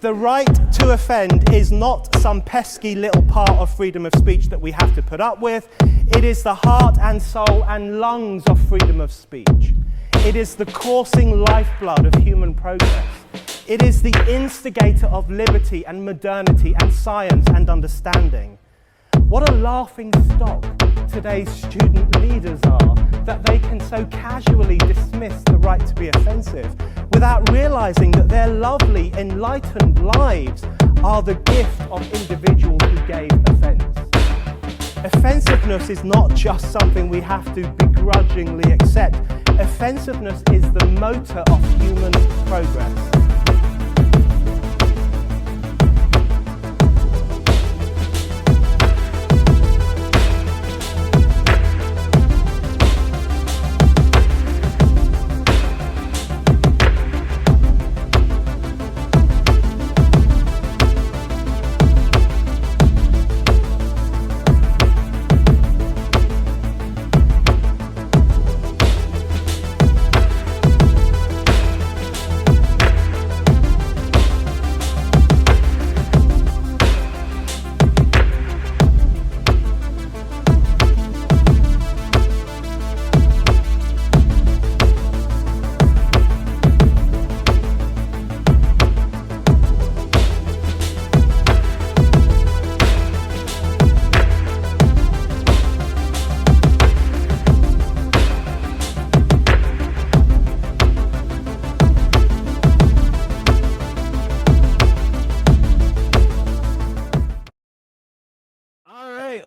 The right to offend is not some pesky little part of freedom of speech that we have to put up with. It is the heart and soul and lungs of freedom of speech. It is the coursing lifeblood of human progress. It is the instigator of liberty and modernity and science and understanding. What a laughing stock today's student leaders are, that they can so casually dismiss the right to be offensive without realizing that their lovely, enlightened lives are the gift of individuals who gave offense. Offensiveness is not just something we have to begrudgingly accept. Offensiveness is the motor of human progress.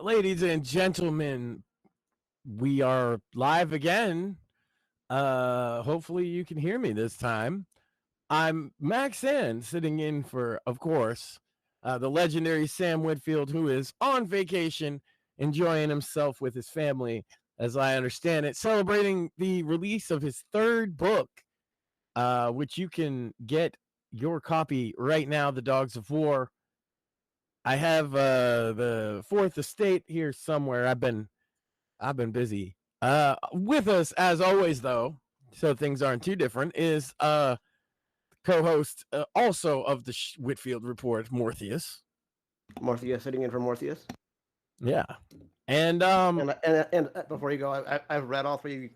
Ladies and gentlemen, we are live again. Hopefully you can hear me this time. I'm Max N, sitting in for, of course, the legendary Sam Whitfield, who is on vacation, enjoying himself with his family, as I understand it, celebrating the release of his third book, which you can get your copy right now, The Dogs of War. I have the Fourth Estate here somewhere. I've been busy. With us, as always, though, so things aren't too different, is co-host also of the Whitfield Report, Morpheus. Morpheus, sitting in for Morpheus. Yeah, and before you go, I've read all three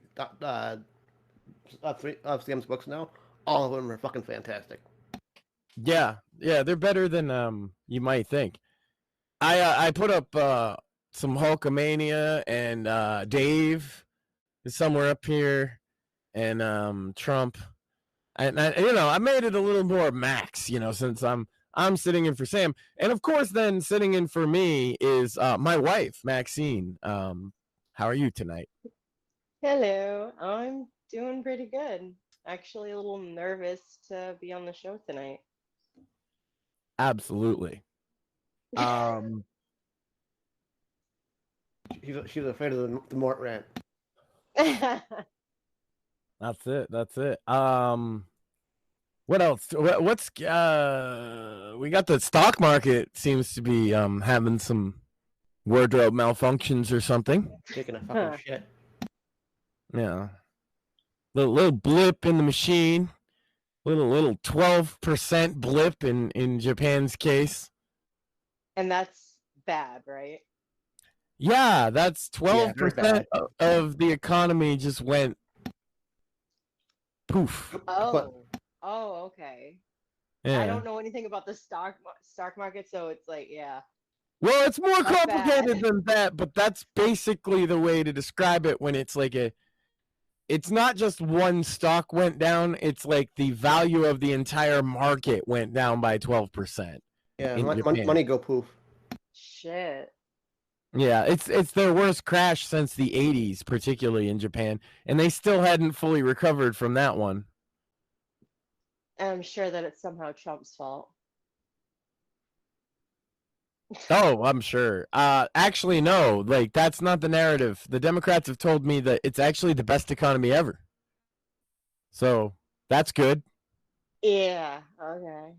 of Sam's books now. All of them are fucking fantastic. Yeah, they're better than you might think. I put up some Hulkamania, and Dave is somewhere up here, and Trump, and I made it a little more Max, since I'm sitting in for Sam, and of course then sitting in for me is my wife, Maxine. How are you tonight? Hello, I'm doing pretty good. Actually, a little nervous to be on the show tonight. Absolutely. She's afraid of the Mort rant. That's it. What else? What's we got the stock market seems to be having some wardrobe malfunctions or something. Taking a fucking shit. Yeah. Little blip in the machine. Little 12% blip in Japan's case. And that's bad, right? Yeah, that's 12% of the economy just went poof. Oh, okay. Yeah. I don't know anything about the stock market, so it's like, yeah. Well, it's more complicated than that, but that's basically the way to describe it when it's like it's not just one stock went down, it's like the value of the entire market went down by 12%. Yeah, money go poof. Shit. Yeah, it's their worst crash since the 80s, particularly in Japan, and they still hadn't fully recovered from that one. I'm sure that it's somehow Trump's fault. Oh, I'm sure. Actually, no, like that's not the narrative. The Democrats have told me that it's actually the best economy ever. So that's good. Yeah, okay.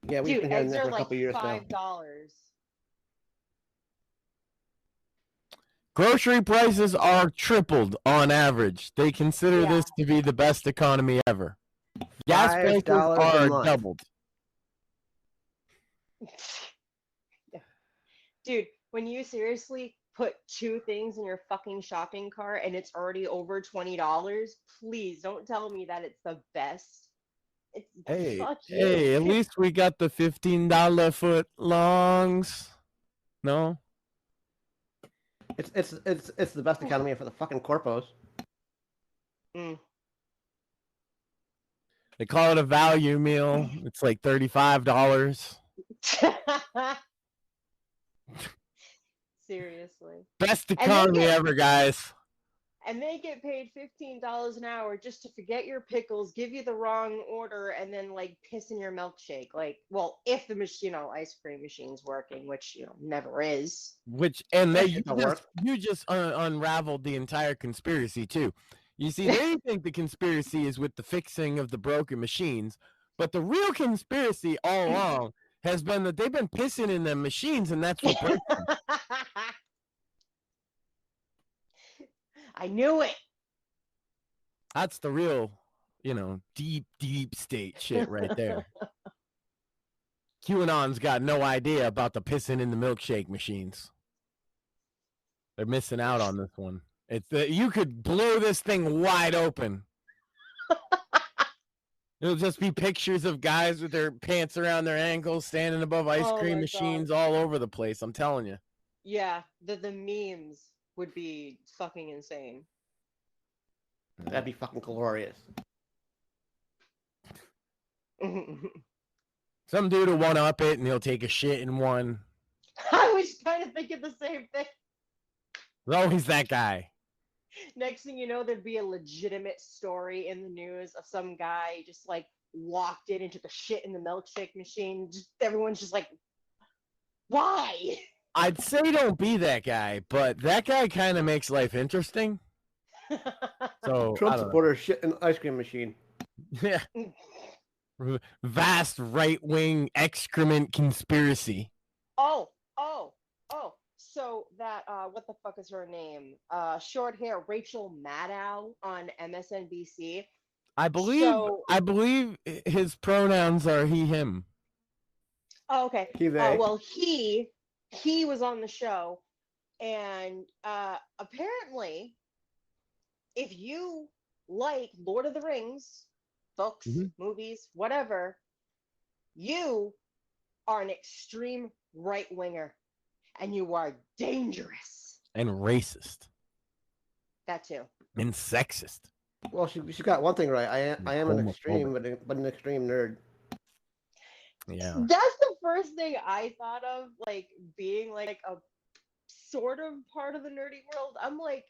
Yeah, we've been hearing that for a couple years now. $5. Grocery prices are tripled on average. They consider this to be the best economy ever. Gas prices are doubled. Dude, when you seriously put two things in your fucking shopping cart and it's already over $20, please don't tell me that it's the best. It's fuck you. Hey, at least we got the $15 foot longs. No? It's the best economy for the fucking corpos. Mm. They call it a value meal. It's like $35. Seriously. Best economy ever, guys. And they get paid $15 an hour just to forget your pickles, give you the wrong order, and then like piss in your milkshake. Like, well, if the machine, ice cream machine's working, which never is. And That you just unraveled the entire conspiracy too. You see, they think the conspiracy is with the fixing of the broken machines, but the real conspiracy all along has been that they've been pissing in them machines, and that's what broke them. I knew it. That's the real, deep state shit right there. QAnon's got no idea about the pissing in the milkshake machines. They're missing out on this one. You could blow this thing wide open. It'll just be pictures of guys with their pants around their ankles standing above ice cream machines all over the place. I'm telling you. Yeah, the memes would be fucking insane. That'd be fucking glorious. Some dude will one-up it, and he'll take a shit in one. I was kind of thinking the same thing. There's always that guy. Next thing you know, there'd be a legitimate story in the news of some guy just like walked in and took a shit in the milkshake machine. Everyone's just like, why? I'd say don't be that guy, but that guy kind of makes life interesting. So Trump supporter shit in the ice cream machine. Yeah. Vast right-wing excrement conspiracy. Oh. So that what the fuck is her name? Short hair Rachel Maddow on MSNBC. I believe his pronouns are he, him. Oh, okay. Well, he was on the show, and apparently, if you like Lord of the Rings, books, movies, whatever, you are an extreme right-winger, and you are dangerous. And racist. That too. And sexist. Well, she got one thing right. I am an extreme, but an extreme nerd. Yeah. That's the first thing I thought of, like being like a sort of part of the nerdy world. I'm like,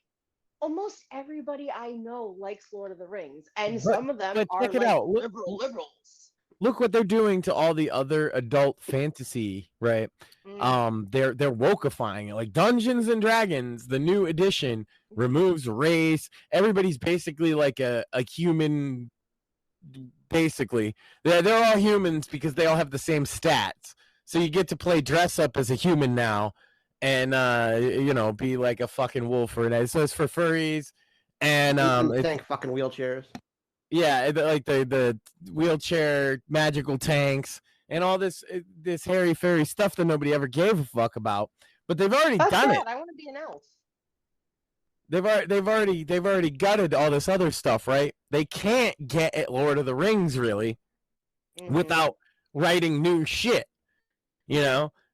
almost everybody I know likes Lord of the Rings, and some of them are check it like out. liberals. Look what they're doing to all the other adult fantasy, right? They're wokeifying it. Like Dungeons and Dragons, the new edition removes race. Everybody's basically like a human. Basically, they're all humans because they all have the same stats. So you get to play dress up as a human now, and be like a fucking wolf or an. So it's for furries, and tank fucking wheelchairs. Yeah, like the wheelchair magical tanks and all this hairy fairy stuff that nobody ever gave a fuck about. But they've already done it. I want to be an elf. They've already gutted all this other stuff, right? They can't get at Lord of the Rings really without writing new shit,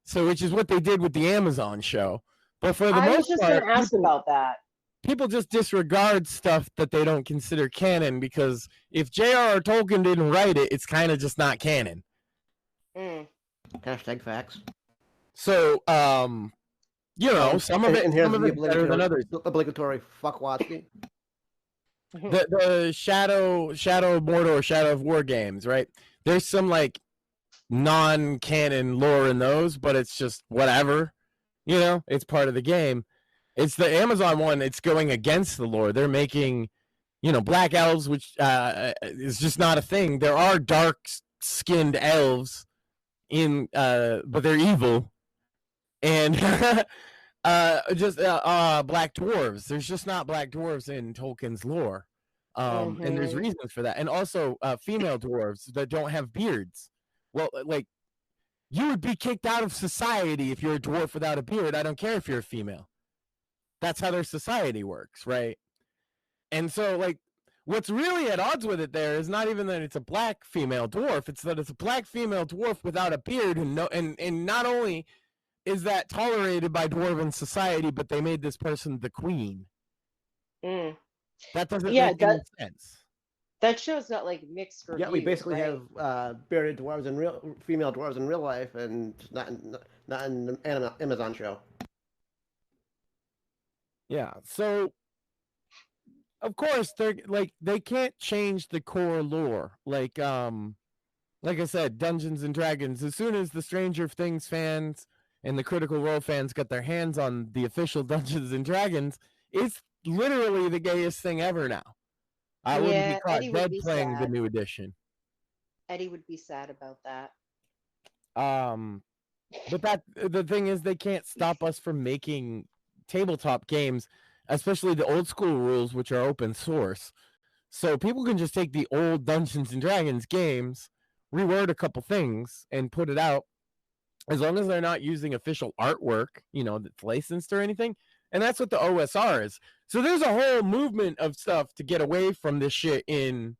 So which is what they did with the Amazon show. But for the most part, I was just going to ask about that. People just disregard stuff that they don't consider canon because if J.R.R. Tolkien didn't write it, it's kind of just not canon. Hashtag facts. So, some of it, better than others. Obligatory fuck Watsky. The Shadow of Mordor, Shadow of War games, right? There's some like non-canon lore in those, but it's just whatever. It's part of the game. It's the Amazon one. It's going against the lore. They're making, black elves, which is just not a thing. There are dark-skinned elves but they're evil, and just black dwarves. There's just not black dwarves in Tolkien's lore, and there's reasons for that. And also female dwarves that don't have beards. Well, like You would be kicked out of society if you're a dwarf without a beard. I don't care if you're a female. That's how their society works, right? And so, like, what's really at odds with it there is not even that it's a black female dwarf, it's that it's a black female dwarf without a beard, and not only is that tolerated by dwarven society, but they made this person the queen. Mm. That doesn't Yeah, make any sense. that show's got like mixed reviews. Yeah, we basically right? have bearded dwarves in female dwarves in real life, and just not in the Amazon show. Yeah, so of course they're like they can't change the core lore. Like I said, Dungeons and Dragons. As soon as the Stranger Things fans and the Critical Role fans got their hands on the official Dungeons and Dragons, it's literally the gayest thing ever now. I wouldn't be caught dead playing the new edition. Eddie would be sad about that. But the thing is, they can't stop us from making tabletop games, especially the old school rules, which are open source. So people can just take the old Dungeons and Dragons games, reword a couple things, and put it out, as long as they're not using official artwork, that's licensed or anything. And that's what the OSR is. So there's a whole movement of stuff to get away from this shit in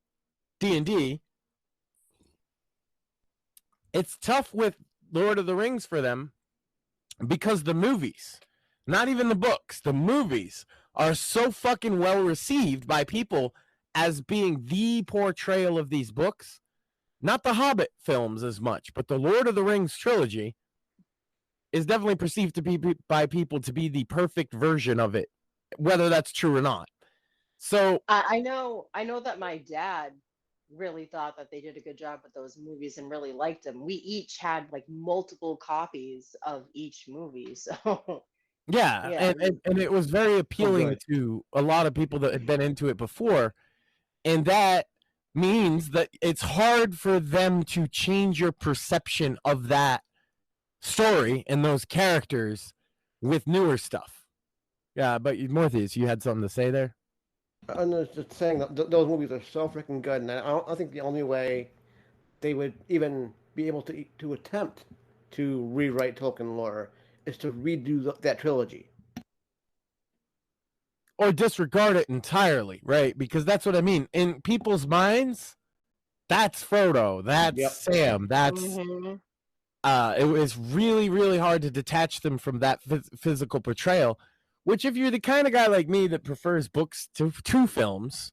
D&D. It's tough with Lord of the Rings for them because the movies, not even the books, the movies are so fucking well received by people as being the portrayal of these books. Not the Hobbit films as much, but the Lord of the Rings trilogy is definitely perceived to be by people to be the perfect version of it, whether that's true or not. So I know that my dad really thought that they did a good job with those movies and really liked them. We each had like multiple copies of each movie, so yeah. And it was very appealing to a lot of people that had been into it before, and that means that it's hard for them to change your perception of that story and those characters with newer stuff. Yeah, but Morpheus, you had something to say there? I'm just saying that those movies are so freaking good, and I think the only way they would even be able to attempt to rewrite Tolkien lore is to redo that trilogy. Or disregard it entirely, right? Because that's what I mean. In people's minds, that's Frodo, that's Sam, that's... it was really, really hard to detach them from that physical portrayal, which if you're the kind of guy like me that prefers books to films,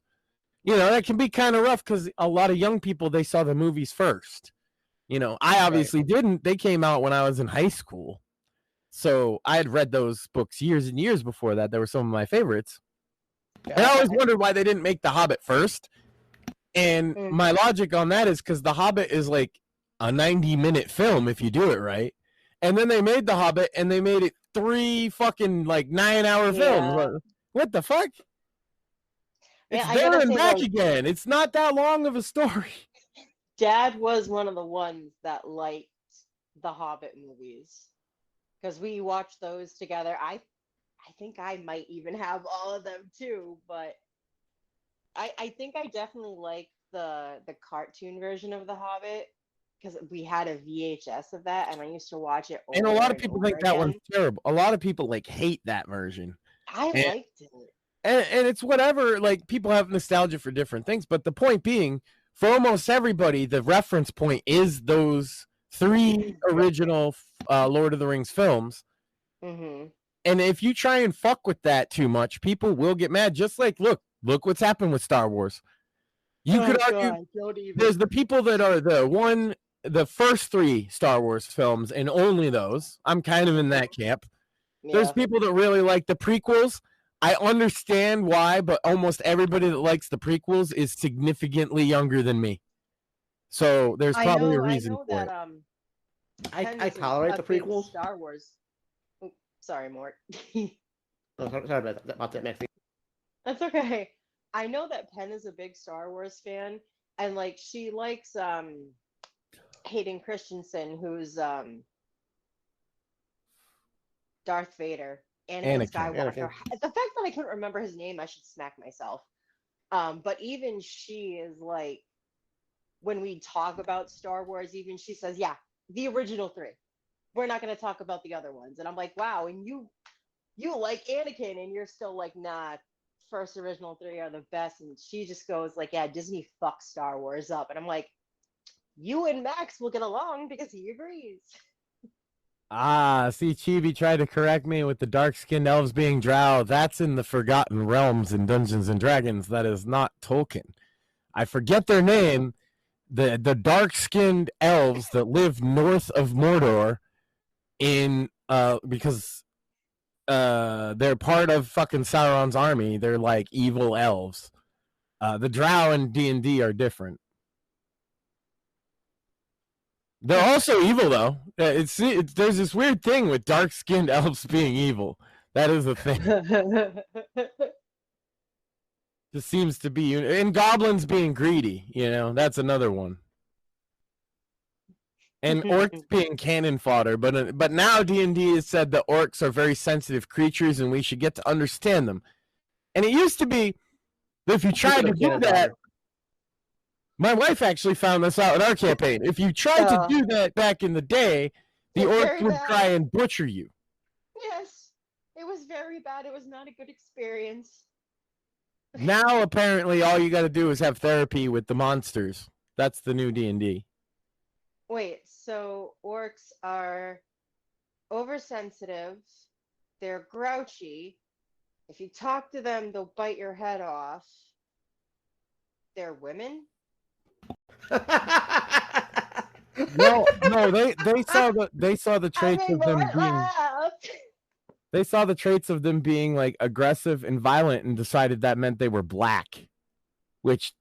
that can be kind of rough because a lot of young people, they saw the movies first. I obviously didn't. They came out when I was in high school. So I had read those books years and years before that. They were some of my favorites. And I always wondered why they didn't make The Hobbit first. And my logic on that is because The Hobbit is like a 90-minute film if you do it right. And then they made The Hobbit and they made it 3 fucking like 9-hour films. What the fuck? It's there and back again. It's not that long of a story. Dad was one of the ones that liked the Hobbit movies because we watched those together. I think I might even have all of them too, but I think I definitely like the cartoon version of the Hobbit because we had a VHS of that and I used to watch it over and a lot of people think that again. one's terrible. A lot of people like hate that version. I liked it. And it's whatever, like people have nostalgia for different things, but the point being, for almost everybody, the reference point is those 3 original Lord of the Rings films. Mm-hmm. And if you try and fuck with that too much, people will get mad. Just like, look what's happened with Star Wars. You could argue there's the people that are the first 3 Star Wars films and only those. I'm kind of in that camp. Yeah. There's people that really like the prequels. I understand why, but almost everybody that likes the prequels is significantly younger than me. So there's probably a reason for it. I tolerate the prequels. Star Wars. Oh, sorry, Mort. Sorry about that, Maxie. That's okay. I know that Penn is a big Star Wars fan, and like she likes Hayden Christensen, who's Darth Vader. Anakin Skywalker. Anakin. The fact that I couldn't remember his name, I should smack myself. But even she is like, when we talk about Star Wars, even she says, yeah, the original 3. We're not going to talk about the other ones. And I'm like, wow, and you like Anakin, and you're still like, nah, first original 3 are the best. And she just goes like, yeah, Disney fucked Star Wars up. And I'm like, you and Max will get along because he agrees. See, Chibi tried to correct me with the dark-skinned elves being drow. That's in the Forgotten Realms in Dungeons and Dragons. That is not Tolkien. I forget their name. The dark-skinned elves that live north of Mordor in because they're part of fucking Sauron's army. They're like evil elves. The drow in D&D are different. They're also evil, though. It's there's this weird thing with dark-skinned elves being evil. That is a thing. Just seems to be, and goblins being greedy. You know, that's another one. And orcs being cannon fodder. But now D&D has said that orcs are very sensitive creatures, and we should get to understand them. And it used to be that if you tried to do that. My wife actually found this out in our campaign. If you tried to do that back in the day, the orcs would try and butcher you. Yes, it was very bad. It was not a good experience. Now, apparently, all you got to do is have therapy with the monsters. That's the new D&D. Wait, so orcs are oversensitive. They're grouchy. If you talk to them, they'll bite your head off. They're women? No, they saw the traits of them being. They saw the traits of them being like aggressive and violent, and decided that meant they were black. Which,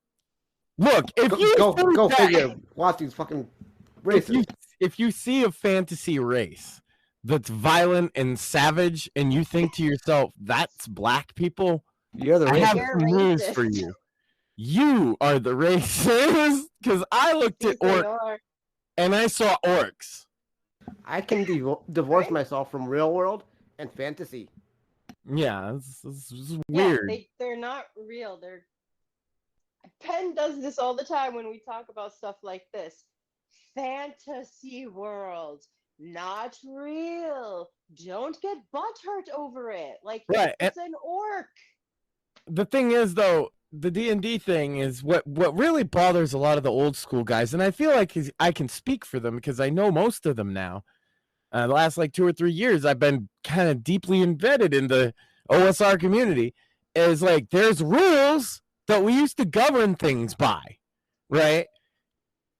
look, if you go figure, watch these fucking races. If you see a fantasy race that's violent and savage, and you think to yourself, "That's black people," you're the racist. I have some news for you. You are the racist, because I looked at orcs and I saw orcs. I can divorce myself from real world and fantasy. Yeah, this is weird. Yeah, they're not real. Penn does this all the time when we talk about stuff like this. Fantasy world, not real. Don't get butthurt over it. Like, right. It's an orc. The thing is, though, the D&D thing is what really bothers a lot of the old school guys, and I feel like I can speak for them because I know most of them now. The last like 2 or 3 years, I've been kind of deeply embedded in the OSR community. Is like there's rules that we used to govern things by, right?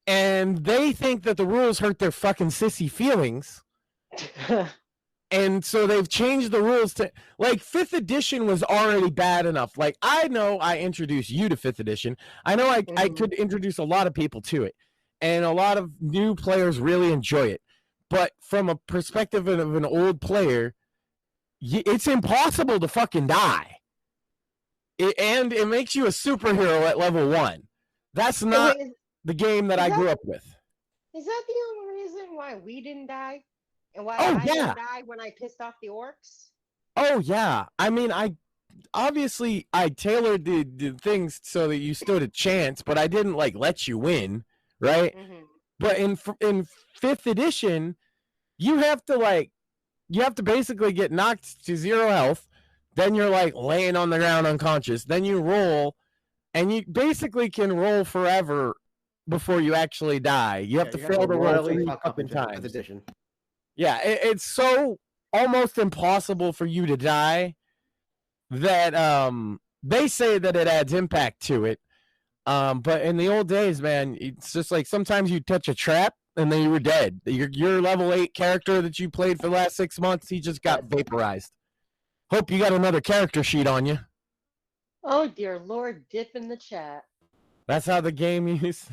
And they think that the rules hurt their fucking sissy feelings. And so they've changed the rules to, like, 5th edition was already bad enough. Like, I know I introduced you to 5th edition. I know I could introduce a lot of people to it. And a lot of new players really enjoy it. But from a perspective of an old player, it's impossible to fucking die. And it makes you a superhero at level 1. That's not the game that I grew up with. Is that the only reason why we didn't die? And why I didn't die when I pissed off the orcs? Oh, yeah. I mean, I tailored the things so that you stood a chance, but I didn't, like, let you win, right? Mm-hmm. But in 5th edition, you have to basically get knocked to 0 health. Then you're, like, laying on the ground unconscious. Then you roll, and you basically can roll forever before you actually die. You have to fail to roll 3 fucking times. Edition. Yeah, it's so almost impossible for you to die that they say that it adds impact to it. But in the old days, man, it's just like sometimes you touch a trap and then you were dead. Your level 8 character that you played for the last 6 months, he just got vaporized. Hope you got another character sheet on you. Oh, dear Lord, dip in the chat. That's how the game is.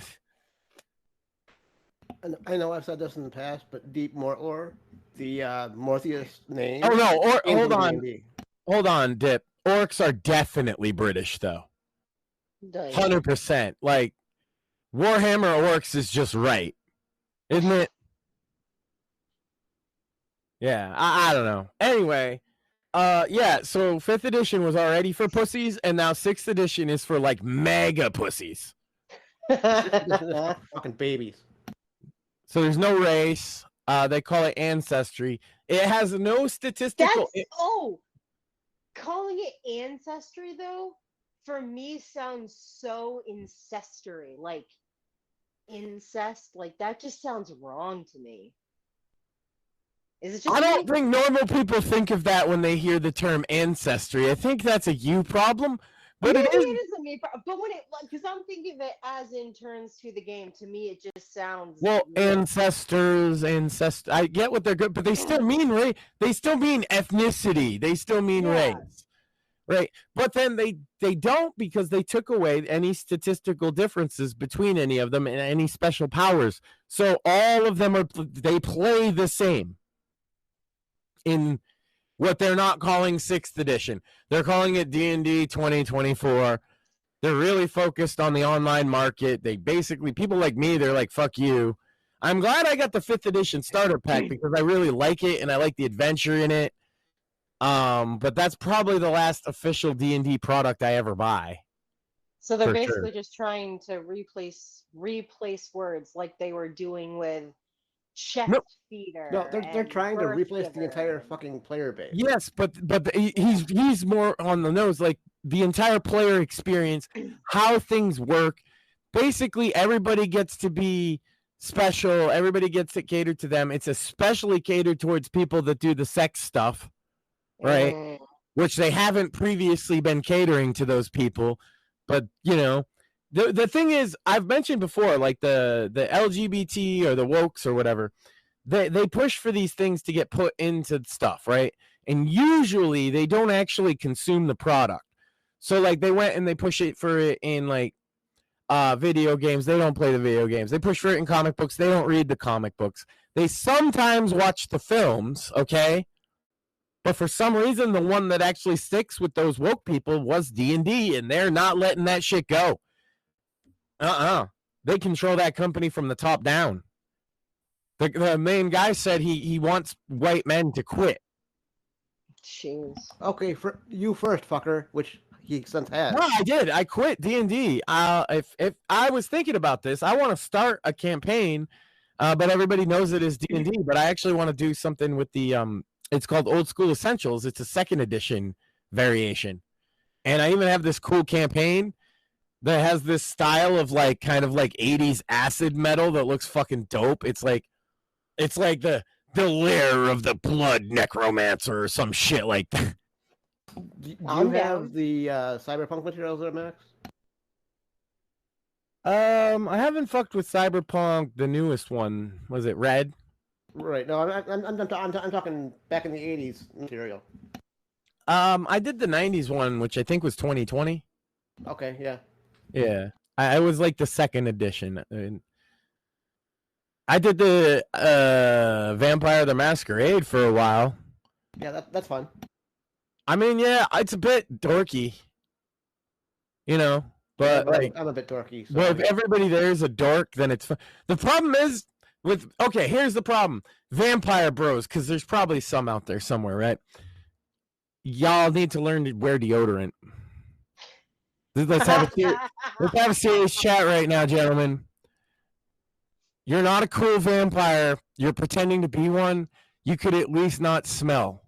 I know I've said this in the past, but Deep Mortlore, the Morpheus name. Oh, no, hold on, Dip. Orcs are definitely British, though. 100%. Like, Warhammer Orcs is just right. Isn't it? Yeah, I don't know. Anyway, yeah, so 5th edition was already for pussies, and now 6th edition is for, like, mega pussies. Fucking babies. So there's no race. They call it ancestry. It has no statistical. Calling it ancestry though, for me sounds so incestuary, like incest. Like that just sounds wrong to me. Is it just I don't me? think normal people think of that when they hear the term ancestry. I think that's a you problem. But Maybe it is. it is a me problem. But when it, because I'm thinking of it as in turns to the game, to me it just sounds. Well, ancestors. I get what they're good, but they still mean race. They still mean ethnicity. They still mean race, right? But then they don't, because they took away any statistical differences between any of them and any special powers. So all of them they play the same in what they're not calling 6th edition. They're calling it D&D 2024. They're really focused on the online market. They basically, people like me, they're like, fuck you. I'm glad I got the 5th edition starter pack because I really like it and I like the adventure in it. But that's probably the last official D&D product I ever buy. So they're basically just trying to replace words like they were doing with chest feeder. No, they're trying to replace the entire and... fucking player base. Yes, but he's more on the nose, like the entire player experience, how things work. Basically, everybody gets to be special. Everybody gets to cater to them. It's especially catered towards people that do the sex stuff, right? Which they haven't previously been catering to those people. But, you know, the thing is, I've mentioned before, like the LGBT or the wokes or whatever, they push for these things to get put into stuff, right? And usually they don't actually consume the product. So, like, they went and they push it for it in, like, video games. They don't play the video games. They push for it in comic books. They don't read the comic books. They sometimes watch the films, okay? But for some reason, the one that actually sticks with those woke people was D&D, and they're not letting that shit go. They control that company from the top down. The main guy said he wants white men to quit. Jeez. Okay, for you first, fucker, which he since had. No, I did. I quit D&D. If I was thinking about this, I want to start a campaign, but everybody knows it as D&D. But I actually want to do something with the it's called Old School Essentials. It's a 2nd edition variation, and I even have this cool campaign that has this style of like kind of like 80s acid metal that looks fucking dope. It's like the lair of the blood necromancer or some shit like that. Do you have the cyberpunk materials there, Max? I haven't fucked with Cyberpunk, the newest one. Was it Red? Right. No, I'm talking back in the 80s material. I did the 90s one, which I think was 2020. Okay, yeah. Yeah. I was like the 2nd edition. I did the Vampire the Masquerade for a while. Yeah, that's fun. I mean, yeah, it's a bit dorky, you know, but yeah, like I'm a bit dorky. So but if everybody there is a dork, then it's fun. The problem is here's the problem. Vampire bros, because there's probably some out there somewhere, right? Y'all need to learn to wear deodorant. Let's have a serious chat right now, gentlemen. You're not a cool vampire. You're pretending to be one. You could at least not smell.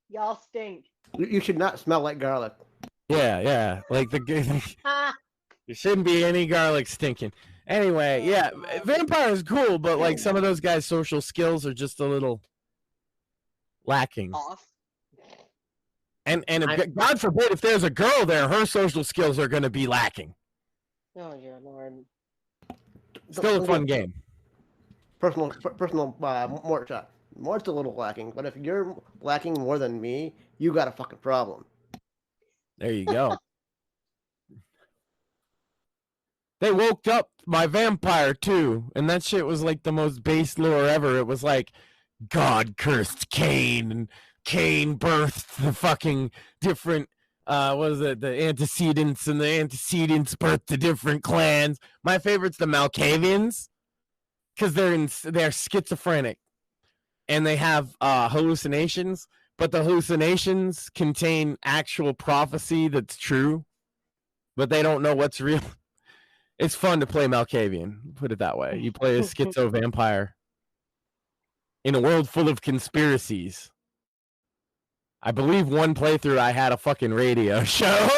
Y'all stink. You should not smell like garlic. Yeah. Like there shouldn't be any garlic stinking. Anyway, yeah, vampire is cool, but like some of those guys' social skills are just a little lacking. Off. And God forbid if there's a girl there, her social skills are going to be lacking. Oh dear Lord. Still a fun game. Personal Mort shot. Mort's a little lacking, but if you're lacking more than me, you got a fucking problem. There you go. They woke up my vampire too, and that shit was like the most base lore ever. It was like God cursed Cain, and Cain birthed the fucking different what is it, the antecedents, and the antecedents birthed the different clans. My favorite's the Malkavians, because they're schizophrenic and they have hallucinations, but the hallucinations contain actual prophecy that's true, but they don't know what's real. It's fun to play Malkavian, put it that way. You play a schizo vampire. in a world full of conspiracies. I believe one playthrough I had a fucking radio show.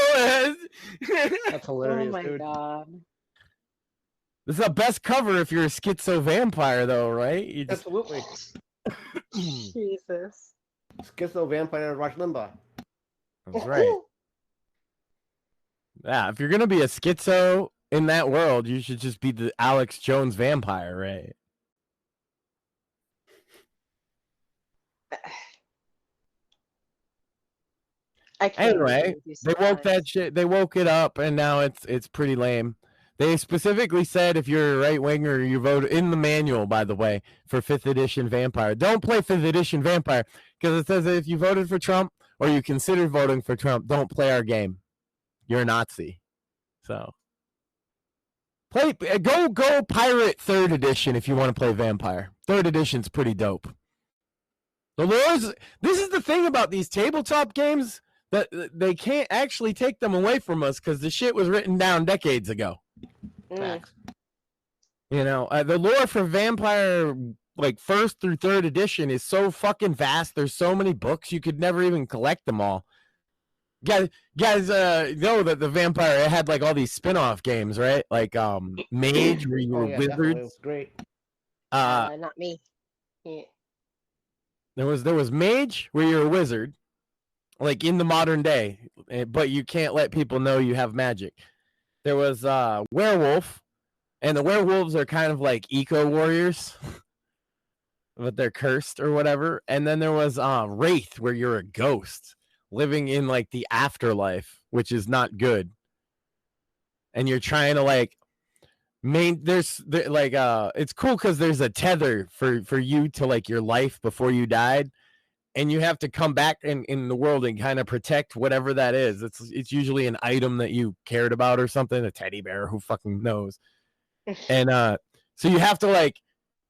That's Oh hilarious, my dude. god. This is the best cover if you're a schizo vampire, though, right? You just... Absolutely. Jesus. Schizo vampire Rush Limbaugh. That's right. Yeah, if you're gonna be a schizo in that world, you should just be the Alex Jones vampire, right? I can't Anyway, agree with you they woke that sometimes. shit. They woke it up, and now it's pretty lame. They specifically said if you're a right winger, you vote in the manual, by the way, for 5th edition Vampire. Don't play 5th edition Vampire because it says that if you voted for Trump or you considered voting for Trump, don't play our game. You're a Nazi. So go pirate 3rd edition if you want to play Vampire. 3rd edition's pretty dope. This is the thing about these tabletop games, that they can't actually take them away from us because the shit was written down decades ago. Facts. You know, the lore for Vampire, like 1st through 3rd edition, is so fucking vast. There's so many books you could never even collect them all. Guys, know that the Vampire had like all these spin-off games, right? Like Mage, where you were Definitely. It wizards. was great. Not me. Yeah. There was Mage, where you're a wizard, like in the modern day, but you can't let people know you have magic. There was Werewolf, and the werewolves are kind of like eco warriors, but they're cursed or whatever. And then there was Wraith, where you're a ghost living in like the afterlife, which is not good. And you're trying to like it's cool because there's a tether for you to like your life before you died, and you have to come back in the world and kind of protect whatever that is. It's usually an item that you cared about or something, a teddy bear, who fucking knows. And so you have to like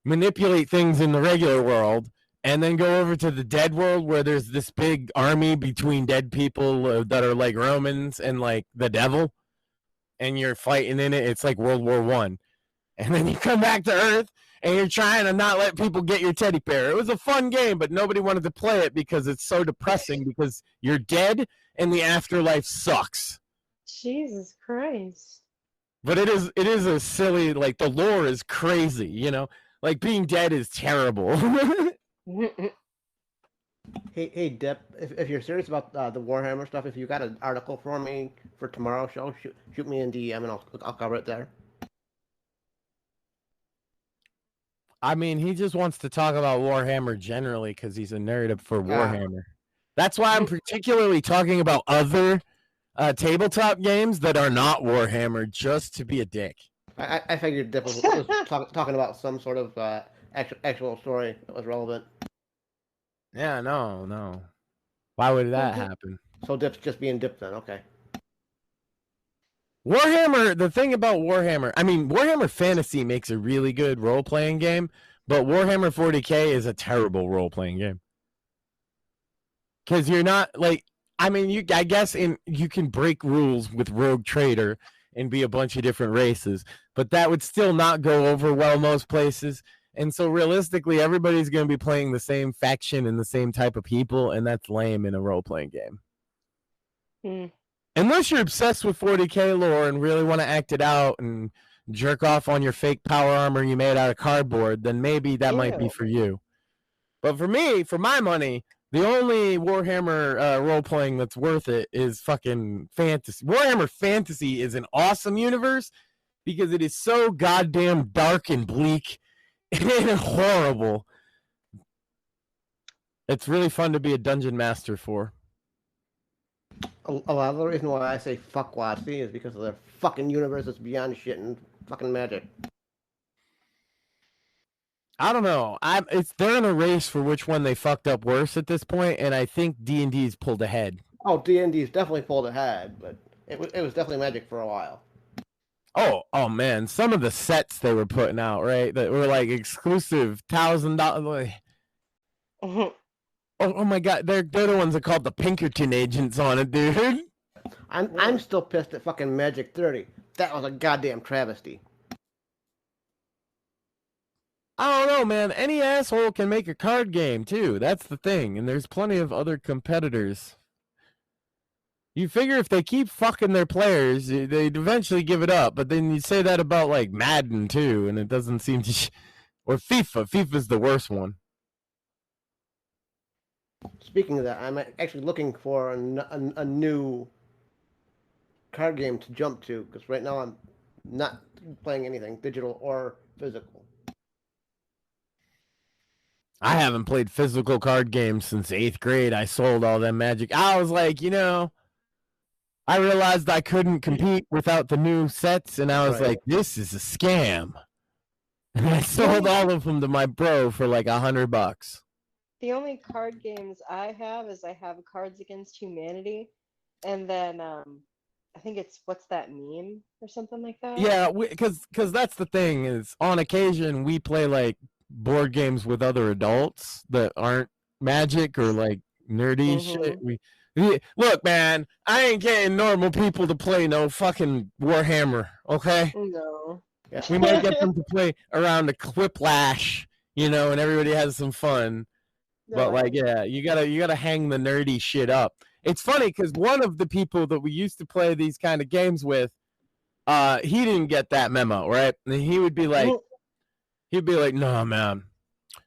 manipulate things in the regular world and then go over to the dead world where there's this big army between dead people that are like Romans and like the devil, and you're fighting in it. It's like World War I. And then you come back to Earth and you're trying to not let people get your teddy bear. It was a fun game, but nobody wanted to play it because it's so depressing because you're dead and the afterlife sucks. Jesus Christ. But it is a silly, like the lore is crazy, you know? Like being dead is terrible. Hey, Dip, if you're serious about the Warhammer stuff, if you got an article for me for tomorrow's show, shoot me in DM and I'll cover it there. I mean, he just wants to talk about Warhammer generally because he's a nerd for Warhammer. That's why I'm particularly talking about other tabletop games that are not Warhammer, just to be a dick. I figured Dip was talking about some sort of actual story that was relevant. Yeah, no. Why would that happen? So Dip's just being Dip then, okay. Warhammer, the thing about Warhammer, I mean, Warhammer Fantasy makes a really good role-playing game, but Warhammer 40K is a terrible role-playing game. Because you're not, like, I mean, I guess you can break rules with Rogue Trader and be a bunch of different races, but that would still not go over well most places. And so realistically, everybody's going to be playing the same faction and the same type of people, and that's lame in a role-playing game. Unless you're obsessed with 40K lore and really want to act it out and jerk off on your fake power armor you made out of cardboard, then maybe that might be for you. But for me, for my money, the only Warhammer role-playing that's worth it is fucking fantasy. Warhammer Fantasy is an awesome universe because it is so goddamn dark and bleak and horrible. It's really fun to be a dungeon master for. A lot of the reason why I say fuck WotC is because of their fucking universe that's beyond shit and fucking magic. I don't know. They're in a race for which one they fucked up worse at this point, and I think D&D's pulled ahead. Oh, D&D's definitely pulled ahead, but it was definitely magic for a while. Oh man, some of the sets they were putting out, right, that were like exclusive $1,000. Oh my god, they're the ones that called the Pinkerton agents on it, dude. I'm still pissed at fucking Magic 30. That was a goddamn travesty. I don't know, man. Any asshole can make a card game too. That's the thing, and there's plenty of other competitors. You figure if they keep fucking their players, they'd eventually give it up. But then you say that about like Madden too, and it doesn't seem to. Or FIFA. FIFA's the worst one. Speaking of that, I'm actually looking for a new card game to jump to because right now I'm not playing anything digital or physical. I haven't played physical card games since 8th grade. I sold all that Magic. I was like, I realized I couldn't compete without the new sets, and I was Right. like, this is a scam. And I sold all of them to my bro for like $100. The only card games I have is I have Cards Against Humanity, and then I think it's What's That Meme or something like that. Yeah, because that's the thing is on occasion we play like board games with other adults that aren't Magic or like nerdy shit. Look, man, I ain't getting normal people to play no fucking Warhammer, okay? No. Yeah. We might get them to play around the Quiplash, and everybody has some fun. But like, yeah, you gotta hang the nerdy shit up. It's funny because one of the people that we used to play these kind of games with, he didn't get that memo, right? And he would be like, no, man,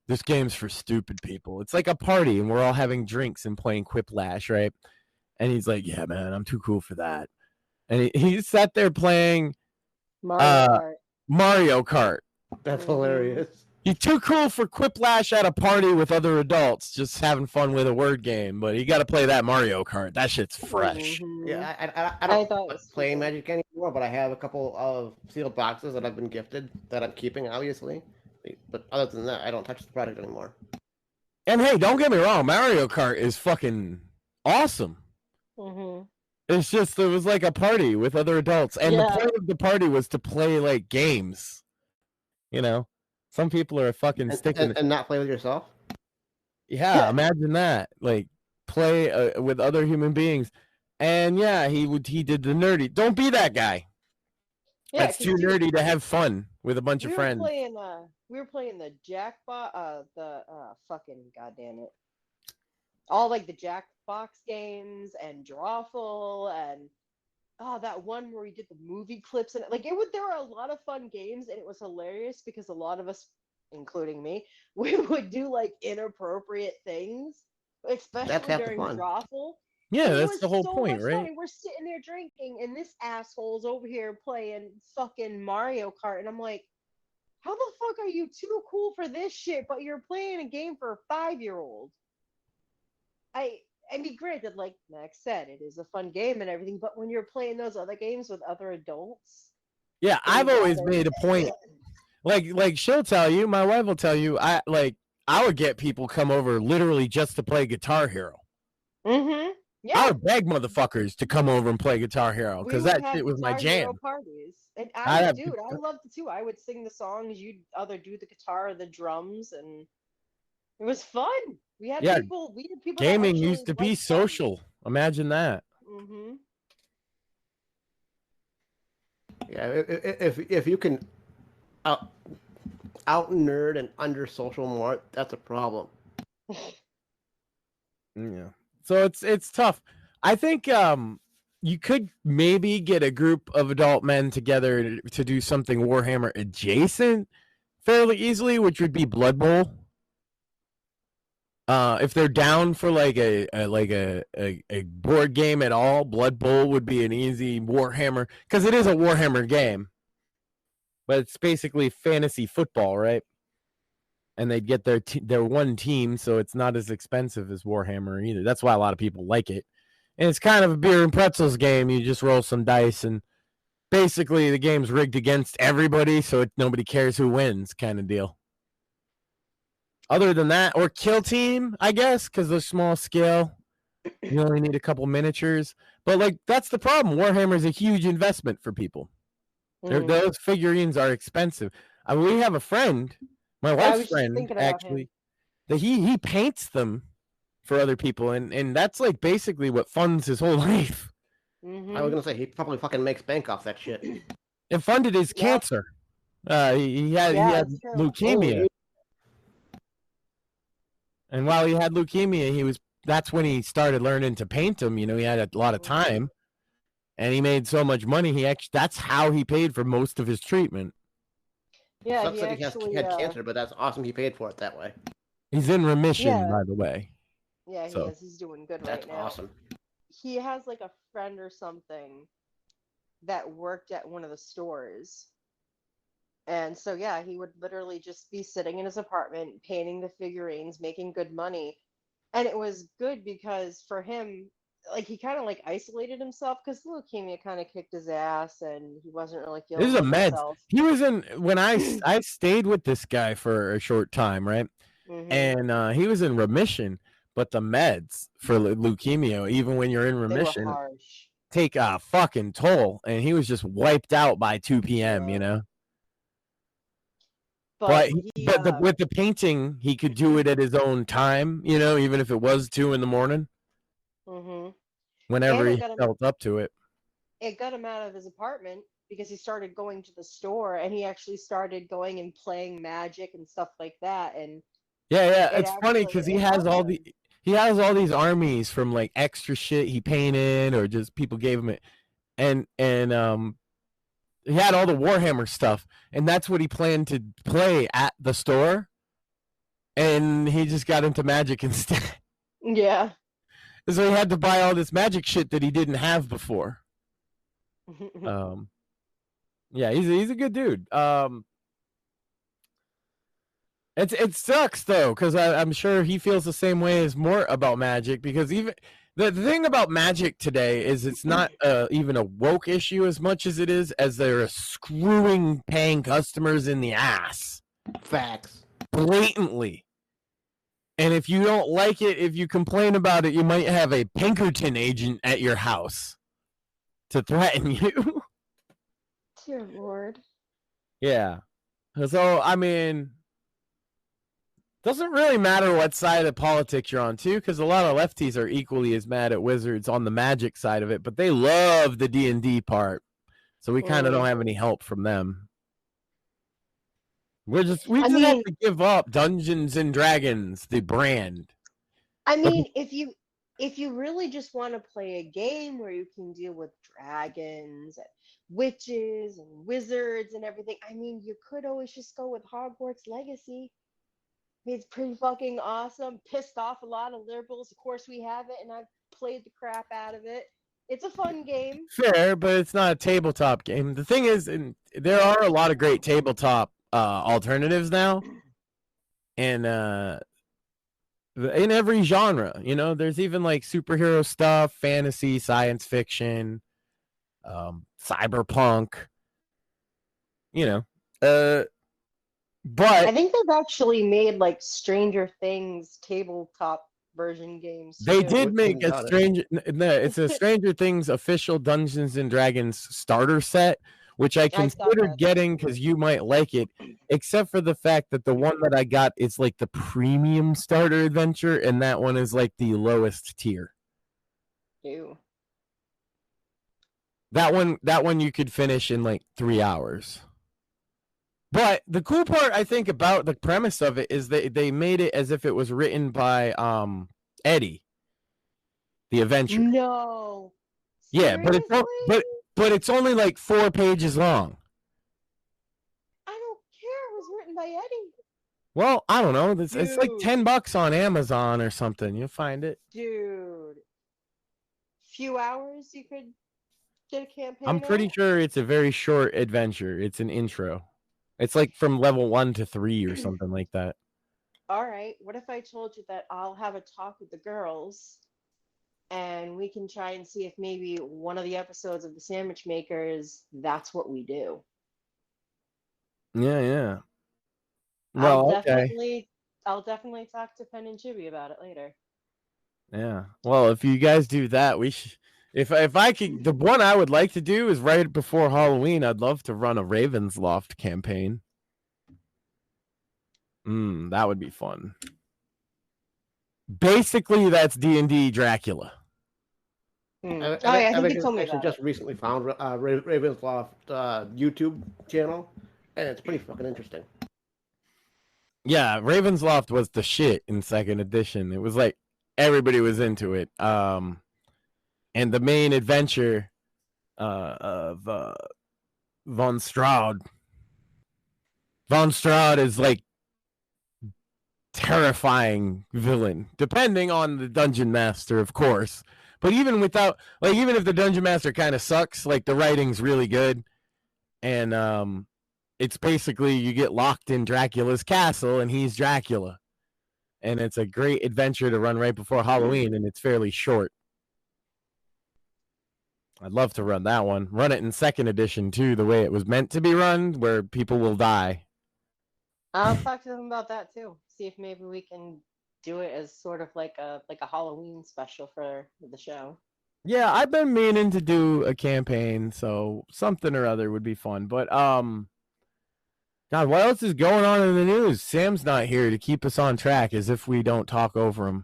this game's for stupid people. It's like a party and we're all having drinks and playing Quiplash, right? And he's like, yeah, man, I'm too cool for that. And he sat there playing Mario Kart. That's hilarious. He's too cool for Quiplash at a party with other adults, just having fun with a word game. But you got to play that Mario Kart. That shit's fresh. Yeah, I don't play Magic anymore, but I have a couple of sealed boxes that I've been gifted that I'm keeping, obviously. But other than that, I don't touch the product anymore. And hey, don't get me wrong, Mario Kart is fucking awesome. It's just, it was like a party with other adults. And the point of the party was to play like games. Some people are fucking sticking. And not play with yourself? Yeah, imagine that. Like, play with other human beings. And yeah, he did the nerdy. Don't be that guy. Yeah, that's too nerdy to have fun with a bunch of friends. We were playing the Jackbox, fucking goddamn it. All like the Jackbox games and Drawful and that one where we did the movie clips and there were a lot of fun games and it was hilarious because a lot of us, including me, we would do like inappropriate things, especially during Drawful. Yeah, that's the whole point, right? Fun. We're sitting there drinking and this asshole's over here playing fucking Mario Kart and I'm like, how the fuck are you too cool for this shit, but you're playing a game for a 5-year-old? I mean, granted, like Max said, it is a fun game and everything, but when you're playing those other games with other adults... Yeah, I've always made a point. Like she'll tell you, my wife will tell you, I would get people come over literally just to play Guitar Hero. Yeah. I would beg motherfuckers to come over and play Guitar Hero because that shit was my jam. Parties. And I loved it too. I would sing the songs, you'd either do the guitar or the drums, and it was fun. We had people. Gaming used to be social. Imagine that. Yeah, if you can out nerd and under social more, that's a problem. Yeah. So it's tough. I think you could maybe get a group of adult men together to do something Warhammer adjacent fairly easily, which would be Blood Bowl. If they're down for like a board game at all, Blood Bowl would be an easy Warhammer because it is a Warhammer game, but it's basically fantasy football, right? And they'd get their one team, so it's not as expensive as Warhammer either. That's why a lot of people like it. And it's kind of a beer and pretzels game. You just roll some dice, and basically the game's rigged against everybody, so nobody cares who wins kind of deal. Other than that, or Kill Team, I guess, because they're small scale. You only need a couple miniatures. But, that's the problem. Warhammer is a huge investment for people. Those figurines are expensive. We have a friend... My wife's friend, actually, that he paints them for other people, and that's basically what funds his whole life. I was gonna say he probably fucking makes bank off that shit. It funded his cancer. He had leukemia. And while he had leukemia, that's when he started learning to paint them. He had a lot of time, and he made so much money. That's how he paid for most of his treatment. Yeah, Sucks he that actually he had cancer, but that's awesome. He paid for it that way. He's in remission, Yeah. by the way. Yeah, he So is. He's doing good That's right now. awesome. He has like a friend or something that worked at one of the stores. And so yeah, he would literally just be sitting in his apartment painting the figurines, making good money. And it was good because for him, like he kind of like isolated himself because leukemia kind of kicked his ass and he wasn't really this feeling is a like meds. himself. He was in when I stayed with this guy for a short time, right? Mm-hmm. And he was in remission, but the meds for leukemia, even when you're in They were remission, harsh. take a fucking toll. And he was just wiped out by 2 p.m. Yeah. But he with the painting, he could do it at his own time, even if it was 2 a.m. mm-hmm. Whenever And he felt up to it. it got him out of his apartment because he started going to the store and he actually started going and playing Magic and stuff like that. And Yeah, it it's funny actually because he it has helped all him. these armies from like extra shit he painted or just people gave him it, and he had all the Warhammer stuff, and that's what he planned to play at the store, and he just got into Magic instead. Yeah. So he had to buy all this Magic shit that he didn't have before. Yeah, he's a good dude. It sucks though, because I'm sure he feels the same way as Mort about Magic, because even the thing about Magic today is it's not even a woke issue as much as it is as they're screwing paying customers in the ass. Facts. Blatantly. And if you don't like it, if you complain about it, you might have a Pinkerton agent at your house to threaten you. Dear Lord. Yeah. So, I mean, doesn't really matter what side of politics you're on, too, because a lot of lefties are equally as mad at Wizards on the Magic side of it, but they love the D&D part. So we kind of don't have any help from them. We just have to give up Dungeons and Dragons, the brand. I mean, if you really just want to play a game where you can deal with dragons and witches and wizards and everything, I mean, you could always just go with Hogwarts Legacy. I mean, it's pretty fucking awesome. Pissed off a lot of liberals. Of course, we have it, and I've played the crap out of it. It's a fun game. Fair, but it's not a tabletop game. The thing is, there are a lot of great tabletop alternatives now, and in every genre, there's even like superhero stuff, fantasy, science fiction, cyberpunk, but I think they've actually made like Stranger Things tabletop version games. They too. did make it's a Stranger Things official Dungeons and Dragons starter set, which I considered getting because you might like it, except for the fact that the one that I got is like the premium starter adventure, and that one is like the lowest tier. Ew. That one you could finish in like 3 hours. But the cool part I think about the premise of it is they made it as if it was written by Eddie, the adventure. No. Yeah, but it's only like 4 pages long. I don't care. It was written by Eddie. Well, I don't know. It's like $10 on Amazon or something. You'll find it. Dude. Few hours you could get a campaign. I'm pretty sure it's a very short adventure. It's an intro. It's like from level 1 to 3 or something like that. All right. What if I told you that I'll have a talk with the girls and we can try and see if maybe one of the episodes of The Sandwich Makers, that's what we do. Yeah. Well, I'll definitely talk to Penn and Chibi about it later. Yeah. Well, if you guys do that, we should. If I could, the one I would like to do is right before Halloween. I'd love to run a Raven's Loft campaign. That would be fun. Basically, that's D&D Dracula. I think you told me actually just recently found Raven's Loft YouTube channel, and it's pretty fucking interesting. Yeah, Ravensloft was the shit in second edition. It was like everybody was into it. And the main adventure of Von Strahd. Von Strahd is like terrifying villain, depending on the dungeon master, of course. But even without, like, even if the dungeon master kind of sucks, like the writing's really good, and it's basically you get locked in Dracula's castle, and he's Dracula, and it's a great adventure to run right before Halloween, and it's fairly short. I'd love to run that one. Run it in second edition too, the way it was meant to be run, where people will die. I'll talk to them about that too. See if maybe we can do it as sort of like a Halloween special for the show. Yeah, I've been meaning to do a campaign, so something or other would be fun. But God, what else is going on in the news? Sam's not here to keep us on track, as if we don't talk over him.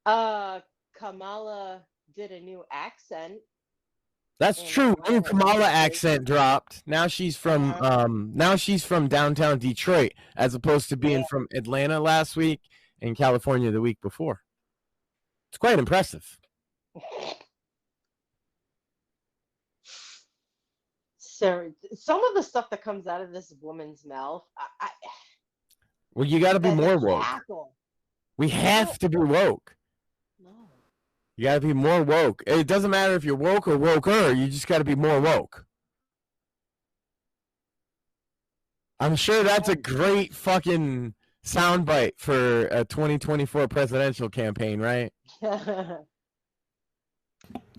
Kamala did a new accent. That's true. New Kamala accent dropped. Now she's from downtown Detroit, as opposed to being from Atlanta last week and California the week before. It's quite impressive. So some of the stuff that comes out of this woman's mouth, Well, you got to be more woke. Cackle. We have to be woke. No. You got to be more woke. It doesn't matter if you're woke or woker. You just got to be more woke. I'm sure that's a great fucking soundbite for a 2024 presidential campaign, right?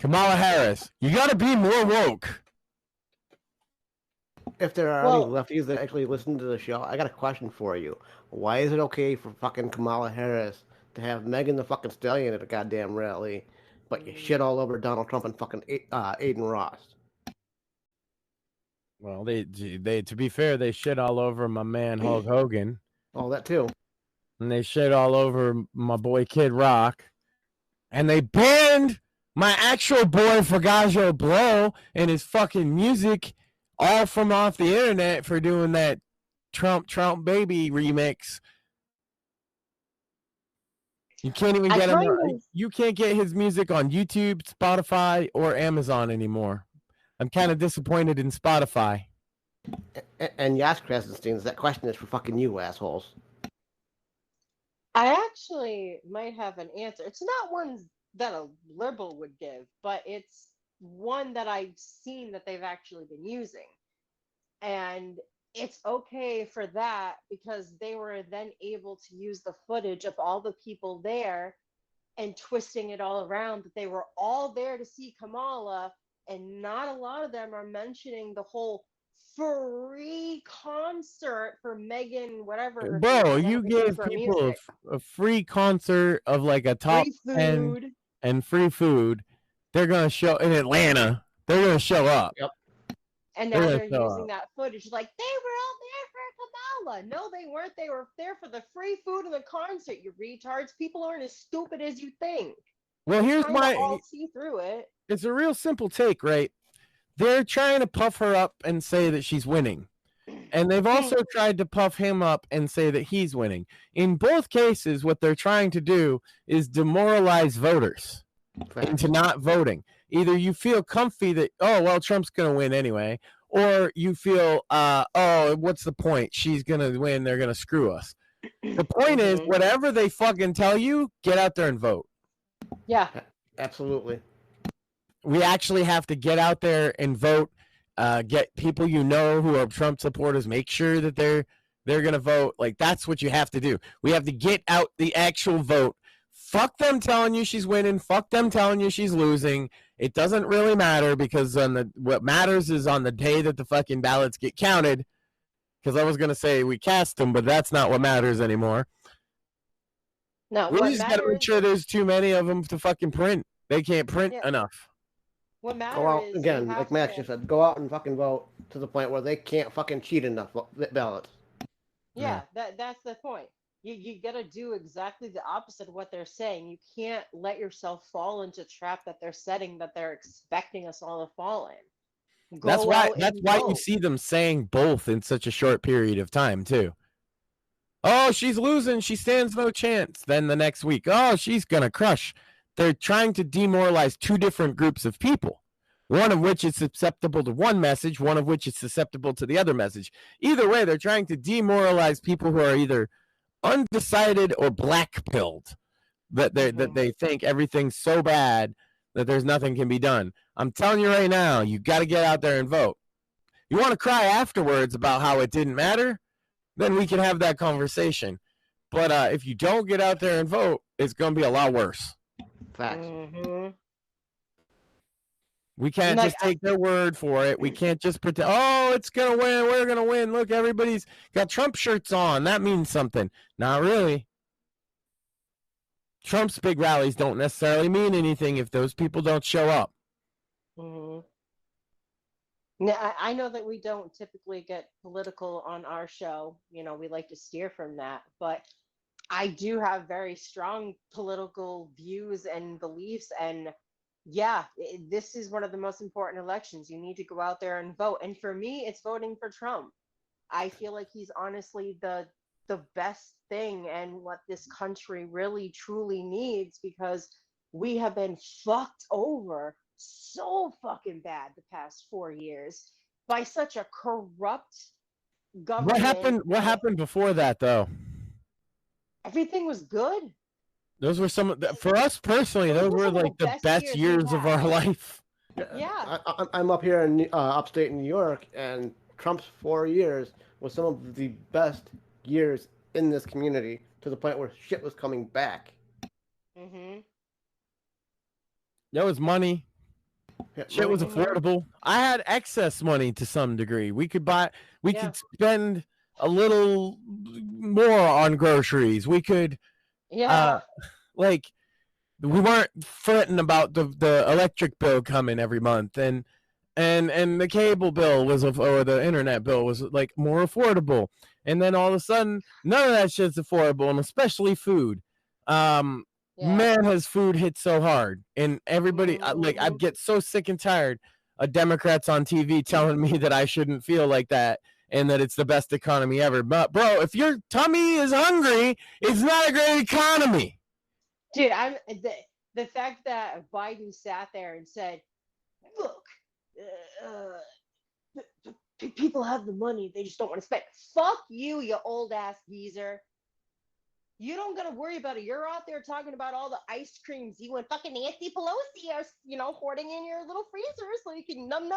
Kamala Harris, you got to be more woke. If there are any lefties that actually listen to the show, I got a question for you. Why is it okay for fucking Kamala Harris to have Megan the fucking Stallion at a goddamn rally, but you shit all over Donald Trump and fucking Aiden Ross? Well, they to be fair, they shit all over my man Hulk Hogan. Oh, that too. And they shit all over my boy Kid Rock. And they banned my actual boy Fagajo Blow and his fucking music all from off the internet for doing that Trump Baby remix. You can't even get him. You can't get his music on YouTube, Spotify, or Amazon anymore. I'm kind of disappointed in Spotify. And Yas Krasenstein, that question is for fucking you, assholes. I actually might have an answer. It's not one that a liberal would give, but it's one that I've seen that they've actually been using. And it's okay for that because they were then able to use the footage of all the people there and twisting it all around that they were all there to see Kamala, and not a lot of them are mentioning the whole free concert for Megan, whatever. Bro, you gave people a free concert of like a top 10 and free food. They're going to show in Atlanta. They're going to show up. Yep. And now they're using that footage like they were all there for Kamala. No, they weren't. They were there for the free food and the concert, you retards. People aren't as stupid as you think. Well, here's my all see through it. It's a real simple take, right? They're trying to puff her up and say that she's winning. And they've also tried to puff him up and say that he's winning. In both cases, what they're trying to do is demoralize voters into not voting. Either you feel comfy that, oh, well, Trump's going to win anyway, or you feel, oh, what's the point? She's going to win. They're going to screw us. The point is, whatever they fucking tell you, get out there and vote. Yeah. Absolutely. We actually have to get out there and vote. Get people you know who are Trump supporters. Make sure that they're going to vote. Like, that's what you have to do. We have to get out the actual vote. Fuck them telling you she's winning. Fuck them telling you she's losing. It doesn't really matter because what matters is on the day that the fucking ballots get counted. Because I was going to say we cast them, but that's not what matters anymore. No, we just got to make sure there's too many of them to fucking print. They can't print enough. What matters go out is again, like Max just said, go out and fucking vote to the point where they can't fucking cheat enough ballots. Yeah, that's the point. You got to do exactly the opposite of what they're saying. You can't let yourself fall into trap that they're setting, that they're expecting us all to fall in. That's Go why. out That's and why you vote. see them saying both in such a short period of time too. Oh, she's losing. She stands no chance. Then the next week, oh, she's gonna crush. They're trying to demoralize two different groups of people. One of which is susceptible to one message, one of which is susceptible to the other message. Either way, they're trying to demoralize people who are either undecided or black-pilled. That they think everything's so bad that there's nothing can be done. I'm telling you right now, you got to get out there and vote. You want to cry afterwards about how it didn't matter? Then we can have that conversation. But if you don't get out there and vote, it's going to be a lot worse. Facts. We can't Like, just take their word for it. We can't just pretend, oh, it's going to win. We're going to win. Look, everybody's got Trump shirts on. That means something. Not really. Trump's big rallies don't necessarily mean anything if those people don't show up. Now, I know that we don't typically get political on our show. You know, we like to steer from that. But I do have very strong political views and beliefs. And yeah, this is one of the most important elections. You need to go out there and vote. And for me, it's voting for Trump. I feel like he's honestly the best thing and what this country really truly needs, because we have been fucked over so fucking bad the past 4 years by such a corrupt government. What happened before that, though? Everything was good. Those were for us personally, those were like the best years of our life. Yeah. I'm up here in upstate New York, and Trump's 4 years was some of the best years in this community, to the point where shit was coming back. There was money. Yeah, Shit was affordable. I had excess money to some degree. We could spend a little more on groceries. We could, like, we weren't fretting about the electric bill coming every month, and the cable bill or the internet bill was like more affordable. And then all of a sudden, none of that shit's affordable, and especially food. Man, has food hit so hard, and everybody I get so sick and tired of Democrats on TV telling me that I shouldn't feel like that and that it's the best economy ever. But bro, if your tummy is hungry, it's not a great economy. Dude, the fact that Biden sat there and said, "Look, people have the money, they just don't want to spend." Fuck you, you old ass geezer. You don't gotta worry about it. You're out there talking about all the ice creams you and fucking Nancy Pelosi are, hoarding in your little freezer so you can num.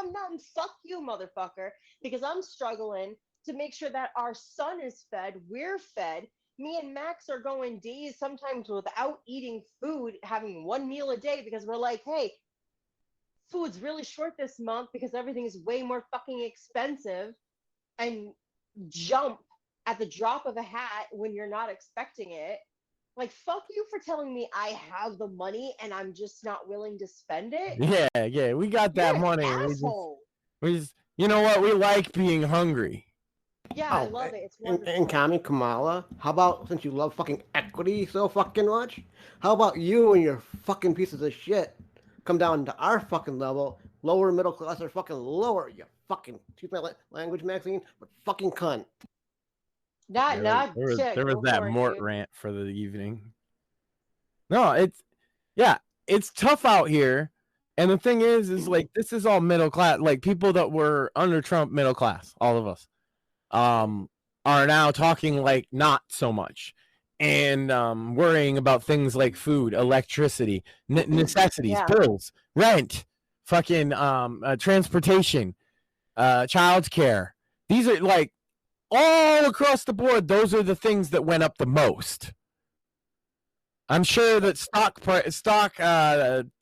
Fuck you, motherfucker. Because I'm struggling to make sure that our son is fed, we're fed. Me and Max are going days sometimes without eating food, having one meal a day, because we're like, hey, food's really short this month because everything is way more fucking expensive, and jump at the drop of a hat when you're not expecting it. Like, fuck you for telling me I have the money and I'm just not willing to spend it. Yeah, we got that You're money. an asshole. We just, you know what? We like being hungry. Yeah, I love it. It's wonderful. And Kami, Kamala, how about, since you love fucking equity so fucking much, how about you and your fucking pieces of shit come down to our fucking level, lower middle class or fucking lower, you fucking, excuse my language, Maxine, but fucking cunt. There was that Mort rant for the evening. No, it's tough out here. And the thing is like, this is all middle class, like people that were under Trump middle class, all of us, are now talking like not so much, and worrying about things like food, electricity, necessities, bills, rent, fucking transportation, childcare. These are like all across the board. Those are the things that went up the most. I'm sure that stock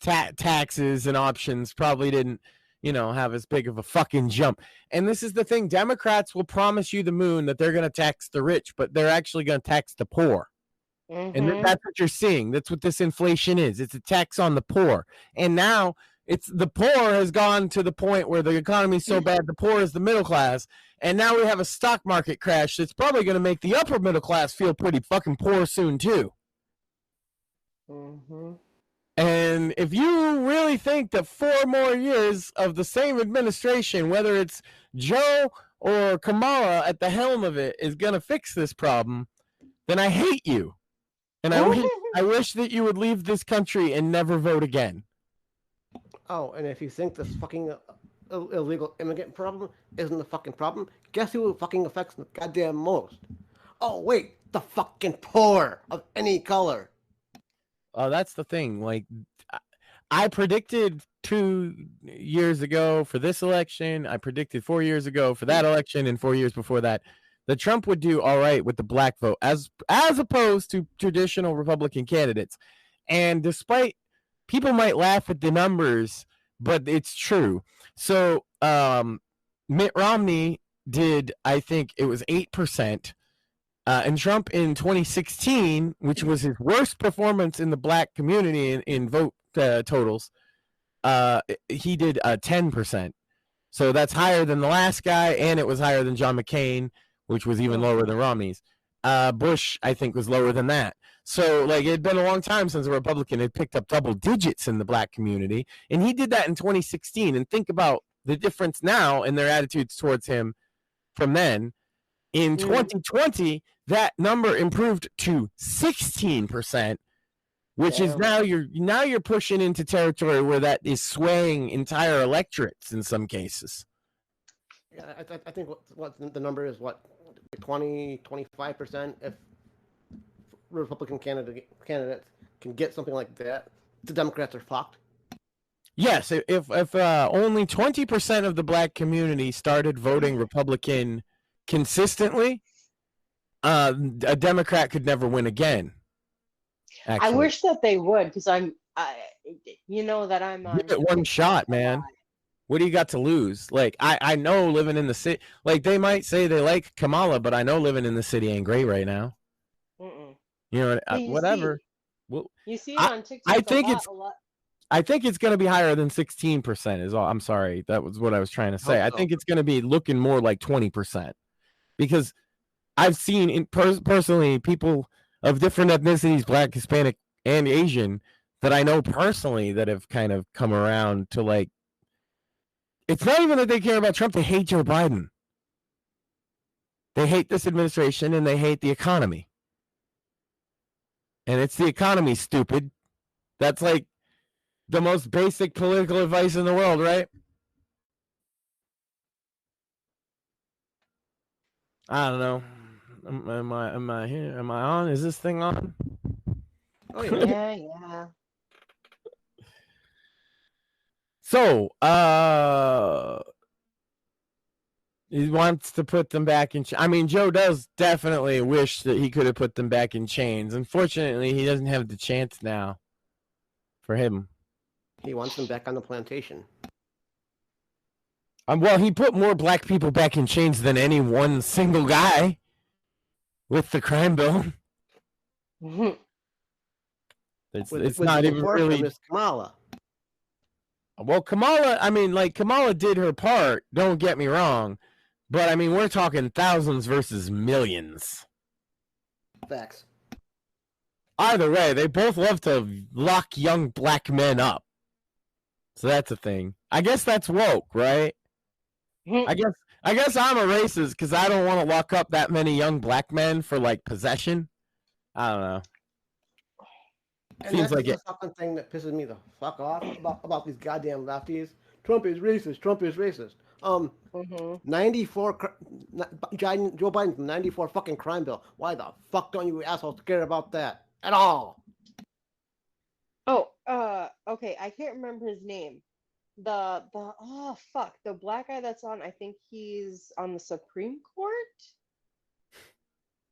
taxes and options probably didn't, have as big of a fucking jump. And this is the thing. Democrats will promise you the moon that they're going to tax the rich, but they're actually going to tax the poor. And that's what you're seeing. That's what this inflation is. It's a tax on the poor. And now it's the poor has gone to the point where the economy is so bad, the poor is the middle class. And now we have a stock market crash that's probably going to make the upper middle class feel pretty fucking poor soon too. And if you really think that 4 more years of the same administration, whether it's Joe or Kamala at the helm of it, is going to fix this problem, then I hate you. And I wish that you would leave this country and never vote again. Oh, and if you think this fucking illegal immigrant problem isn't the fucking problem, guess who it fucking affects the goddamn most? Oh, wait, the fucking poor of any color. That's the thing. Like, I predicted 2 years ago for this election. I predicted 4 years ago for that election, and 4 years before that Trump would do all right with the black vote, as opposed to traditional Republican candidates. And despite people might laugh at the numbers, but it's true. So Mitt Romney did, I think it was 8%. And Trump in 2016, which was his worst performance in the black community in vote totals, he did 10%. So that's higher than the last guy, and it was higher than John McCain, which was even lower than Romney's. Bush, I think, was lower than that. So, like, it had been a long time since a Republican had picked up double digits in the black community, and he did that in 2016. And think about the difference now in their attitudes towards him from then. In 2020, that number improved to 16%, which is now you're pushing into territory where that is swaying entire electorates in some cases. Yeah, I think what the number is, what, 20-25%. If Republican candidates can get something like that, the Democrats are fucked. Yes, if only 20% of the black community started voting Republican consistently, a Democrat could never win again. Actually. I wish that they would, because you know that I'm on. Give it one shot, man. What do you got to lose? Like, I know living in the city, like, they might say they like Kamala, but I know living in the city ain't great right now. Mm-mm. You know, whatever. You see it on TikTok. I think it's going to be higher than 16%. Is all. I'm sorry, that was what I was trying to say. I think it's going to be looking more like 20%, because I've seen personally people of different ethnicities, black, Hispanic, and Asian, that I know personally that have kind of come around to, like, it's not even that they care about Trump. They hate Joe Biden. They hate this administration, and they hate the economy. And it's the economy, stupid. That's like the most basic political advice in the world, right? I don't know. Am I here? Am I on? Is this thing on? Oh yeah. Yeah. So, he wants to put them back in. I mean, Joe does definitely wish that he could have put them back in chains. Unfortunately, he doesn't have the chance now. For him, he wants them back on the plantation. Well, he put more black people back in chains than any one single guy with the crime bill. Mm-hmm. It's not even really Kamala. Well, Kamala, I mean, like, Kamala did her part, don't get me wrong, but I mean, we're talking thousands versus millions. Facts. Either way, they both love to lock young black men up. So that's a thing. I guess that's woke, right? I guess I'm a racist because I don't want to lock up that many young black men for, like, possession. I don't know. And Seems that's like the fucking thing that pisses me the fuck off about these goddamn lefties. Trump is racist. Trump is racist. 94 Joe Biden's 94 fucking crime bill. Why the fuck don't you assholes care about that at all? Oh, okay. I can't remember his name. The black guy that's on. I think he's on the Supreme Court.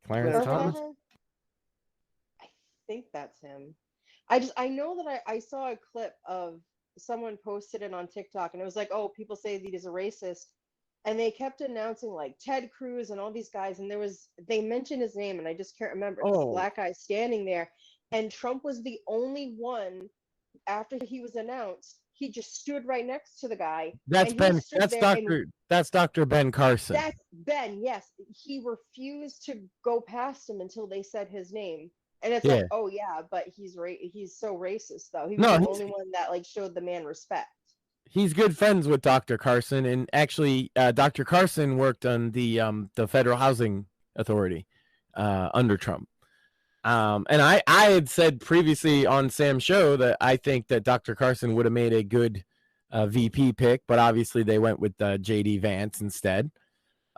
Clarence Thomas. I think that's him. I know that I saw a clip of someone posted it on TikTok, and it was like, oh, people say that he's a racist, and they kept announcing, like, Ted Cruz and all these guys, and they mentioned his name, and I just can't remember. This black guy standing there, and Trump was the only one. After he was announced, he just stood right next to the guy. That's Dr. Ben Carson. That's Ben. Yes, he refused to go past him until they said his name. And it's Yeah. like, oh yeah, but he's so racist though. He was No, the only one that like showed the man respect. he's good friends with Dr. Carson, and actually, Dr. Carson worked on the Federal Housing Authority under Trump. And I had said previously on Sam's show that I think that Dr. Carson would have made a good VP pick, but obviously they went with JD Vance instead.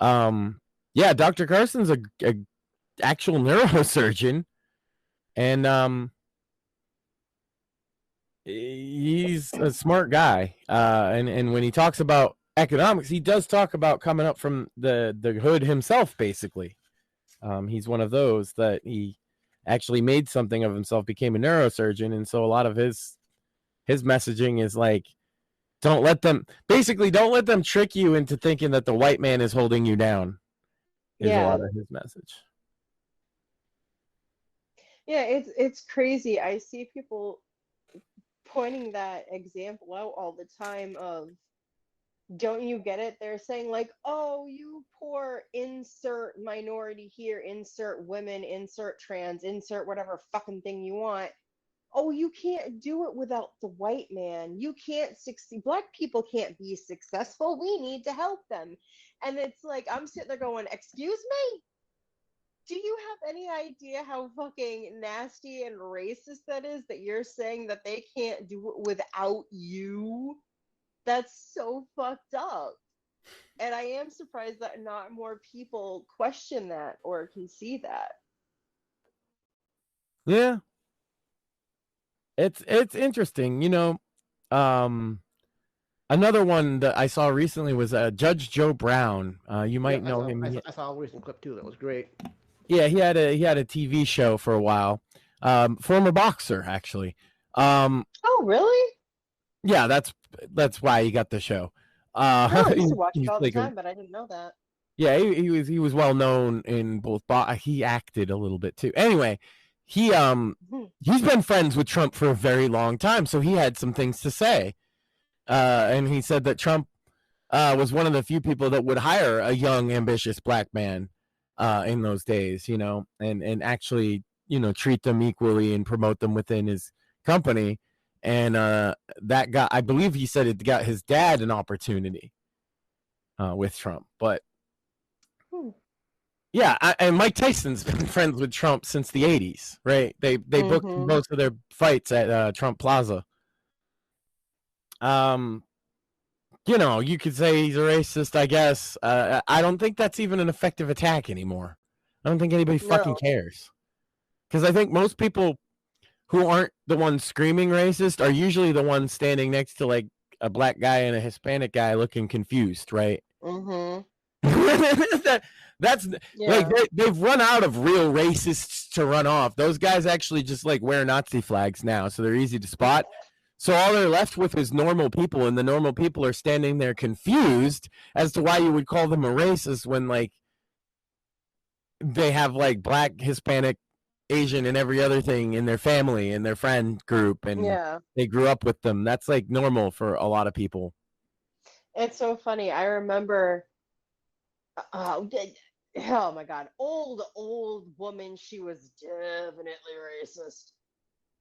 Yeah, Dr. Carson's a actual neurosurgeon, and he's a smart guy. And when he talks about economics, he does talk about coming up from the hood himself, basically. He's one of those that he actually made something of himself, became a neurosurgeon, and so a lot of his messaging is like, don't let them trick you into thinking that the white man is holding you down. Is a lot of his message. Yeah, it's crazy. I see people pointing that example out all the time of, don't you get it? They're saying like, oh, you poor insert minority here, insert women, insert trans, insert whatever fucking thing you want. Oh, you can't do it without the white man. You can't succeed. Black people can't be successful. We need to help them. And it's like, I'm sitting there going, excuse me? Do you have any idea how fucking nasty and racist that is, that you're saying that they can't do it without you? That's so fucked up. And I am surprised that not more people question that or can see that. Yeah. It's interesting, another one that I saw recently was Judge Joe Brown. You might know him. I saw a recent clip too. That was great. Yeah, he had a TV show for a while. Former boxer, actually. Oh, really? Yeah, that's why he got the show. I used to watch it all the time, but I didn't know that. Yeah, he was well known in both. He acted a little bit too. Anyway, he's been friends with Trump for a very long time, so he had some things to say. And he said that Trump was one of the few people that would hire a young, ambitious black man in those days, and actually, treat them equally and promote them within his company. And that guy, I believe he said it got his dad an opportunity with Trump. But yeah, and Mike Tyson's been friends with Trump since the 80s, right? They booked most of their fights at Trump Plaza. You could say he's a racist, I guess. I don't think that's even an effective attack anymore. I don't think anybody fucking cares. Because I think most people who aren't the ones screaming racist are usually the ones standing next to like a black guy and a Hispanic guy looking confused, right? That's like they've run out of real racists to run off. Those guys actually just like wear Nazi flags now, so they're easy to spot. So all they're left with is normal people, and the normal people are standing there confused as to why you would call them a racist when like they have like black, Hispanic, Asian, and every other thing in their family and their friend group, and they grew up with them. That's like normal for a lot of people. It's so funny. I remember, oh my God, old woman. She was definitely racist.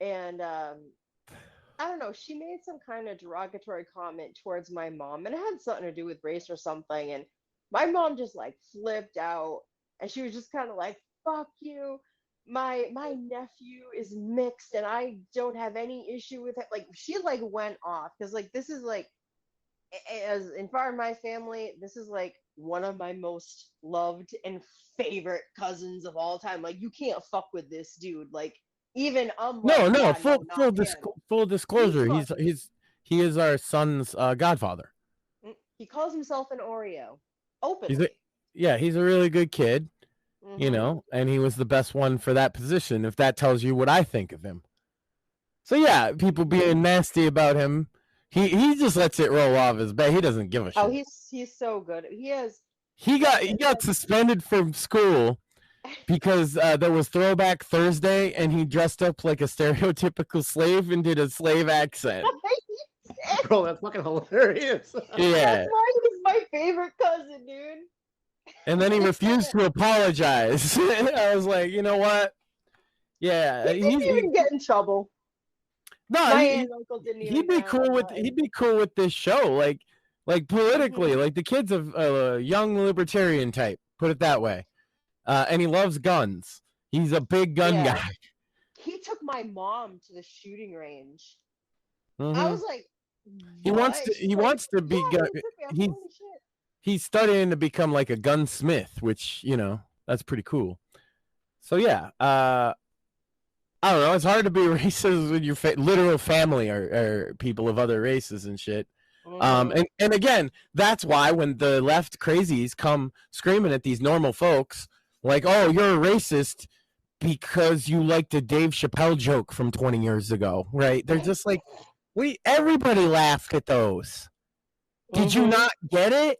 And I don't know, she made some kind of derogatory comment towards my mom, and it had something to do with race or something. And my mom just like flipped out, and she was just kind of like, fuck you. My nephew is mixed and I don't have any issue with it. Like, she like went off because like this is like, as in far in my family, this is like one of my most loved and favorite cousins of all time. Like, you can't fuck with this dude. Like, even full disclosure, he is our son's godfather. He calls himself an Oreo openly. He's a really good kid. And he was the best one for that position, if that tells you what I think of him. So yeah, people being nasty about him, he just lets it roll off his back. He doesn't give a shit. Oh, he's so good. He got suspended from school because there was Throwback Thursday, and he dressed up like a stereotypical slave and did a slave accent. Bro, that's fucking hilarious. Yeah, that's why he's my favorite cousin, dude. And then he refused to apologize. I was like, you know what? Yeah, He didn't even get in trouble. no, My aunt and uncle didn't even. he'd be cool with this show, like politically, Mhm. like the kid's a young libertarian type, put it that way, and he loves guns. He's a big gun Yeah. guy. He took my mom to the shooting range. I Mhm. was like, He wants what? to. She's He like, wants to be. yeah, he took me. I'm like, holy shit. He's studying to become like a gunsmith, which that's pretty cool. So yeah, I don't know. It's hard to be racist when your literal family are people of other races and shit. Mhm. And again, that's why when the left crazies come screaming at these normal folks, like, "Oh, you're a racist because you liked a Dave Chappelle joke from 20 years ago," right? They're just like, everybody laughed at those. Did you Mhm. not get it?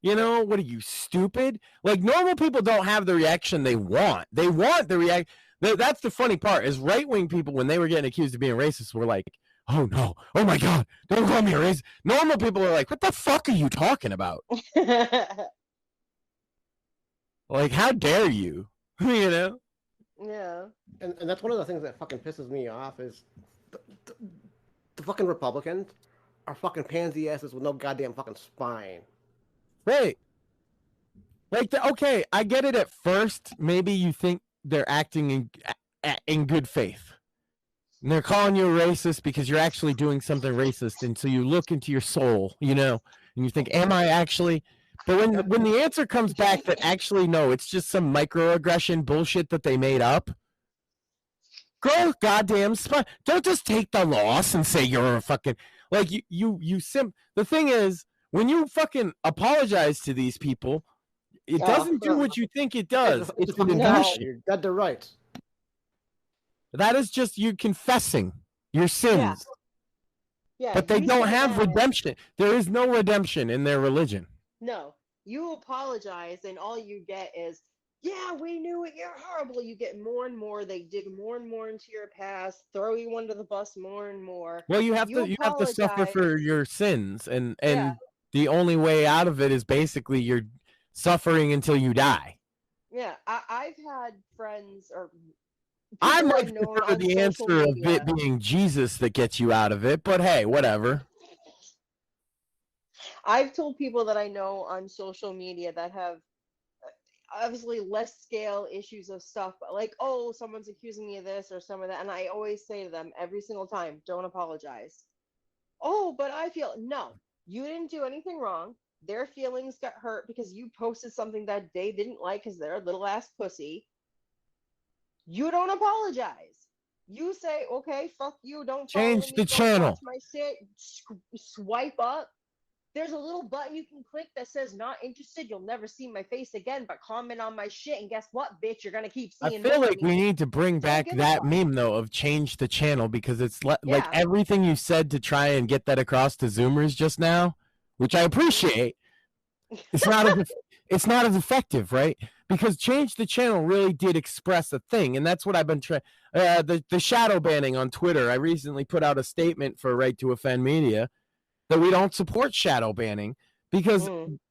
What are you, stupid? Like, normal people don't have the reaction they want. They want the react. That's the funny part is right-wing people, when they were getting accused of being racist, were like, oh no, oh my God, don't call me a racist. Normal people are like, what the fuck are you talking about? Like, how dare you? Yeah. And that's one of the things that fucking pisses me off is the fucking Republicans are fucking pansy asses with no goddamn fucking spine. Right. Like, okay, I get it at first. Maybe you think they're acting in good faith. And they're calling you a racist because you're actually doing something racist. And so you look into your soul, and you think, am I actually? But when the answer comes back that actually, no, it's just some microaggression bullshit that they made up, go goddamn spot. Don't just take the loss and say you're a fucking, like, the thing is, when you fucking apologize to these people, it doesn't do what you think it does. It's an admission. You're dead to rights. That is just you confessing your sins. Yeah. But they you don't say have that. redemption. There is no redemption in their religion. No, you apologize, and all you get is, yeah, we knew it. You're horrible. You get more and more. They dig more and more into your past, throw you under the bus more and more. Well, you have to suffer for your sins, and Yeah. the only way out of it is basically you're suffering until you die. Yeah, I've had friends or I people might I've known prefer on the social answer of media. it being Jesus that gets you out of it, but hey, whatever. I've told people that I know on social media that have obviously less scale issues of stuff, but like, oh, someone's accusing me of this or some of that, and I always say to them every single time, don't apologize. Oh, but I feel no, you didn't do anything wrong. Their feelings got hurt because you posted something that they didn't like because they're a little ass pussy. You don't apologize. You say, okay, fuck you, don't follow Change me, the don't channel. watch my shit, swipe up. There's a little button you can click that says not interested. You'll never see my face again, but comment on my shit, and guess what, bitch? You're gonna keep I seeing feel more like of me. we need to bring Don't back give a that fuck. meme though of change the channel, because it's like Yeah. everything you said to try and get that across to Zoomers just now, which I appreciate. It's not as effective, right? Because change the channel really did express a thing, and that's what I've been trying. The shadow banning on Twitter. I recently put out a statement for Right to Offend Media that we don't support shadow banning, because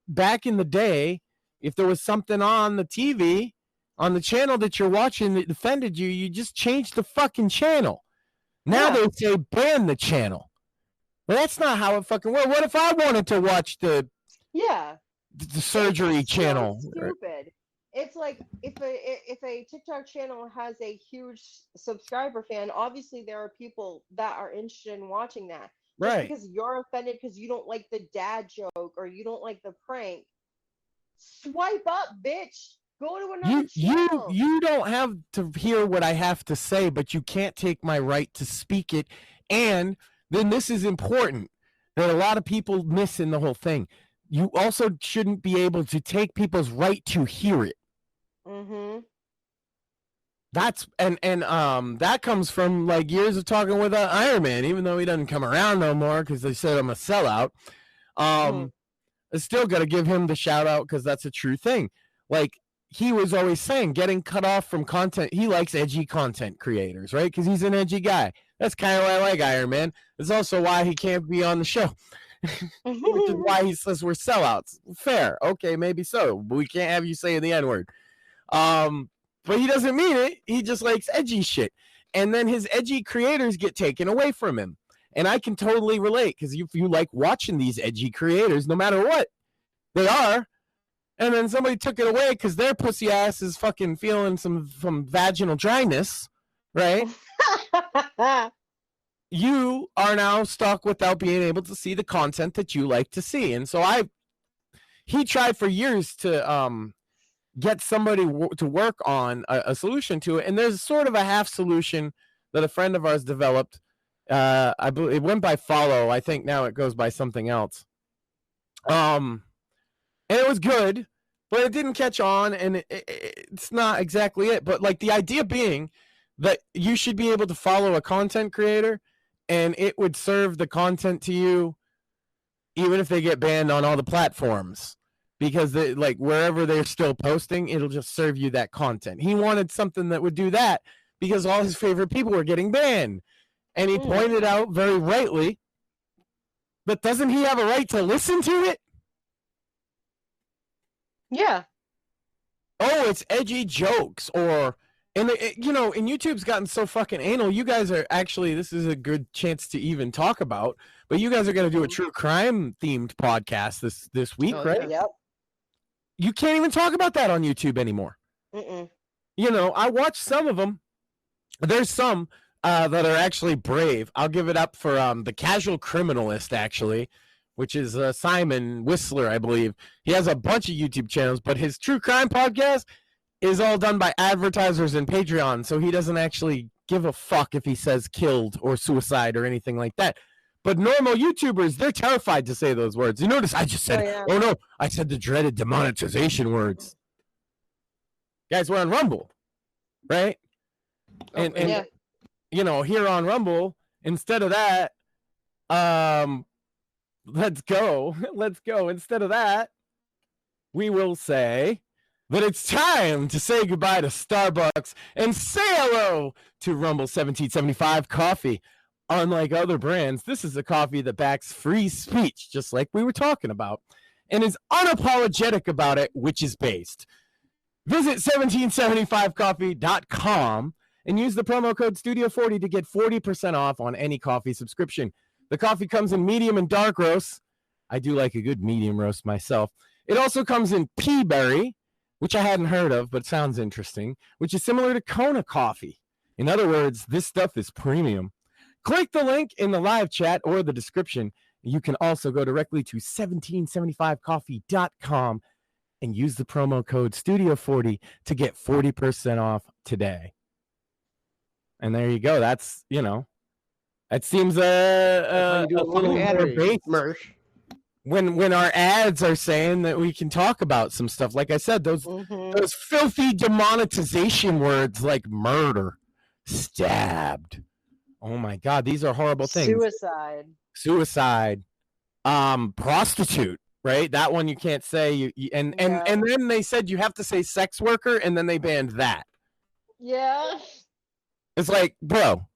back in the day, if there was something on the TV, on the channel that you're watching that offended you, you just changed the fucking channel. Now they say ban the channel. Well, that's not how it fucking works. What if I wanted to watch the surgery channel? So stupid. It's like if a TikTok channel has a huge subscriber fan, obviously there are people that are interested in watching that. Just Right. because you're offended because you don't like the dad joke or you don't like the prank, swipe up, bitch. Go to another channel. You don't have to hear what I have to say, but you can't take my right to speak it. And then this is important that a lot of people miss in the whole thing. You also shouldn't be able to take people's right to hear it. Mm-hmm. That's and that comes from like years of talking with Iron Man, even though he doesn't come around no more because they said I'm a sellout. I still got to give him the shout out because that's a true thing. Like, he was always saying, getting cut off from content. He likes edgy content creators, right? Because he's an edgy guy. That's kind of why I like Iron Man. It's also why he can't be on the show, which is why he says we're sellouts. Fair, okay, maybe so. But we can't have you saying the N-word. but he doesn't mean it. He just likes edgy shit. And then his edgy creators get taken away from him. And I can totally relate, because if you like watching these edgy creators, no matter what they are, and then somebody took it away because their pussy ass is fucking feeling some vaginal dryness, right? You are now stuck without being able to see the content that you like to see. And so he tried for years to get somebody to work on a solution to it. And there's sort of a half solution that a friend of ours developed. I believe it went by Follow. I think now it goes by something else. And it was good, but it didn't catch on, and it's not exactly it. But like the idea being that you should be able to follow a content creator, and it would serve the content to you, even if they get banned on all the platforms, because they, like wherever they're still posting, it'll just serve you that content. He wanted something that would do that because all his favorite people were getting banned. And he pointed out very rightly, but doesn't he have a right to listen to it? Yeah. Oh, it's edgy jokes, or and YouTube's gotten so fucking anal. You guys are actually, this is a good chance to even talk about, but you guys are going to do a true crime themed podcast this week, right? Yep. You can't even talk about that on YouTube anymore. Mm-mm. I watched some of them. There's some that are actually brave. I'll give it up for the Casual Criminalist, actually, which is Simon Whistler, I believe. He has a bunch of YouTube channels, but his true crime podcast is all done by advertisers and Patreon, so he doesn't actually give a fuck if he says killed or suicide or anything like that. But normal YouTubers, they're terrified to say those words. You notice I just said, oh no, I said the dreaded demonetization words. Guys, we're on Rumble, right? And yeah. Here on Rumble, instead of that, let's go. Instead of that, we will say that it's time to say goodbye to Starbucks and say hello to Rumble 1775 coffee. Unlike other brands, this is a coffee that backs free speech, just like we were talking about, and is unapologetic about it, which is based. Visit 1775coffee.com and use the promo code Studio40 to get 40% off on any coffee subscription. The coffee comes in medium and dark roast. I do like a good medium roast myself. It also comes in pea berry, which I hadn't heard of, but sounds interesting, which is similar to Kona coffee. In other words, this stuff is premium. Click the link in the live chat or the description. You can also go directly to 1775coffee.com and use the promo code Studio40 to get 40% off today. And there you go. That's, it seems a little more based when our ads are saying that we can talk about some stuff. Like I said, those filthy demonetization words like murder, stabbed. Oh my God, these are horrible things. Suicide, prostitute, right? That one you can't say. And then they said you have to say sex worker, and then they banned that. Yeah. It's like, bro,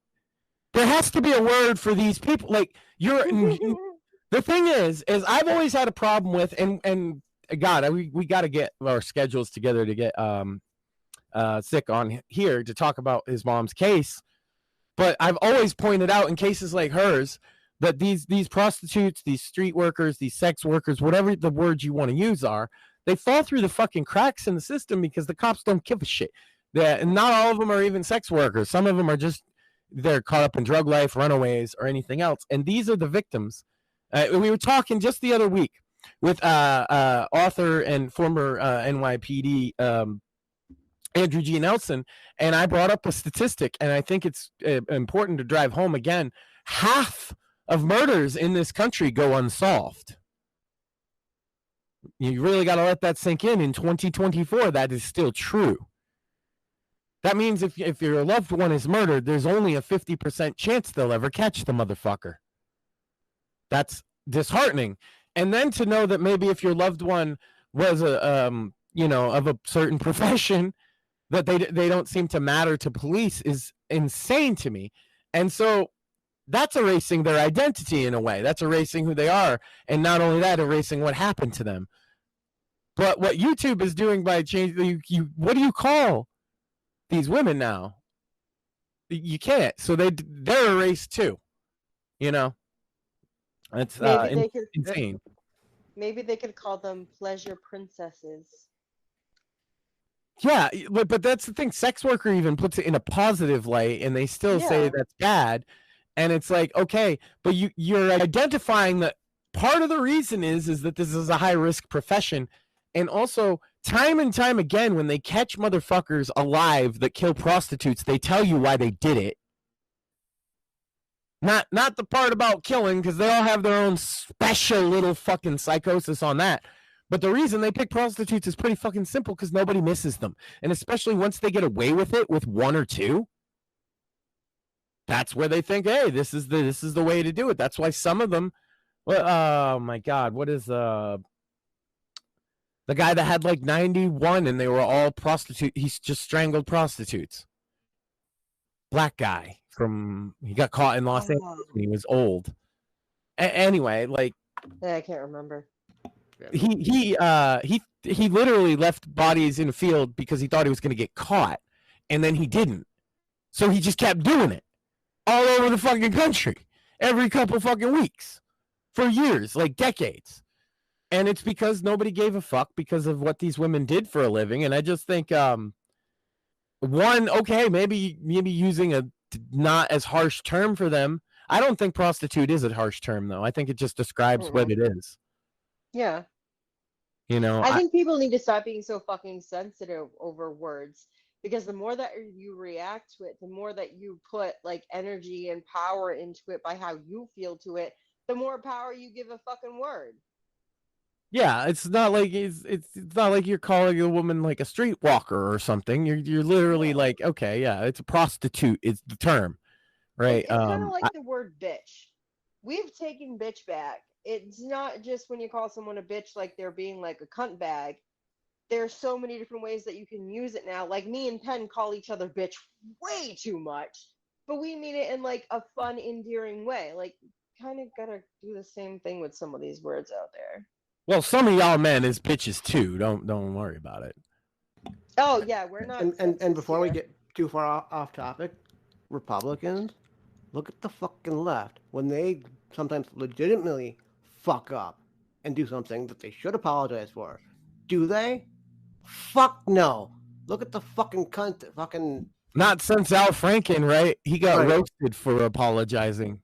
there has to be a word for these people. Like, the thing is I've always had a problem with, and God, we got to get our schedules together to get Sick on here to talk about his mom's case. But I've always pointed out in cases like hers that these prostitutes, these street workers, these sex workers, whatever the words you want to use are, they fall through the fucking cracks in the system because the cops don't give a shit. And not all of them are even sex workers. Some of them are just, they're caught up in drug life, runaways, or anything else. And these are the victims. We were talking just the other week with author and former NYPD Andrew G. Nelson, and I brought up a statistic, and I think it's important to drive home again. Half of murders in this country go unsolved. You really got to let that sink in 2024. That is still true. That means if your loved one is murdered, there's only a 50% chance they'll ever catch the motherfucker. That's disheartening. And then to know that maybe if your loved one was of a certain profession, that they don't seem to matter to police is insane to me. And so that's erasing their identity in a way. That's erasing who they are. And not only that, erasing what happened to them. But what YouTube is doing by changing, what do you call these women now. You can't. So they're erased too. You know, it's Maybe they could. insane. Maybe they could call them pleasure princesses. Yeah, but that's the thing. Sex worker even puts it in a positive light, and they still say Yeah. that's bad. And it's like, okay, but you're identifying that part of the reason is that this is a high risk profession, and also time and time again when they catch motherfuckers alive that kill prostitutes, they tell you why they did it. Not the part about killing, because they all have their own special little fucking psychosis on that. But the reason they pick prostitutes is pretty fucking simple, because nobody misses them. And especially once they get away with it with one or two, that's where they think, hey, this is the way to do it. That's why some of them, oh my God, what is the guy that had like 91 and they were all prostitute? He's just strangled prostitutes. Black guy he got caught in Los Angeles when he was old. Anyway, like, Yeah, I can't remember. he literally left bodies in a field because he thought he was going to get caught, and then he didn't. So he just kept doing it all over the fucking country every couple fucking weeks for years, like decades. And it's because nobody gave a fuck because of what these women did for a living. And I just think maybe using a not as harsh term for them. I don't think prostitute is a harsh term, though. I think it just describes what it is. Yeah. You know, I think people need to stop being so fucking sensitive over words, because the more that you react to it, the more that you put like energy and power into it by how you feel to it, the more power you give a fucking word. yeah, it's not like it's not like you're calling a woman like a streetwalker or something. You're literally like, okay, yeah, it's a prostitute. It's the term, right? It's kind of like the word bitch. We've taken bitch back. It's not just when you call someone a bitch like they're being like a cunt bag. There's so many different ways that you can use it now. Like me and Penn call each other bitch way too much, but we mean it in like a fun, endearing way. Like, kind of gotta do the same thing with some of these words out there. Well, some of y'all men is bitches too. Don't worry about it. Oh yeah, we're not. And before we get too far off topic, Republicans, look at the fucking left when they sometimes legitimately fuck up and do something that they should apologize for. Do they? Fuck no. Look at the fucking cunt that fucking... Not since Al Franken, right? He got roasted for apologizing.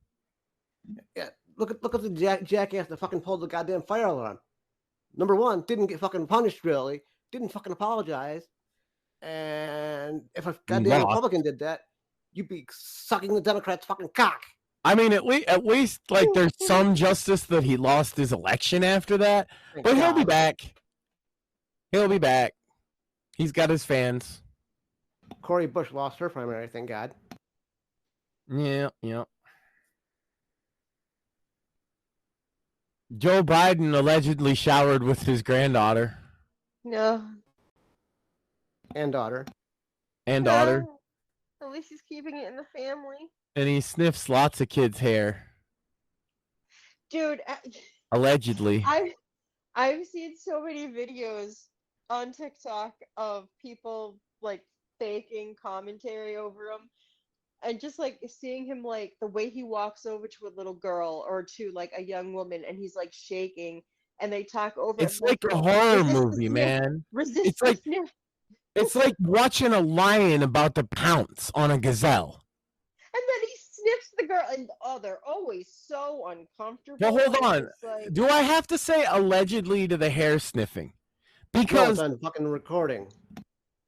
Yeah, look at the jackass that fucking pulled the goddamn fire alarm. Number one, didn't get fucking punished really, didn't fucking apologize. And if a goddamn Republican did that, you'd be sucking the Democrats' fucking cock. I mean, at least like there's some justice that he lost his election after that. But he'll be back. He'll be back. He's got his fans. Cori Bush lost her primary, thank God. Yeah. Joe Biden allegedly showered with his granddaughter. No. And daughter. And daughter. At least he's keeping it in the family. And he sniffs lots of kids' hair. Dude. Allegedly. I've seen so many videos on TikTok of people like faking commentary over him. And just like seeing him, like the way he walks over to a little girl or to like a young woman and he's like shaking and they talk over. It's like a horror movie, man. It's like watching a lion about to pounce on a gazelle. And then he sniffs the girl and they're always so uncomfortable. Well, hold on. Like... Do I have to say allegedly to the hair sniffing? Because no, it's on fucking recording.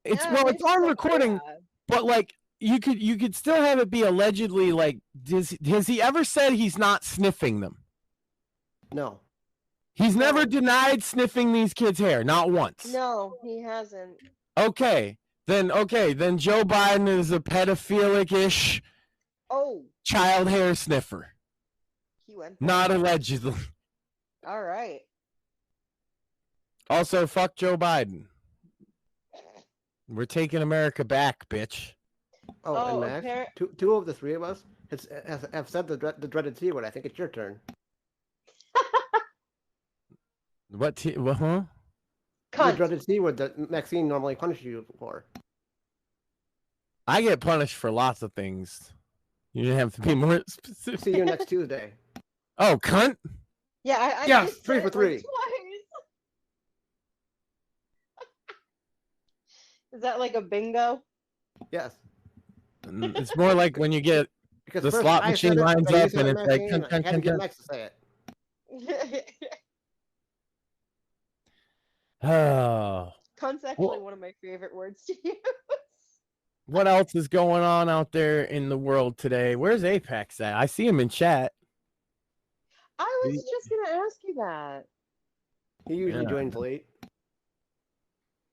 It's on recording, but like you could still have it be allegedly. Like, has he ever said he's not sniffing them? No. He's never denied sniffing these kids' hair, not once. No, he hasn't. Okay, then Joe Biden is a pedophilic-ish child hair sniffer. He went not allegedly. All right. Also, fuck Joe Biden. We're taking America back, bitch. And Max, two of the three of us have said the dreaded C word. I think it's your turn. What? Huh? The dreaded C word that Maxine normally punishes you for. I get punished for lots of things. You didn't have to be more specific. See you next Tuesday. Oh, cunt! Yeah, I Yes, just 3 said for it 3. like twice. Is that like a bingo? Yes. It's more like when you get Because the first slot I machine said it, lines then you up said and it, it's like Maxine, cunt, I cunt, had to cunt, get cunt. Max to say it. Oh, Cunt's actually one of my favorite words to use. what else is going on out there in the world today? Where's Apex at? I see him in chat. I was just gonna ask you that. He usually Yeah. joins late.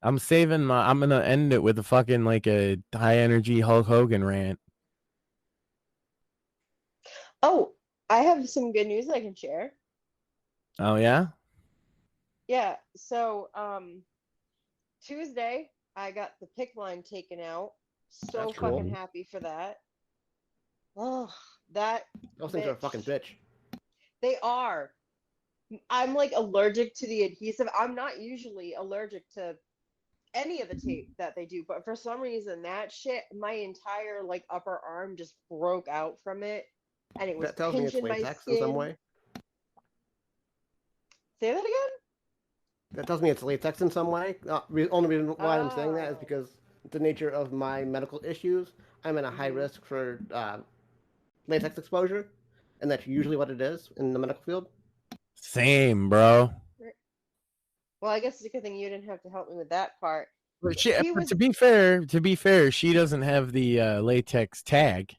I'm saving my. I'm gonna end it with a fucking like a high energy Hulk Hogan rant. Oh, I have some good news I can share. Oh yeah. Yeah, so Tuesday I got the pick line taken out. So That's cool. fucking happy for that. Oh, that Those things are a bitch. fucking bitch. They are. I'm like allergic to the adhesive. I'm not usually allergic to any of the tape that they do, but for some reason that shit, my entire like upper arm just broke out from it, and it was That tells me it's pinching my latex in some skin. way. Say that again? That tells me it's latex in some way. Only reason why I'm saying that is Oh. because the nature of my medical issues. I'm in a high Mhm. risk for latex exposure, and that's usually what it is in the medical field. Same, bro. Well, I guess it's a good thing you didn't have to help me with that part. But He but was to be fair, she doesn't have the latex tag,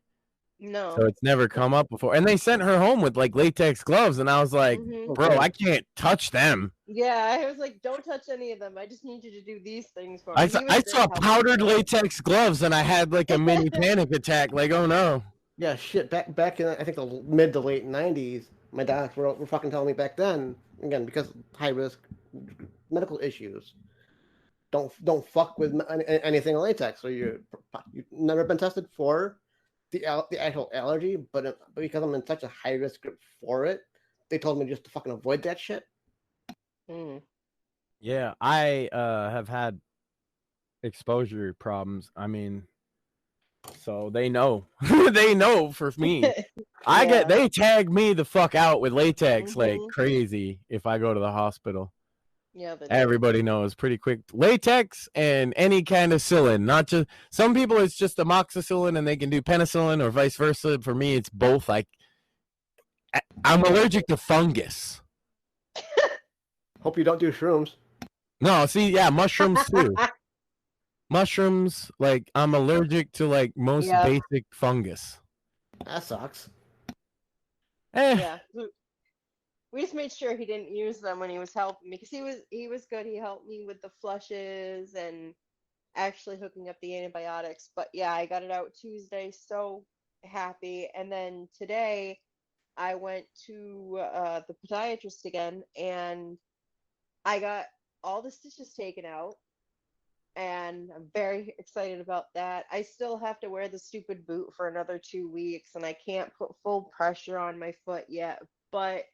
so no. it's never come up before. And they sent her home with like latex gloves, and I was like, Mhm. bro, Okay. I can't touch them. Yeah, I was like, don't touch any of them. I just need you to do these things for me. I He was I great saw helping powdered me out. latex gloves, and I had like a mini panic attack. Like, oh no. Yeah, shit. Back in I think the mid to late '90s, my docs were fucking telling me back then again because high risk medical issues. Don't fuck with anything latex. So you've never been tested for the actual allergy, but because I'm in such a high risk group for it, they told me just to fucking avoid that shit. Mm. Yeah, I have had exposure problems. I mean, so they know. They know for me. Yeah. They tag me the fuck out with latex like Mhm. crazy if I go to the hospital. Yeah, they do. Everybody knows pretty quick. Latex and any kind of psyllin, not just some people it's just amoxicillin and they can do penicillin or vice versa. For me, it's both. I'm allergic to fungus. Hope you don't do shrooms. No, see, yeah, mushrooms too. Mushrooms, like I'm allergic to like most Yeah. basic fungus. That sucks. Yeah. We just made sure he didn't use them when he was helping me because he was good. He helped me with the flushes and actually hooking up the antibiotics. But yeah, I got it out Tuesday. So happy. And then today I went to the podiatrist again and I got all the stitches taken out. And I'm very excited about that. I still have to wear the stupid boot for another 2 weeks, and I can't put full pressure on my foot yet. But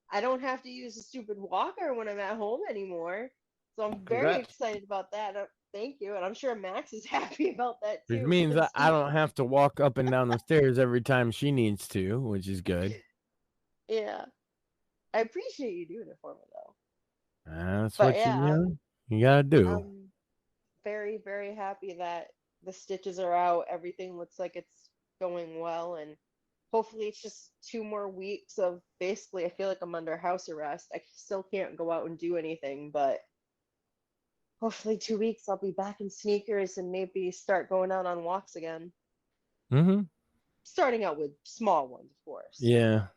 I don't have to use a stupid walker when I'm at home anymore. So I'm very Congrats. excited about that. Thank you. And I'm sure Max is happy about that Which too. means because I don't have to walk up and down the stairs every time she needs to, which is good. Yeah. I appreciate you doing it for me though. That's But what yeah, you gotta do. I'm very, very happy that the stitches are out. Everything looks like it's going well. And hopefully it's just 2 more weeks of basically, I feel like I'm under house arrest. I still can't go out and do anything, but hopefully 2 weeks I'll be back in sneakers and maybe start going out on walks again. Mm-hmm. Starting out with small ones, of course. Yeah.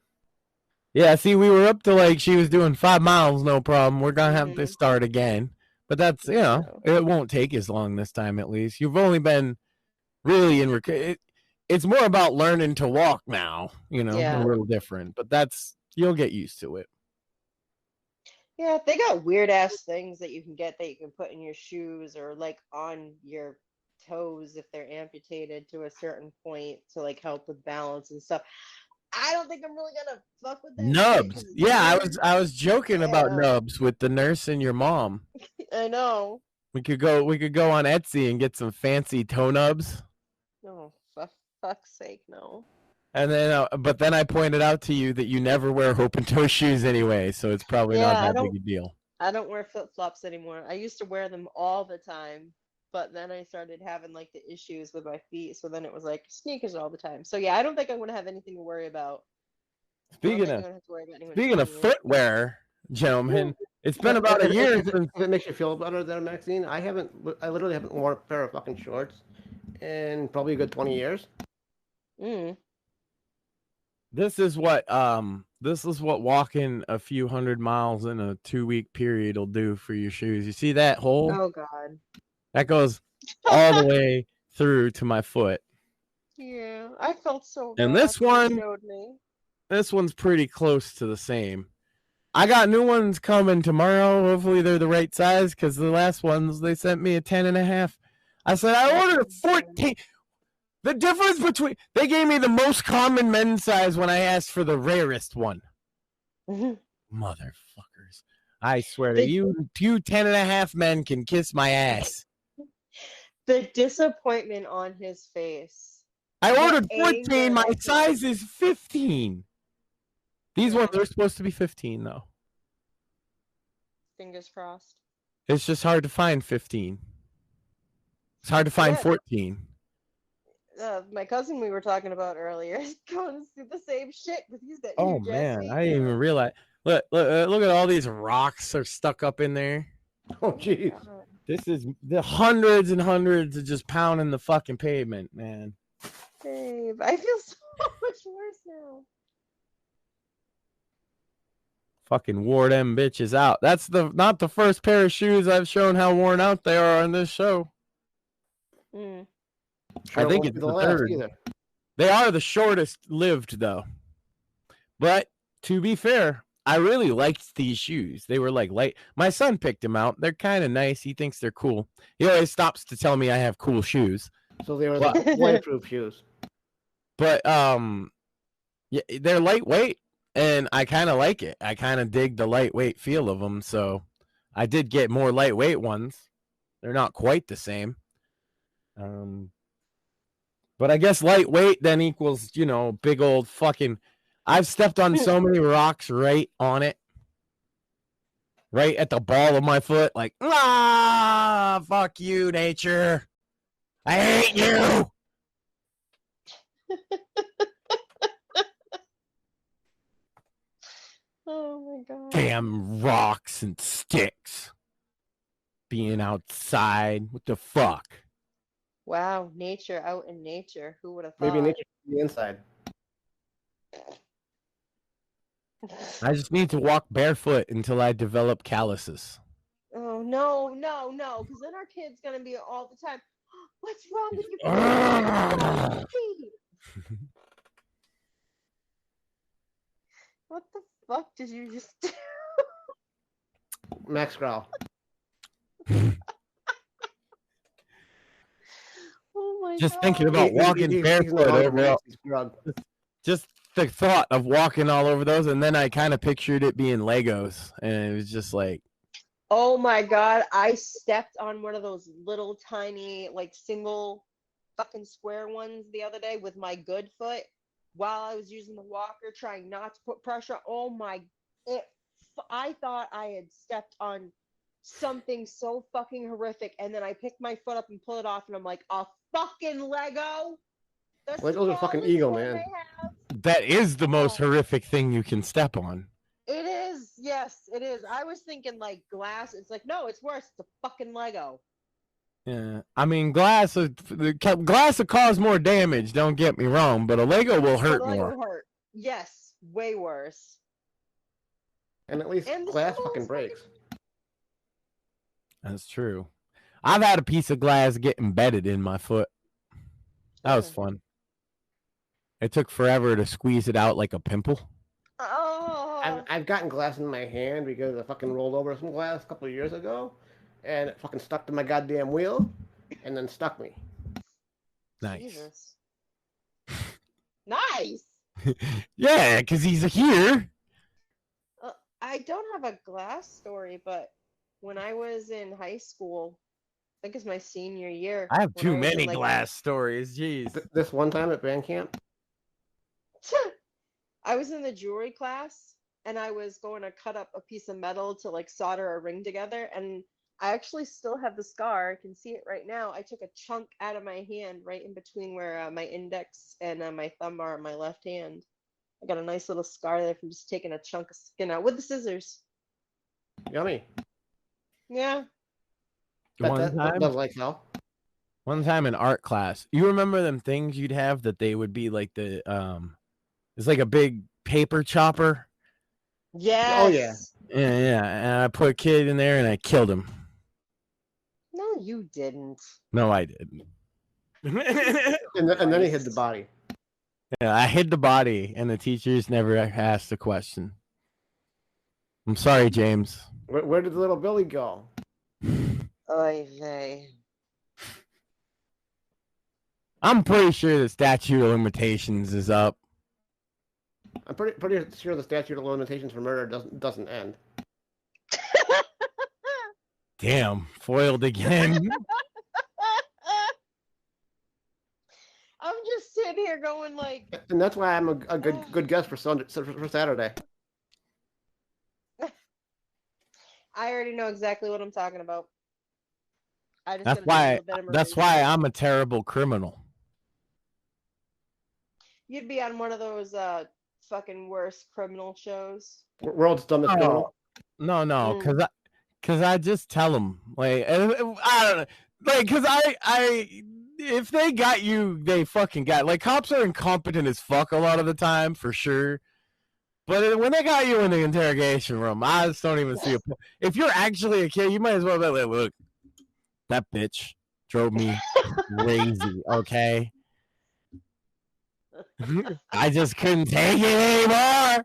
Yeah, see, we were up to like she was doing 5 miles, no problem. We're gonna have to start again. But that's, it won't take as long this time at least. You've only been really in it's more about learning to walk now, a little different. But you'll get used to it. Yeah, they got weird ass things that you can get that you can put in your shoes or like on your toes if they're amputated to a certain point to like help with balance and stuff. I don't think I'm really gonna fuck with that shit 'cause Nubs. it's Yeah, weird. I was joking about Yeah. nubs with the nurse and your mom. I know. We could go on Etsy and get some fancy toe nubs. fuck's sake, no. And then, but then I pointed out to you that you never wear open-toe shoes anyway, so it's probably not Yeah, that big a deal. I don't wear flip-flops anymore. I used to wear them all the time, but then I started having like the issues with my feet, so then it was like sneakers all the time. So yeah, I don't think I'm gonna have anything to worry about. I don't Speaking think I'm of gonna have to worry about anyone speaking of seeing me. footwear, gentlemen, it's been about a year If since. it makes you feel better there, Maxine, I literally haven't worn a pair of fucking shorts in probably a good 20 years. Mm. This is what walking a few hundred miles in a 2-week period will do for your shoes. You see that hole? Oh God. That goes all the way through to my foot. Yeah, I felt so And bad this when you one, showed me. this one's pretty close to the same. I got new ones coming tomorrow. Hopefully they're the right size because the last ones they sent me a 10.5. I said I ordered a 14. The difference between they gave me the most common men's size when I asked for the rarest one. Motherfuckers. I swear to you, 10.5 men can kiss my ass. The disappointment on his face. I ordered The 14. anger My at his- size is 15. These ones are supposed to be 15, though. Fingers crossed. It's just hard to find 15. It's hard to find Yeah. 14. My cousin we were talking about earlier is going through the same shit with you that Oh, you just man. see. I didn't even realize. Look at all these rocks are stuck up in there. Oh, jeez. This is the hundreds and hundreds of just pounding the fucking pavement, man. Babe, I feel so much worse now. Fucking wore them bitches out. That's not the first pair of shoes I've shown how worn out they are on this show. Mm. Sure I think won't it's be the last third. either. They are the shortest lived, though. But to be fair, I really liked these shoes. They were like light. My son picked them out. They're kind of nice. He thinks they're cool. He always stops to tell me I have cool shoes. So they were the waterproof shoes. But yeah, they're lightweight, and I kind of like it. I kind of dig the lightweight feel of them. So I did get more lightweight ones. They're not quite the same. But I guess lightweight then equals, big old fucking. I've stepped on so many rocks right on it. Right at the ball of my foot. Like, fuck you, nature. I hate you. Oh my God. Damn rocks and sticks. Being outside. What the fuck? Wow, nature out in nature. Who would have thought? Maybe nature from the inside. I just need to walk barefoot until I develop calluses. Oh no, because then our kid's gonna be all the time. What's wrong with your feet? What the fuck did you just do? Max Growl. Oh my Just God. thinking about walking barefoot over. Just the thought of walking all over those, and then I kind of pictured it being Legos, and it was just like, Oh my God, I stepped on one of those little tiny, like single fucking square ones the other day with my good foot while I was using the walker, trying not to put pressure. Oh my, I thought I had stepped on something so fucking horrific, and then I picked my foot up and pull it off, and I'm like, a fucking Lego? The Legos are fucking smallest ego, one man. they have? that is the most horrific thing you can step on. It is, yes, it is. I was thinking like glass. It's like, no, it's worse. It's a fucking Lego. Yeah, I mean, glass will cause more damage. Don't get me wrong, but a Lego will hurt The Lego more. hurt. Yes, way worse. And at least And the glass smallest fucking breaks. That's true. I've had a piece of glass get embedded in my foot. That was fun. It took forever to squeeze it out like a pimple. Oh. I've gotten glass in my hand because I fucking rolled over some glass a couple of years ago, and it fucking stuck to my goddamn wheel, and then stuck me. Nice. Jesus. Nice. Yeah, because he's here. I don't have a glass story, but when I was in high school, think it's my senior year. I have when too was in, many like, glass stories. Jeez. This one time at band camp. I was in the jewelry class and I was going to cut up a piece of metal to like solder a ring together. And I actually still have the scar. I can see it right now. I took a chunk out of my hand right in between where my index and my thumb are on my left hand. I got a nice little scar there from just taking a chunk of skin out with the scissors. Yummy. Yeah. That does like hell. One time in art class, you remember them things you'd have that they would be like the it's like a big paper chopper. Yes. Oh yeah. Yeah. And I put a kid in there and I killed him. No, you didn't. No, I didn't. And then he hid the body. Yeah, I hid the body, and the teachers never asked a question. I'm sorry, James. Where did the little Billy go? Oy vey. I'm pretty sure the statute of limitations is up. I'm pretty sure the statute of limitations for murder doesn't end. Damn, foiled again. I'm just sitting here going like, And that's why I'm a good guest for Saturday. I already know exactly what I'm talking about. I just That's gotta do a why. little bit of That's revision. why I'm a terrible criminal. You'd be on one of those fucking worst criminal shows. World's dumbest criminal. No, because I just tell them like I don't know, like because I if they got you, they fucking got. Like cops are incompetent as fuck a lot of the time for sure. But when they got you in the interrogation room, I just don't even see a point. If you're actually a kid, you might as well be like, look, that bitch drove me crazy, okay? I just couldn't take it anymore.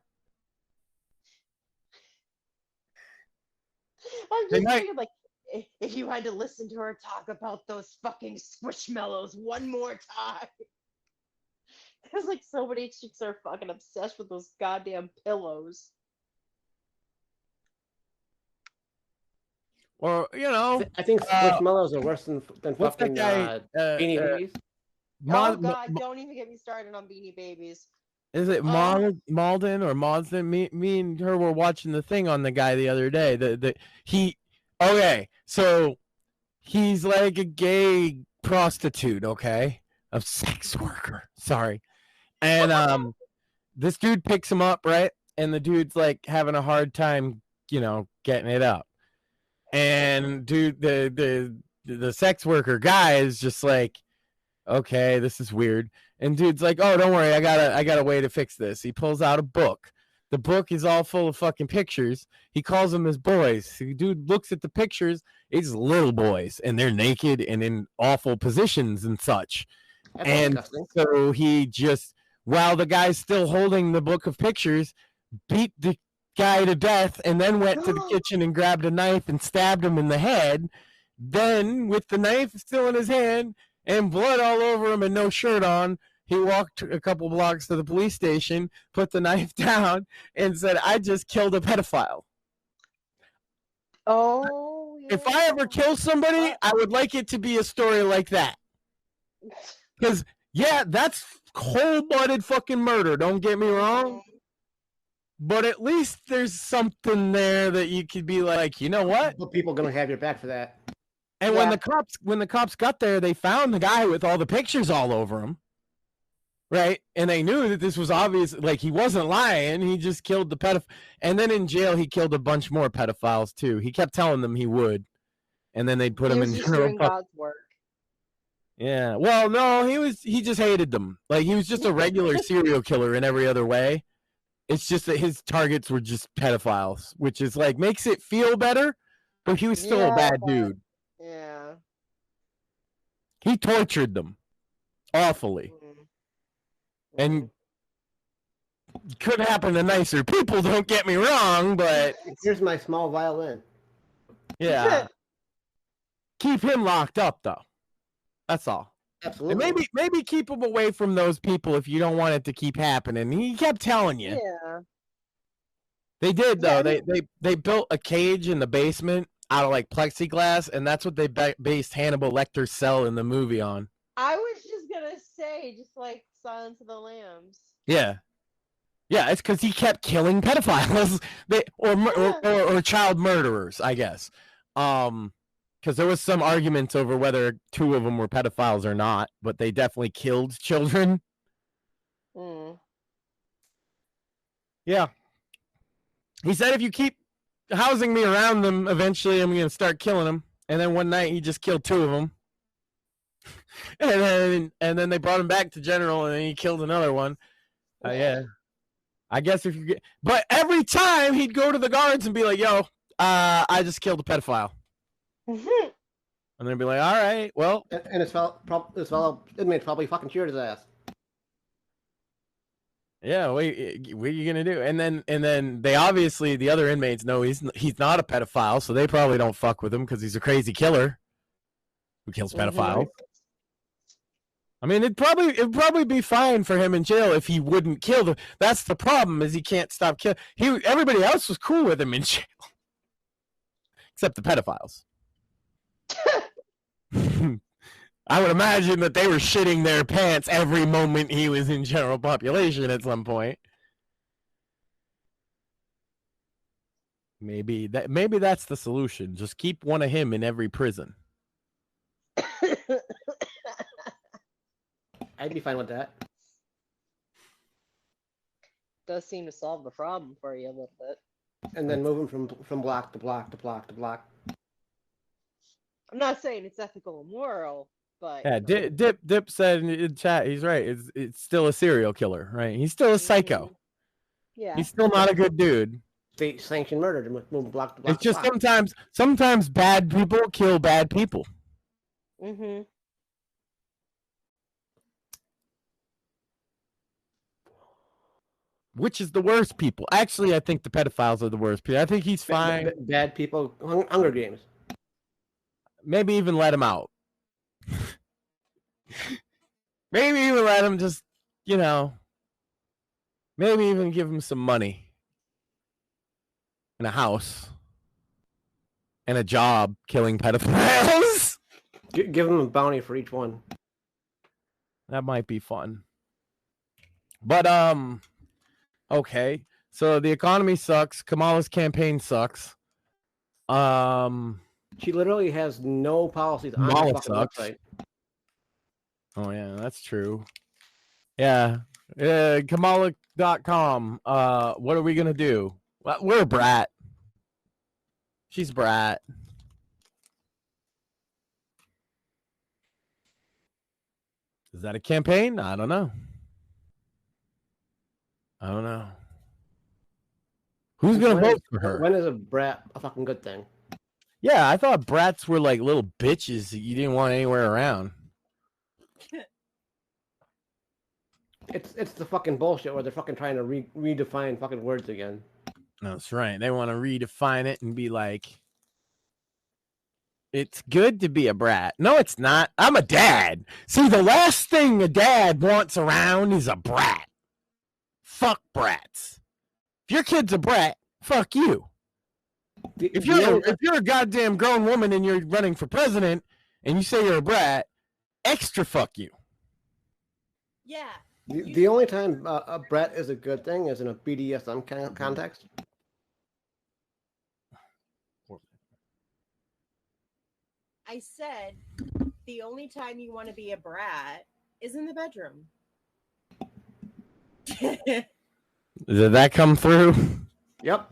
I'm They just might- thinking like, if you had to listen to her talk about those fucking squishmallows one more time. Because like so many chicks are fucking obsessed with those goddamn pillows. Or you know, I think Squishmallows are worse than what's that fucking guy? Beanie Babies. Oh god, don't even get me started on Beanie Babies. Is it Malden or Maudslin? Me and her were watching the thing on the guy the other day. So he's like a gay prostitute, okay? A sex worker. Sorry. And this dude picks him up, right? And the dude's like having a hard time, getting it up. And dude, the sex worker guy is just like, okay, this is weird. And dude's like, oh, don't worry, I got a way to fix this. He pulls out a book. The book is all full of fucking pictures. He calls them his boys. The dude looks at the pictures. It's little boys, and they're naked and in awful positions and such. That's and disgusting. so he just, while the guy's still holding the book of pictures, beat the guy to death and then went to the kitchen and grabbed a knife and stabbed him in the head. Then, with the knife still in his hand and blood all over him and no shirt on, he walked a couple blocks to the police station, put the knife down, and said, I just killed a pedophile. Oh, yeah. If I ever kill somebody, I would like it to be a story like that. Because, yeah, that's cold-blooded fucking murder, don't get me wrong. But at least there's something there that you could be like, you know what? But people are gonna have your back for that. And when the cops got there, they found the guy with all the pictures all over him. Right? And they knew that this was obvious, like he wasn't lying, he just killed the pedophile. And then in jail he killed a bunch more pedophiles too. He kept telling them he would. And then they'd put him in doing God's work. Yeah. Well, no, he just hated them. Like he was just a regular serial killer in every other way. It's just that his targets were just pedophiles, which is like makes it feel better, but he was still a bad dude. Yeah. He tortured them awfully. And could happen to nicer people, don't get me wrong, but Here's my small violin. yeah. Keep him locked up though. That's all. Absolutely. And maybe keep him away from those people if you don't want it to keep happening. He kept telling you. Yeah. They did though. Yeah, They built a cage in the basement out of like plexiglass, and that's what they based Hannibal Lecter's cell in the movie on. I was just gonna say, just like Silence of the Lambs. Yeah. Yeah, it's because he kept killing pedophiles, or child murderers, I guess. Because there was some arguments over whether 2 of them were pedophiles or not, but they definitely killed children. Mm. Yeah. He said, if you keep housing me around them, eventually I'm going to start killing them. And then one night he just killed 2 of them. and then they brought him back to General, and then he killed another one. Yeah. I guess if you get, but every time he'd go to the guards and be like, yo, I just killed a pedophile. Mm-hmm. And they'd be like, all right, well. And this fellow inmate probably fucking cheered his ass. Yeah, what are you gonna do? And then they obviously, the other inmates know he's not a pedophile, so they probably don't fuck with him because he's a crazy killer who kills pedophiles. I mean, it'd probably be fine for him in jail if he wouldn't kill them. That's the problem, is he can't stop killing. Everybody else was cool with him in jail, except the pedophiles. I would imagine that they were shitting their pants every moment he was in general population at some point. Maybe that's the solution. Just keep one of him in every prison. I'd be fine with that. Does seem to solve the problem for you a little bit. And then move him from block to block to block to block. I'm not saying it's ethical or moral, but Yeah, Dip said in chat, he's right. It's still a serial killer, right? He's still a psycho. Yeah, He's still not a good dude. State sanctioned murder to move block to block. It's just to block. sometimes bad people kill bad people. Mm-hmm. Which is the worst people? Actually, I think the pedophiles are the worst people. I think he's fine. Bad people. Hunger Games. Maybe even let him out. Maybe even let him just, maybe even give him some money and a house and a job killing pedophiles. Give him a bounty for each one. That might be fun. But, okay. So the economy sucks. Kamala's campaign sucks. She literally has no policies on her fucking website. Oh, yeah, that's true. Yeah. Kamala.com. What are we going to do? Well, we're a brat. She's brat. Is that a campaign? I don't know. Who's going to vote for her? When is a brat a fucking good thing? Yeah, I thought brats were like little bitches that you didn't want anywhere around. It's the fucking bullshit where they're fucking trying to redefine fucking words again. That's right. They want to redefine it and be like, it's good to be a brat. No, it's not. I'm a dad. See, the last thing a dad wants around is a brat. Fuck brats. If your kid's a brat, fuck you. If you're a goddamn grown woman and you're running for president and you say you're a brat, extra fuck you. Yeah. The only time a brat is a good thing is in a BDSM context. I said the only time you want to be a brat is in the bedroom. Did that come through? Yep.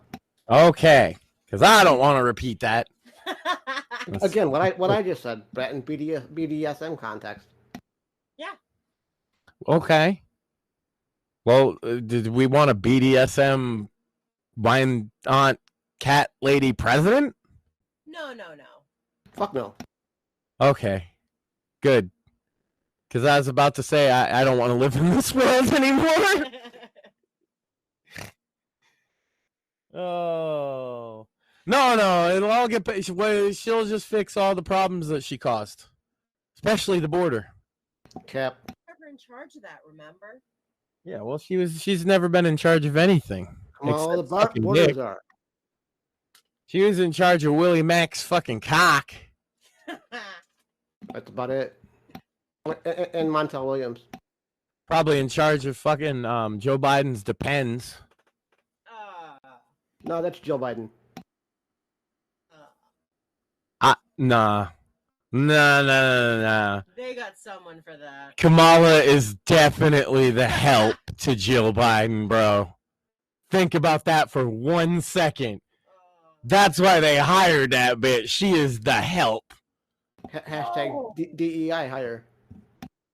Okay. Because I don't want to repeat that. Again, what I just said, brat in BDSM context. Yeah. Okay. Well, did we want a BDSM wine aunt cat lady president? No. Fuck no. Okay. Good. Because I was about to say I don't want to live in this world anymore. Oh. No. It'll all get paid. She'll just fix all the problems that she caused. Especially the border. Cap. Never in charge of that, remember? Yeah, well, she's never been in charge of anything. Come on, all the sucking borders dick. are. She was in charge of Willie Mack's fucking cock. That's about it. And Montel Williams. Probably in charge of fucking Joe Biden's Depends. No, that's Joe Biden. Nah. Nah. They got someone for that. Kamala is definitely the help to Jill Biden, bro. Think about that for 1 second. That's why they hired that bitch. She is the help. Hashtag DEI hire.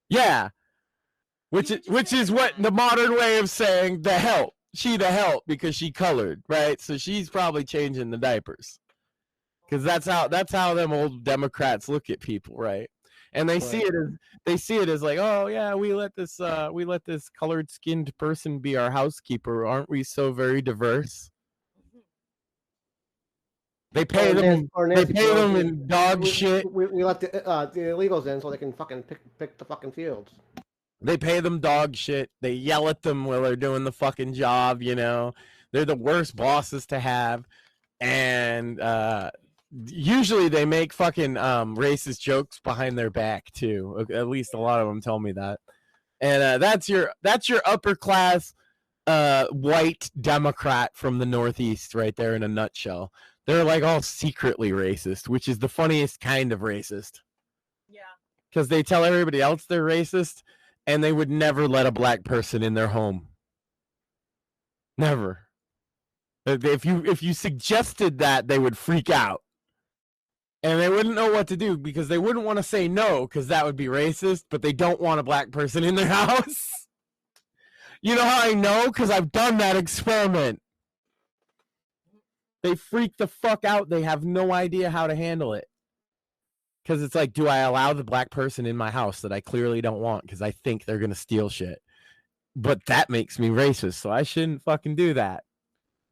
Yeah. Which is what the modern way of saying the help. She the help because she colored, right? So she's probably changing the diapers. Because that's how them old Democrats look at people, right? And they see it as like, oh yeah, we let this colored skinned person be our housekeeper. Aren't we so very diverse? They pay them in dog shit. We let the illegals in so they can fucking pick the fucking fields. They pay them dog shit. They yell at them while they're doing the fucking job, you know. They're the worst bosses to have. And usually they make fucking racist jokes behind their back too. At least a lot of them tell me that. And that's your upper class white Democrat from the Northeast right there in a nutshell. They're like all secretly racist, which is the funniest kind of racist. Yeah. Because they tell everybody else they're racist, and they would never let a black person in their home. Never. If you suggested that, they would freak out. And they wouldn't know what to do because they wouldn't want to say no because that would be racist, but they don't want a black person in their house. You know how I know? Because I've done that experiment. They freak the fuck out. They have no idea how to handle it. Because it's like, do I allow the black person in my house that I clearly don't want because I think they're going to steal shit? But that makes me racist, so I shouldn't fucking do that.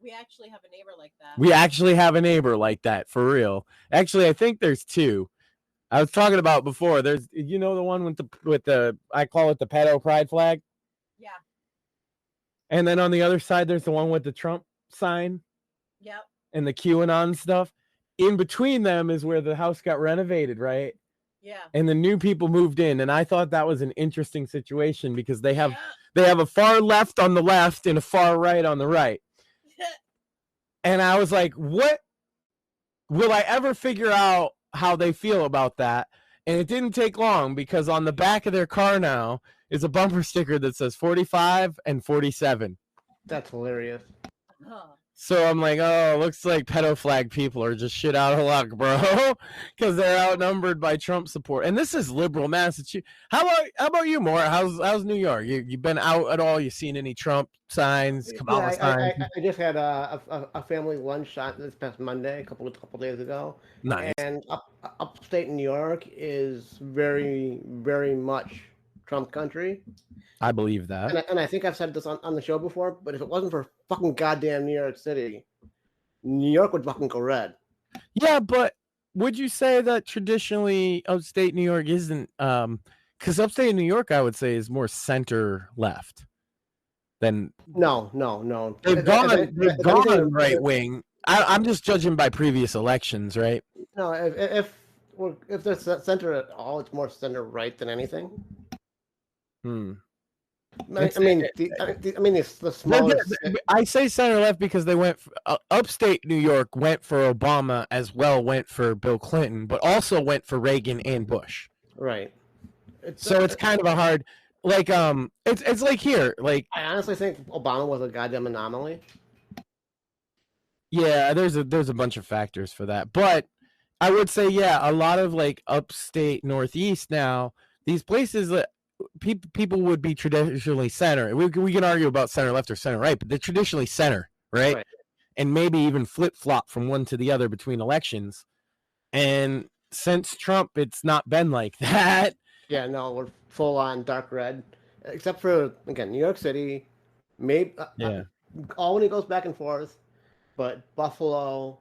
We actually have a neighbor like that. For real. Actually, I think there's two. I was talking about before. There's, you know, the one with the I call it the pedo pride flag. Yeah. And then on the other side, there's the one with the Trump sign. Yep. And the QAnon stuff. In between them is where the house got renovated, right? Yeah. And the new people moved in, and I thought that was an interesting situation because they have a far left on the left and a far right on the right. And I was like, what? Will I ever figure out how they feel about that? And it didn't take long because on the back of their car now is a bumper sticker that says 45 and 47. That's hilarious. Huh. So I'm like, oh, looks like pedo flag people are just shit out of luck, bro, because they're outnumbered by Trump support. And this is liberal Massachusetts. How about you, Maura? How's New York? You been out at all? You seen any Trump signs? Kamala signs? I just had a family lunch shot this past Monday, a couple days ago. Nice. And upstate New York is very, very much Trump country. I believe that. And I think I've said this on the show before, but if it wasn't for fucking goddamn New York City, New York would fucking go red. Yeah, but would you say that traditionally upstate New York isn't, because upstate New York, I would say, is more center left than. No. They've gone right wing. I'm just judging by previous elections, right? No, if there's center at all, it's more center right than anything. I mean, it's the smallest. I say center left because they went upstate New York went for Obama as well, went for Bill Clinton, but also went for Reagan and Bush. Right. It's kind of a hard, like it's like here, like I honestly think Obama was a goddamn anomaly. Yeah, there's a bunch of factors for that, but I would say a lot of like upstate Northeast now, these places that. People would be traditionally center. We can argue about center left or center right, but they're traditionally center, right? And maybe even flip flop from one to the other between elections. And since Trump, it's not been like that. Yeah, no, we're full on dark red, except for again New York City, maybe Albany goes back and forth, but Buffalo.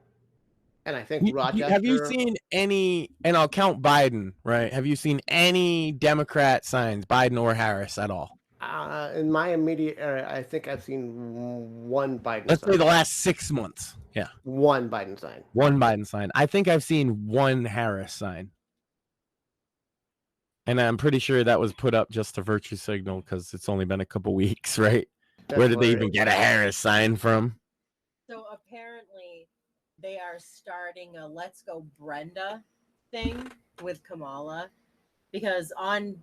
And I think Rochester. Have you seen any, and I'll count Biden, right? Have you seen any Democrat signs, Biden or Harris, at all? In my immediate area, I think I've seen one Biden Let's sign. say the last 6 months. Yeah. One Biden sign. One Biden sign. I think I've seen one Harris sign. And I'm pretty sure that was put up just a virtue signal because it's only been a couple weeks, right? That's Where did they hilarious. even get a Harris sign from? So apparently they are starting a Let's Go Brenda thing with Kamala, because on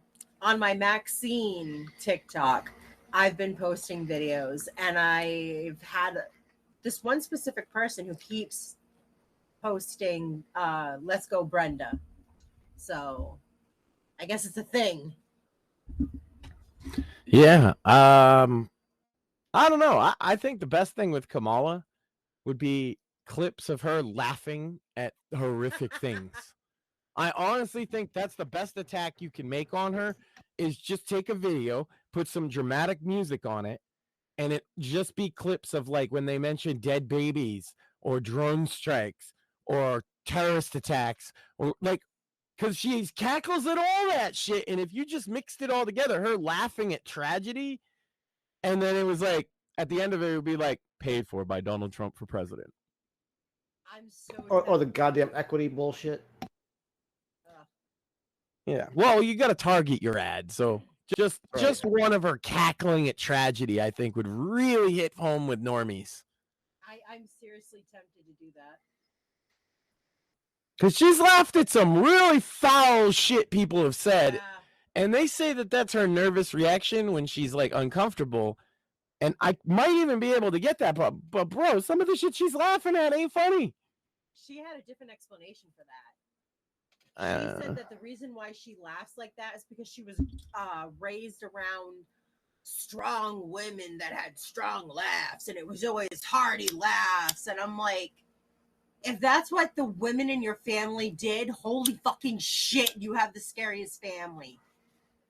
my Maxine TikTok, I've been posting videos, and I've had this one specific person who keeps posting Let's Go Brenda. So I guess it's a thing. Yeah. I don't know. I think the best thing with Kamala would be clips of her laughing at horrific things. I honestly think that's the best attack you can make on her, is just take a video, put some dramatic music on it, and it just be clips of like when they mention dead babies or drone strikes or terrorist attacks, or like, because she cackles at all that shit. And if you just mixed it all together, her laughing at tragedy, and then it was like, at the end of it would be like, paid for by Donald Trump for president. I'm so Or the goddamn equity bullshit. Yeah. Well, you got to target your ad. So just one of her cackling at tragedy, I think, would really hit home with normies. I'm seriously tempted to do that. Because she's laughed at some really foul shit people have said. Yeah. And they say that that's her nervous reaction when she's like uncomfortable. And I might even be able to get that. But bro, some of the shit she's laughing at ain't funny. She had a different explanation for that. She said that the reason why she laughs like that is because she was raised around strong women that had strong laughs, and it was always hearty laughs. And I'm like, if that's what the women in your family did, holy fucking shit, you have the scariest family.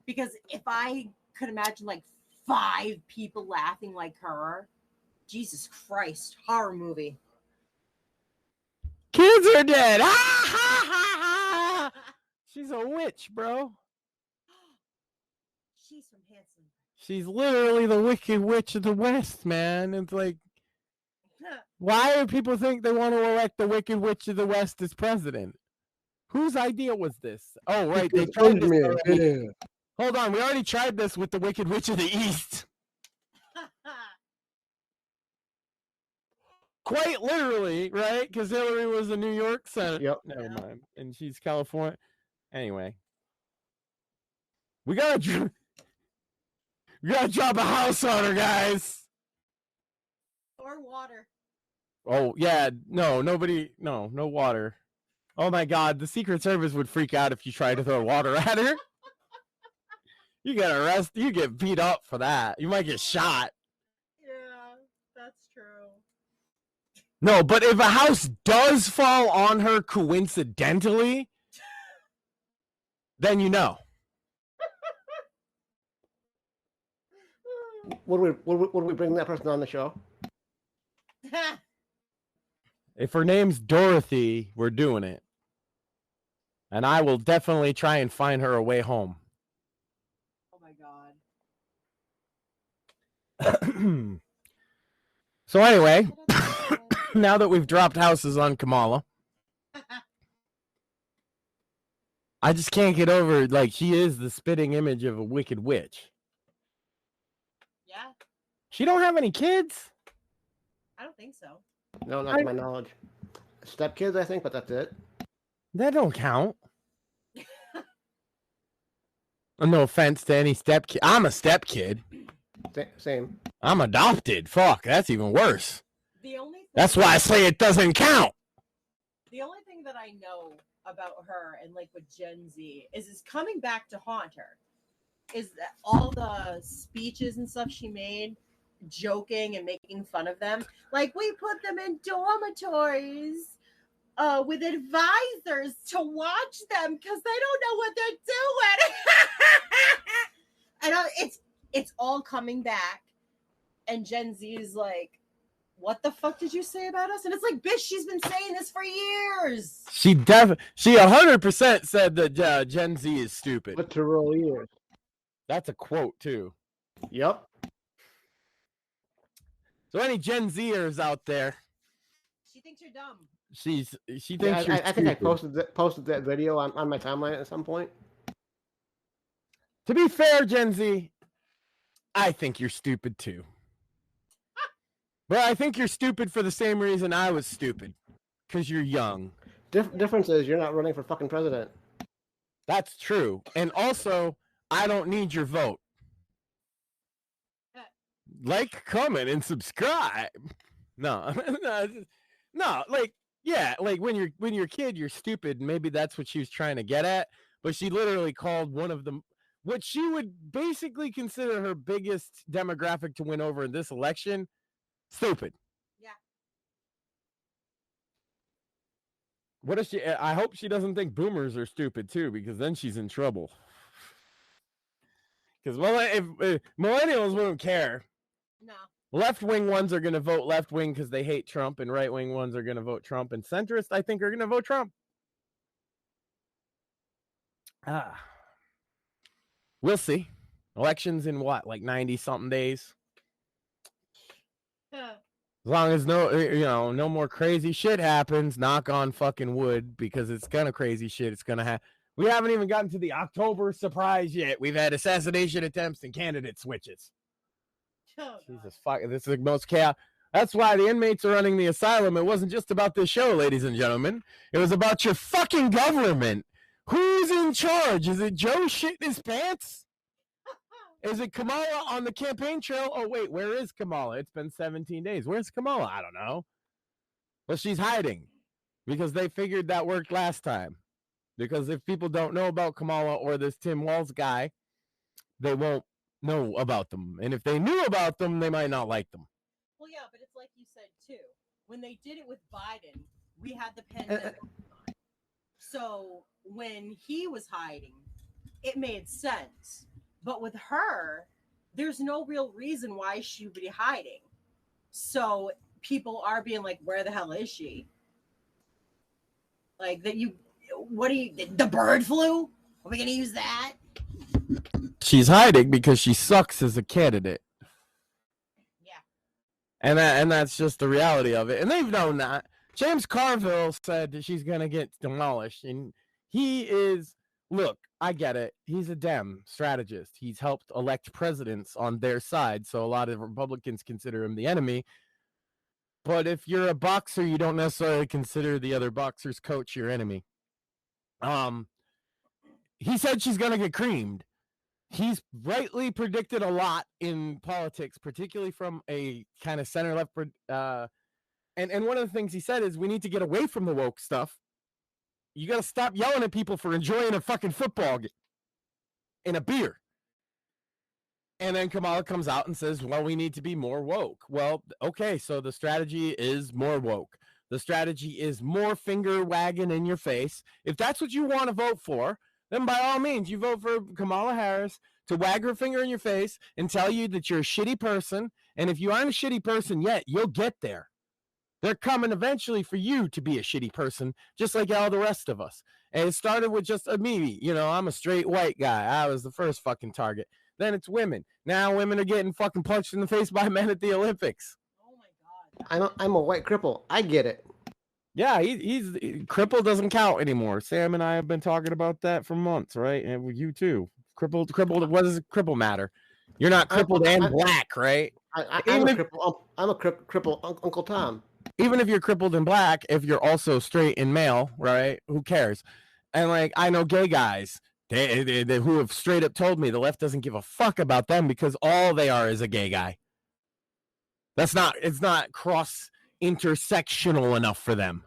Because if I could imagine like 5 people laughing like her, Jesus Christ, horror movie. Kids are dead. Ha ha ha ha. She's a witch, bro. She's from Hanson. She's literally the Wicked Witch of the West, man. It's like, why do people think they want to elect the Wicked Witch of the West as president? Whose idea was this? Oh, right. They tried this already. Yeah. Hold on. We already tried this with the Wicked Witch of the East. Quite literally, right? Because Hillary was a New York senator. Yep. Never mind. And she's California. Anyway. We gotta drop a house on her, guys. Or water. Oh, yeah. No water. Oh, my God. The Secret Service would freak out if you tried to throw water at her. You get arrested. You get beat up for that. You might get shot. Yeah, that's true. No, but if a house does fall on her coincidentally, then you know. Would we bring that person on the show? If her name's Dorothy, we're doing it. And I will definitely try and find her a way home. Oh my God. So anyway, now that we've dropped houses on Kamala, I just can't get over, like, she is the spitting image of a wicked witch. Yeah, She don't have any kids? I don't think so. No, not to my knowledge. Stepkids, I think, but that's it. That don't count. No offense to any stepkid. I'm a stepkid. Same. I'm adopted. Fuck, that's even worse. The only thing That's why I say it doesn't count. The only thing that I know about her and like with Gen Z is it's coming back to haunt her. Is that all the speeches and stuff she made, joking and making fun of them. Like, we put them in dormitories with advisors to watch them because they don't know what they're doing. And it's all coming back. And Gen Z is like, what the fuck did you say about us? And it's like, bitch, she's been saying this for years. She 100% said that Gen Z is stupid. Literal ears. That's a quote too. Yep. So any Gen Zers out there, She thinks you're dumb. she thinks Yeah, you're I think I stupid. posted that video on my timeline at some point. To be fair, Gen Z, I think you're stupid too. But I think you're stupid for the same reason I was stupid. Because you're young. Difference is you're not running for fucking president. That's true. And also, I don't need your vote. Like, comment, and subscribe. No. No, like, yeah, like when you're a kid, you're stupid. Maybe that's what she was trying to get at. But she literally called one of them what she would basically consider her biggest demographic to win over in this election, stupid. Yeah. What if she? I hope she doesn't think boomers are stupid too, because then she's in trouble. Because if millennials won't care. No. Left-wing ones are going to vote left-wing because they hate Trump, and right-wing ones are going to vote Trump, and centrists, I think, are going to vote Trump. We'll see. Elections in what, like 90-something days? As long as no more crazy shit happens, knock on fucking wood, because it's kind of crazy shit. It's going to happen. We haven't even gotten to the October surprise yet. We've had assassination attempts and candidate switches. Oh, Jesus fuck! This is the most chaos. That's why the inmates are running the asylum. It wasn't just about this show, ladies and gentlemen. It was about your fucking government. Who's in charge? Is it Joe shitting his pants? Is it Kamala on the campaign trail? Oh wait, where is Kamala? It's been 17 days. Where's Kamala? I don't know. Well, she's hiding because they figured that worked last time. Because if people don't know about Kamala or this Tim Walz guy, they won't know about them. And if they knew about them, they might not like them. Well, yeah, but it's like you said, too. When they did it with Biden, we had the pandemic. So when he was hiding, it made sense. But with her, there's no real reason why she would be hiding. So people are being like, where the hell is she? Like, the bird flu? Are we going to use that? She's hiding because she sucks as a candidate. Yeah. And that's just the reality of it. And they've known that. James Carville said that she's going to get demolished. And he is, look, I get it. He's a Dem strategist. He's helped elect presidents on their side. So a lot of Republicans consider him the enemy. But if you're a boxer, you don't necessarily consider the other boxer's coach your enemy. He said she's going to get creamed. He's rightly predicted a lot in politics, particularly from a kind of center-left. And one of the things he said is we need to get away from the woke stuff. You got to stop yelling at people for enjoying a fucking football game and a beer. And then Kamala comes out and says, well, we need to be more woke. Well, okay, so the strategy is more woke. The strategy is more finger wagging in your face. If that's what you want to vote for, then by all means, you vote for Kamala Harris to wag her finger in your face and tell you that you're a shitty person. And if you aren't a shitty person yet, you'll get there. They're coming eventually for you to be a shitty person, just like all the rest of us. And it started with just me. You know, I'm a straight white guy. I was the first fucking target. Then it's women. Now women are getting fucking punched in the face by men at the Olympics. Oh my God. I'm a white cripple. I get it. Yeah, he's cripple doesn't count anymore. Sam and I have been talking about that for months, right? And you too. Crippled. What does cripple matter? You're not crippled and black, right? I'm a cripple, Uncle Tom. Even if you're crippled and black, if you're also straight and male, right? Who cares? And like, I know gay guys they who have straight up told me the left doesn't give a fuck about them because all they are is a gay guy. It's not cross intersectional enough for them,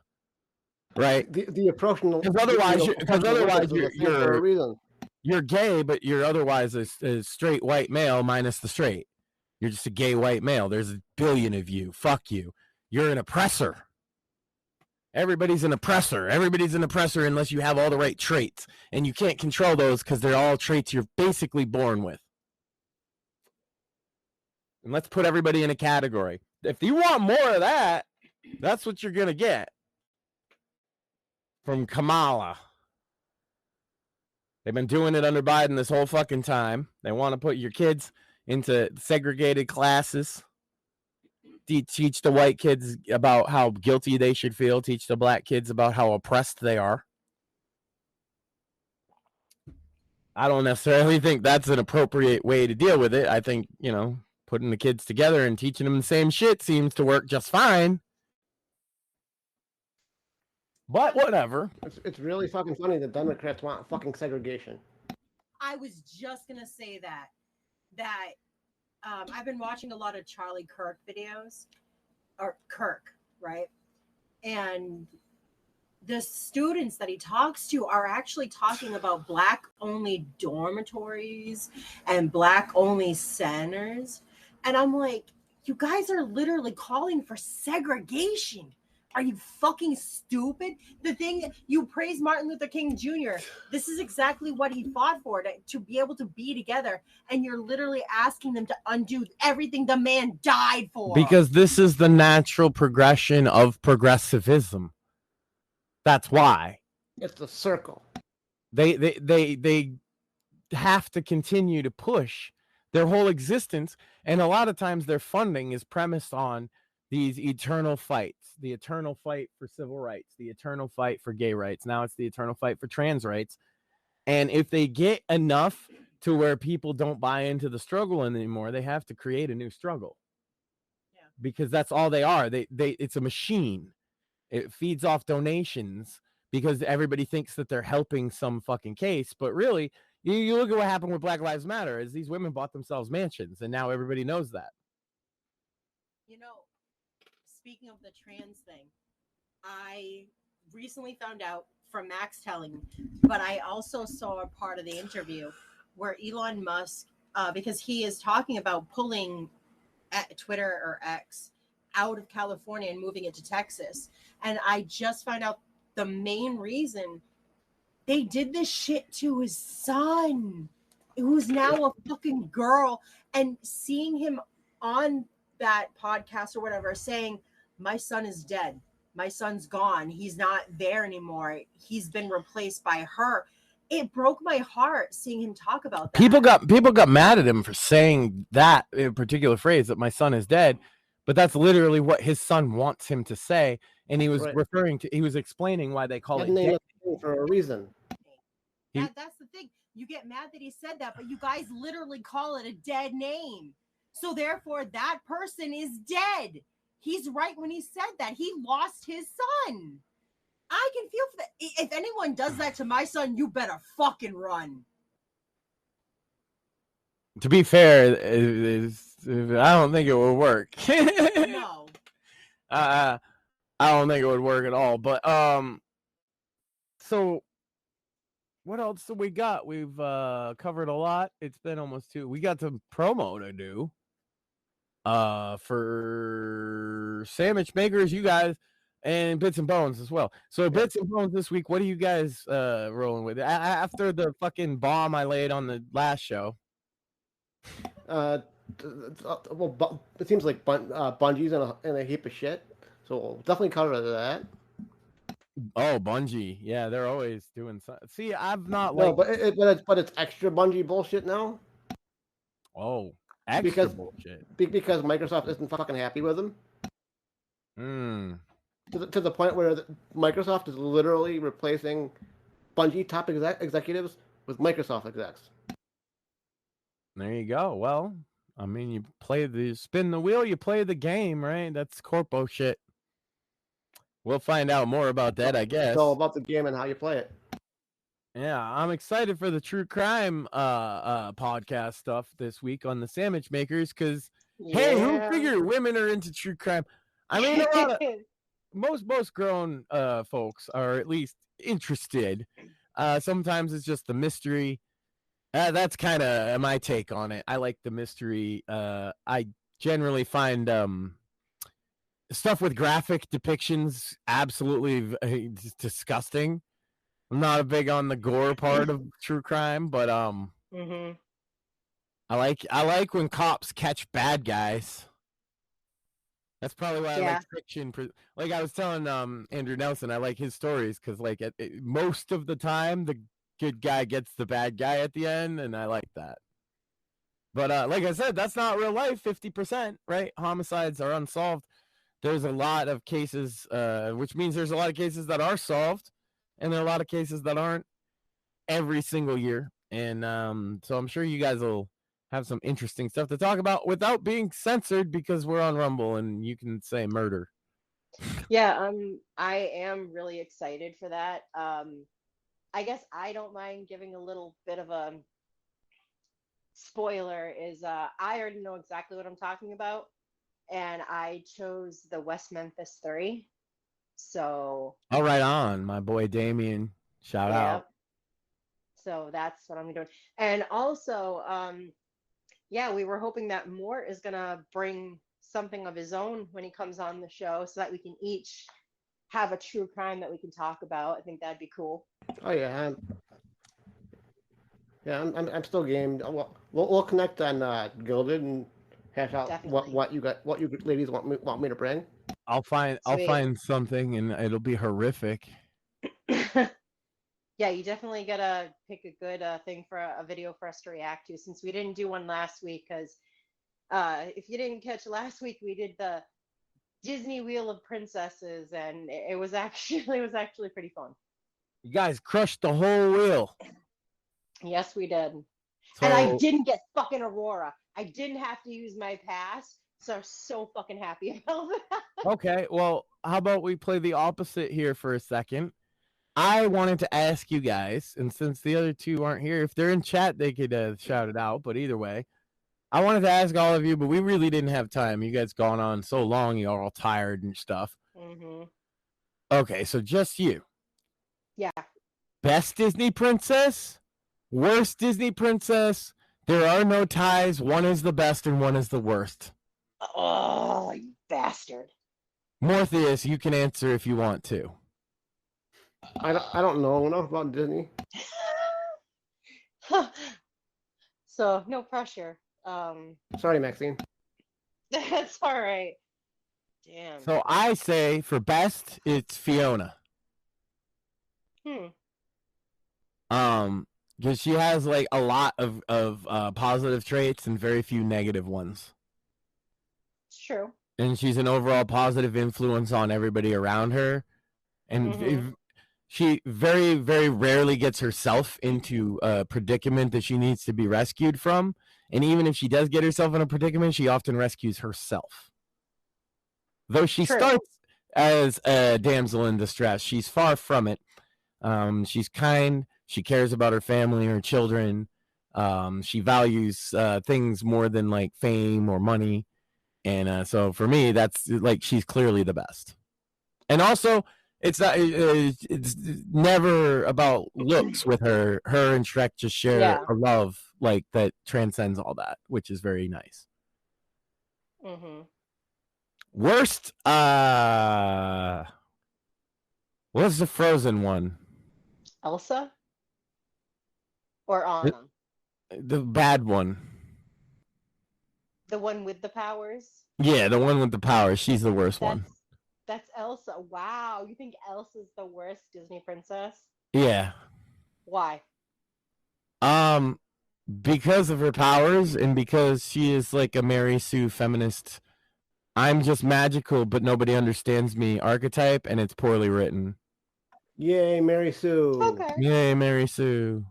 right? The approach, because otherwise you're gay, but you're otherwise a straight white male minus the straight. You're just a gay white male. There's a billion of you. Fuck you. You're an oppressor. Everybody's an oppressor. Everybody's an oppressor unless you have all the right traits, and you can't control those because they're all traits you're basically born with. And let's put everybody in a category. If you want more of that, that's what you're going to get from Kamala. They've been doing it under Biden this whole fucking time. They want to put your kids into segregated classes. Teach the white kids about how guilty they should feel. Teach the black kids about how oppressed they are. I don't necessarily think that's an appropriate way to deal with it. I think, putting the kids together and teaching them the same shit seems to work just fine. But whatever. It's really fucking funny that Democrats want fucking segregation. I was just gonna say that I've been watching a lot of Charlie Kirk videos, or Kirk, right? And the students that he talks to are actually talking about Black-only dormitories and Black-only centers. And I'm like, you guys are literally calling for segregation. Are you fucking stupid? The thing, you praise Martin Luther King Jr. This is exactly what he fought for, to be able to be together. And you're literally asking them to undo everything the man died for. Because this is the natural progression of progressivism. That's why. It's the circle. They have to continue to push their whole existence. And a lot of times their funding is premised on these eternal fights, the eternal fight for civil rights, the eternal fight for gay rights. Now it's the eternal fight for trans rights. And if they get enough to where people don't buy into the struggle anymore, they have to create a new struggle. Yeah. Because that's all they are. It's a machine. It feeds off donations because everybody thinks that they're helping some fucking case. But really, you look at what happened with Black Lives Matter is these women bought themselves mansions, and now everybody knows that. Speaking of the trans thing, I recently found out from Max telling me, but I also saw a part of the interview where Elon Musk, because he is talking about pulling Twitter or X out of California and moving it to Texas. And I just found out the main reason they did this shit to his son, who's now a fucking girl, and seeing him on that podcast or whatever saying, my son is dead. My son's gone. He's not there anymore. He's been replaced by her. It broke my heart seeing him talk about that. People got mad at him for saying that in particular phrase, that my son is dead, but that's literally what his son wants him to say. And he was he was explaining why they call it dead for a reason. That's the thing. You get mad that he said that, but you guys literally call it a dead name. So therefore, that person is dead. He's right when he said that. He lost his son. I can feel for that. If anyone does that to my son, you better fucking run. To be fair, I don't think it would work. No. I don't think it would work at all. But so what else do we got? We've covered a lot. It's been almost 2. We got some promo to do. For sandwich makers, you guys, and Bits and Bones as well. So Bits and Bones this week, what are you guys rolling with? After the fucking bomb I laid on the last show. Well, it seems like Bungie's in a heap of shit, so we'll definitely cover that. Oh, Bungie, yeah, they're always doing something. See, I've not but it's extra Bungie bullshit now. Oh. Extra bullshit. Because Microsoft isn't fucking happy with them. To the point where Microsoft is literally replacing Bungie top executives with Microsoft execs. There you go. Well, I mean, you spin the wheel, you play the game, right? That's corpo shit. We'll find out more about that, I guess. It's all about the game and how you play it. Yeah, I'm excited for the true crime podcast stuff this week on the Sandwich Makers because, hey, who figured women are into true crime? I mean, a lot of, most grown folks are at least interested. Sometimes it's just the mystery. That's kind of my take on it. I like the mystery. I generally find stuff with graphic depictions absolutely disgusting. I'm not big on the gore part of true crime, but I like when cops catch bad guys. That's probably why I like fiction. Like I was telling Andrew Nelson, I like his stories because like most of the time the good guy gets the bad guy at the end, and I like that. But like I said, that's not real life. 50%, right? Homicides are unsolved. There's a lot of cases, which means there's a lot of cases that are solved, and there are a lot of cases that aren't every single year. And so I'm sure you guys will have some interesting stuff to talk about without being censored because we're on Rumble and you can say murder. Yeah, I am really excited for that. I guess I don't mind giving a little bit of a spoiler is I already know exactly what I'm talking about, and I chose the West Memphis 3. So All right, on my boy Damien. Shout yeah, out. so that's what I'm doing. And also, yeah, we were hoping that Mort is gonna bring something of his own when he comes on the show, so that we can each have a true crime that we can talk about. I think that'd be cool. Oh yeah, I'm still game. We'll connect on Gilded and hash out Definitely. what you ladies want me to bring. I'll find something and it'll be horrific. Yeah, you definitely gotta pick a good thing for a video for us to react to, since we didn't do one last week. Because if you didn't catch last week, we did the Disney Wheel of Princesses, and it was actually pretty fun. You guys crushed the whole wheel. Yes, we did. So, and I didn't get fucking Aurora. I didn't have to use my pass, so I'm so fucking happy about that. Okay, well, how about we play the opposite here for a second? I wanted to ask you guys, and since the other two aren't here, if they're in chat, they could shout it out. But either way, I wanted to ask all of you, but we really didn't have time. You guys gone on so long, you're all tired and stuff. Mm-hmm. Okay, so just you. Yeah. Best Disney princess, worst Disney princess. There are no ties. One is the best and one is the worst. Oh, you bastard. Morpheus, you can answer if you want to. I don't know enough about Disney. So no pressure. Sorry, Maxine. That's all right. Damn. So I say for best, it's Fiona. Because she has like a lot of positive traits and very few negative ones. It's true. And she's an overall positive influence on everybody around her. And she very, very rarely gets herself into a predicament that she needs to be rescued from. And even if she does get herself in a predicament, she often rescues herself. Though she starts as a damsel in distress, she's far from it. She's kind. She cares about her family, her children. She values things more than like fame or money. And so for me, that's like she's clearly the best. And also, it's never about looks with her. Her and Shrek just share a love like that transcends all that, which is very nice. Worst, what's the Frozen one? Elsa or Anna? The bad one. The one with the powers? Yeah, the one with the powers. She's the worst one. That's Elsa. Wow, you think Elsa's the worst Disney princess? Yeah. Why? Because of her powers and because she is like a Mary Sue feminist. I'm just magical, but nobody understands me archetype, and it's poorly written. Yay, Mary Sue. Okay. Yay, Mary Sue.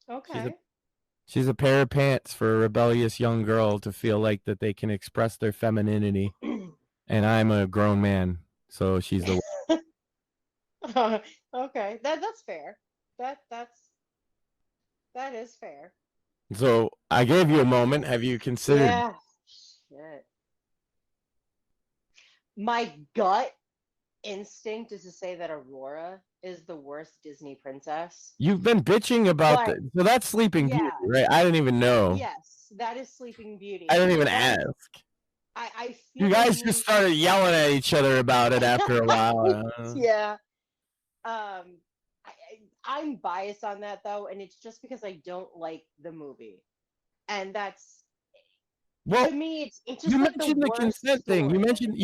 Okay. She's a pair of pants for a rebellious young girl to feel like that they can express their femininity. And I'm a grown man, so she's the okay. That's fair. That is fair. So I gave you a moment. Have you considered? Yeah. Shit. My gut instinct is to say that Aurora is the worst Disney princess. You've been bitching about that. So that's Sleeping Beauty, right? I didn't even know. Yes, that is Sleeping Beauty. I didn't even ask. I feel you guys just started yelling at each other about it after a while. Yeah. I'm biased on that though, and it's just because I don't like the movie, and that's to me. It's just you like mentioned the consent thing. You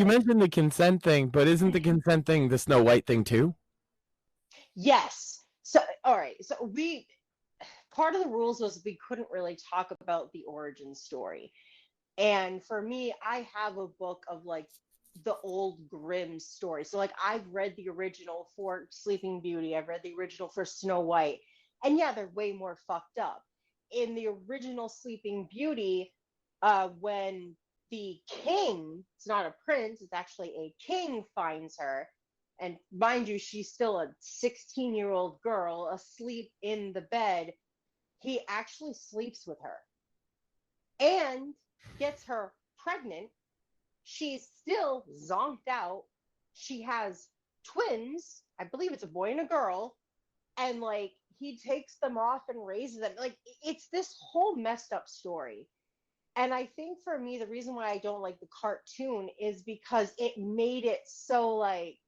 mentioned the consent thing, but isn't the consent thing the Snow White thing too? Yes. So all right. So part of the rules was we couldn't really talk about the origin story. And for me, I have a book of like the old Grimm story. So like I've read the original for Sleeping Beauty, I've read the original for Snow White, and yeah, they're way more fucked up. In the original Sleeping Beauty, when the king, it's not a prince, it's actually a king, finds her, and mind you, she's still a 16-year-old girl asleep in the bed. He actually sleeps with her and gets her pregnant. She's still zonked out. She has twins. I believe it's a boy and a girl. And like he takes them off and raises them. Like it's this whole messed up story. And I think for me, the reason why I don't like the cartoon is because it made it so like,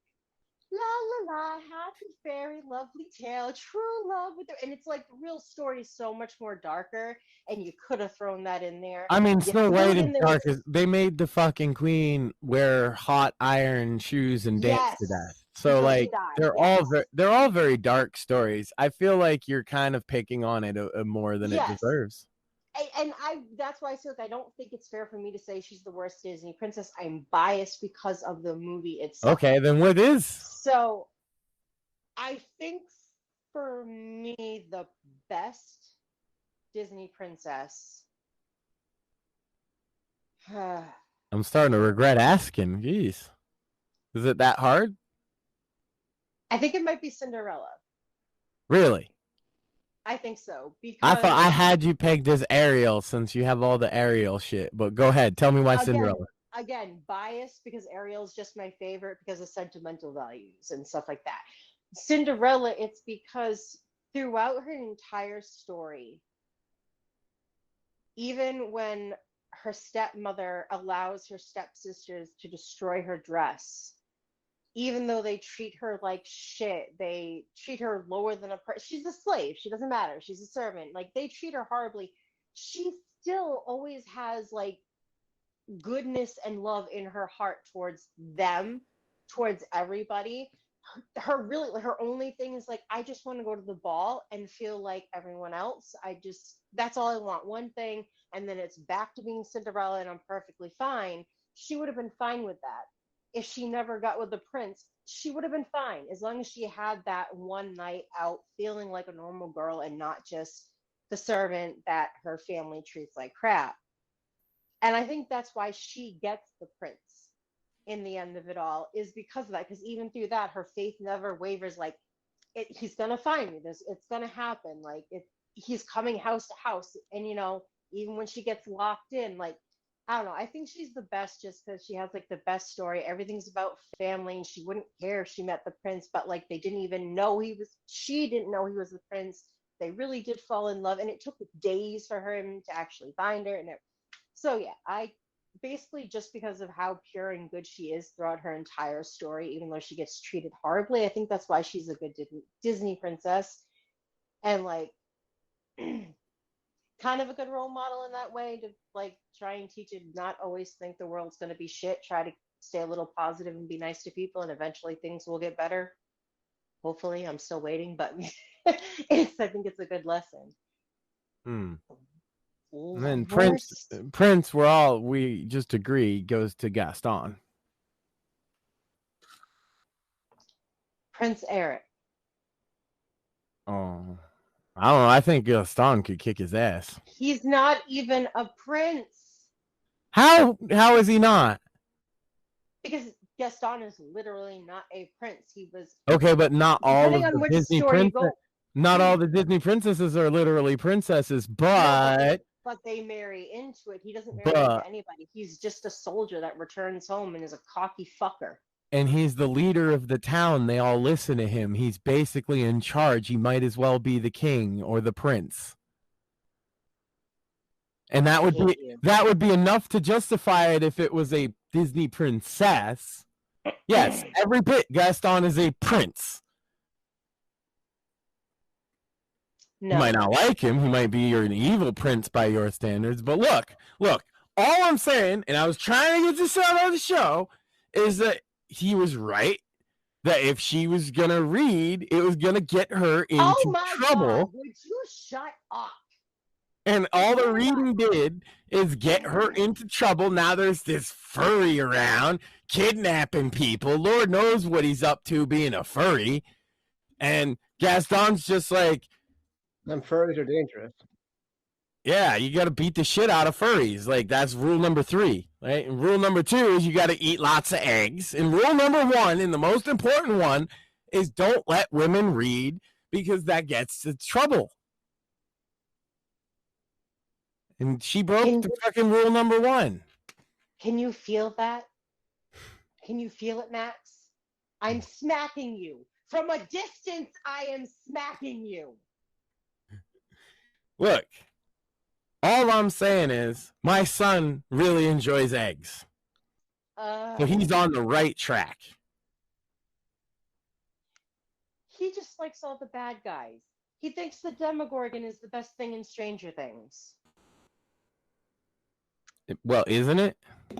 la la la, happy fairy, lovely tale, true love with her. And it's like the real story is so much more darker, and you could have thrown that in there. I mean, You Snow threw White it in is there dark. with- They made the fucking queen wear hot iron shoes and dance to Yes. death. So Until she like died, they're all very dark stories. I feel like you're kind of picking on it more than it Yes. deserves. And that's why I say, like, I don't think it's fair for me to say she's the worst Disney princess. I'm biased because of the movie itself. Okay, then what is? So I think for me, the best Disney princess. I'm starting to regret asking. Jeez. Is it that hard? I think it might be Cinderella. Really? I think so. Because I thought I had you pegged as Ariel since you have all the Ariel shit. But go ahead. Tell me why Cinderella. Again, biased because Ariel's just my favorite because of sentimental values and stuff like that. Cinderella, it's because throughout her entire story, even when her stepmother allows her stepsisters to destroy her dress, even though they treat her like shit, they treat her lower than a person. She's a slave. She doesn't matter. She's a servant. Like, they treat her horribly. She still always has, like, goodness and love in her heart towards them, towards everybody. Her only thing is, like, I just want to go to the ball and feel like everyone else. That's all I want. One thing, and then it's back to being Cinderella, and I'm perfectly fine. She would have been fine with that. If she never got with the prince, she would have been fine as long as she had that one night out feeling like a normal girl and not just the servant that her family treats like crap. And I think that's why she gets the prince in the end of it all, is because of that. Because even through that, her faith never wavers. Like, he's gonna find me. It's gonna happen. Like, he's coming house to house. And even when she gets locked in, like, I don't know. I think she's the best just because she has like the best story. Everything's about family, and she wouldn't care if she met the prince, but like they didn't even know she didn't know he was the prince. They really did fall in love, and it took days for him to actually find her. So yeah, I basically, just because of how pure and good she is throughout her entire story, even though she gets treated horribly, I think that's why she's a good Disney princess. And like, kind of a good role model in that way, to like try and teach you to not always think the world's going to be shit. Try to stay a little positive and be nice to people, and eventually things will get better. Hopefully, I'm still waiting, but I think it's a good lesson. And then Prince, we just agree, goes to Gaston. Prince Eric. Oh, I don't know. I think Gaston could kick his ass. He's not even a prince. How is he not? Because Gaston is literally not a prince. He was okay, but not all of on the which Disney story you princesses. go. Not all the Disney princesses are literally princesses, but but they marry into it. He doesn't marry into anybody. He's just a soldier that returns home and is a cocky fucker. And he's the leader of the town. They all listen to him. He's basically in charge. He might as well be the king or the prince. And that would be enough to justify it if it was a Disney princess. Yes, every bit Gaston is a prince. No. You might not like him. He might be an evil prince by your standards. But look, all I'm saying, and I was trying to get this out of the show, is that he was right. that if she was gonna read, it was gonna get her into Oh my trouble. God, would you shut up? And all the reading did is get her into trouble. Now there's this furry around kidnapping people. Lord knows what he's up to being a furry. And Gaston's just like, them furries are dangerous. yeah, you got to beat the shit out of furries. Like, that's rule number 3, right? And rule number 2 is you got to eat lots of eggs. And rule number 1, and the most important one, is don't let women read because that gets to trouble. And she broke the fucking rule number 1. Can you feel that? Can you feel it, Max? I'm smacking you. From a distance, I am smacking you. Look, all I'm saying is my son really enjoys eggs. So he's on the right track. He just likes all the bad guys. He thinks the Demogorgon is the best thing in Stranger Things. Well, isn't it?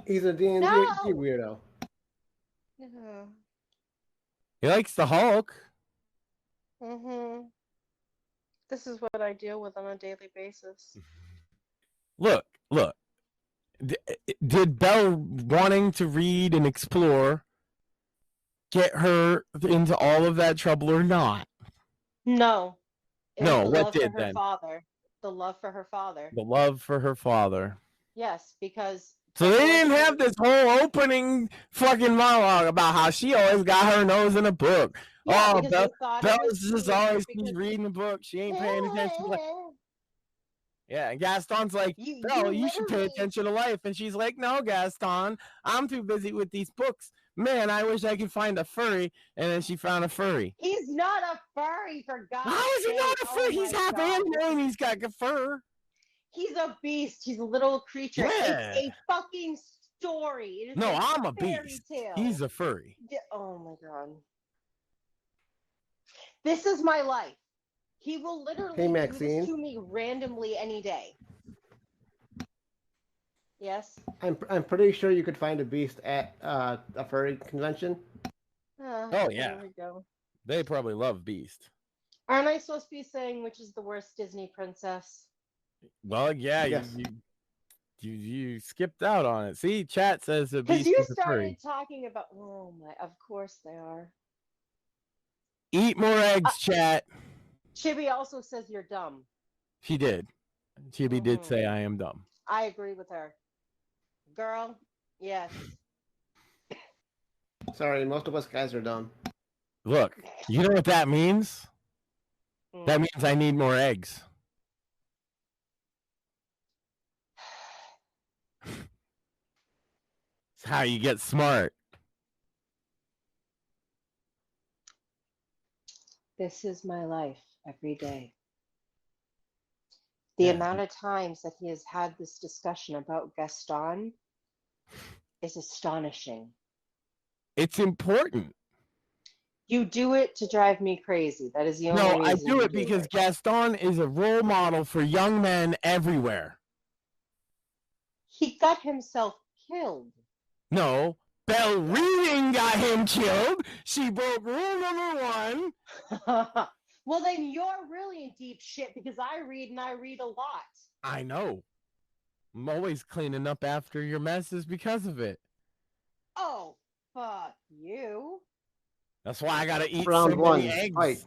He's a D&D No. weirdo. Yeah. He likes the Hulk. Mm-hmm. This is what I deal with on a daily basis. Look. Did Belle wanting to read and explore get her into all of that trouble or not? No. It No, was the what love did for her then? father. The love for her father. The love for her father. Yes, because... So they didn't have this whole opening fucking monologue about how she always got her nose in a book. Yeah, Oh, because they thought it Belle's was just cute always because- keeps reading a book. She ain't paying attention to life. Yeah, and Gaston's like, Belle, you should pay attention to life. And she's like, no, Gaston, I'm too busy with these books. Man, I wish I could find a furry. And then she found a furry. He's not a furry, for God's sake. How is he not a furry? Oh He's my half God. animal and he's got fur. He's a beast. He's a little creature. Yeah. It's a fucking story. It is No, a I'm a fairy beast. tale. He's a furry. Oh my God. This is my life. He will literally Hey, do Maxine. this to me randomly any day. Yes? I'm pretty sure you could find a beast at a furry convention. Oh, yeah. There we go. They probably love Beast. Aren't I supposed to be saying which is the worst Disney princess? Well, yeah, Yes. you skipped out on it. See, chat says the Because Beast you is a furry. started talking about... Oh my... Of course they are. Eat more eggs, chat. Chibi also says you're dumb. She did. Chibi did say I am dumb. I agree with her. Girl, yes. Sorry, most of us guys are dumb. Look, you know what that means? That means I need more eggs. It's how you get smart. This is my life every day. The amount of times that he has had this discussion about Gaston is astonishing. It's important. You do it to drive me crazy. That is the only reason. No, I do you it because Gaston is a role model for young men everywhere. He got himself killed. No, Belle reading got him killed. She broke rule number 1. Well, then you're really in deep shit because I read and I read a lot. I know. I'm always cleaning up after your messes because of it. Oh, fuck you. That's why I gotta eat Round so one, many eggs. fight.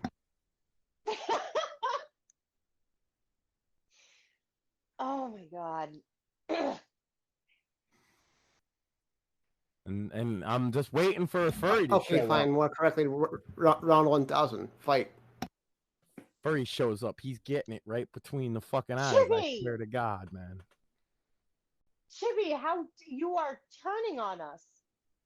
Oh my God. And I'm just waiting for a furry to Okay, show fine. up. More correctly, round 1,000. Fight. Furry shows up. He's getting it right between the fucking eyes. I Chibi! swear to God, man. Chibi, how you are turning on us.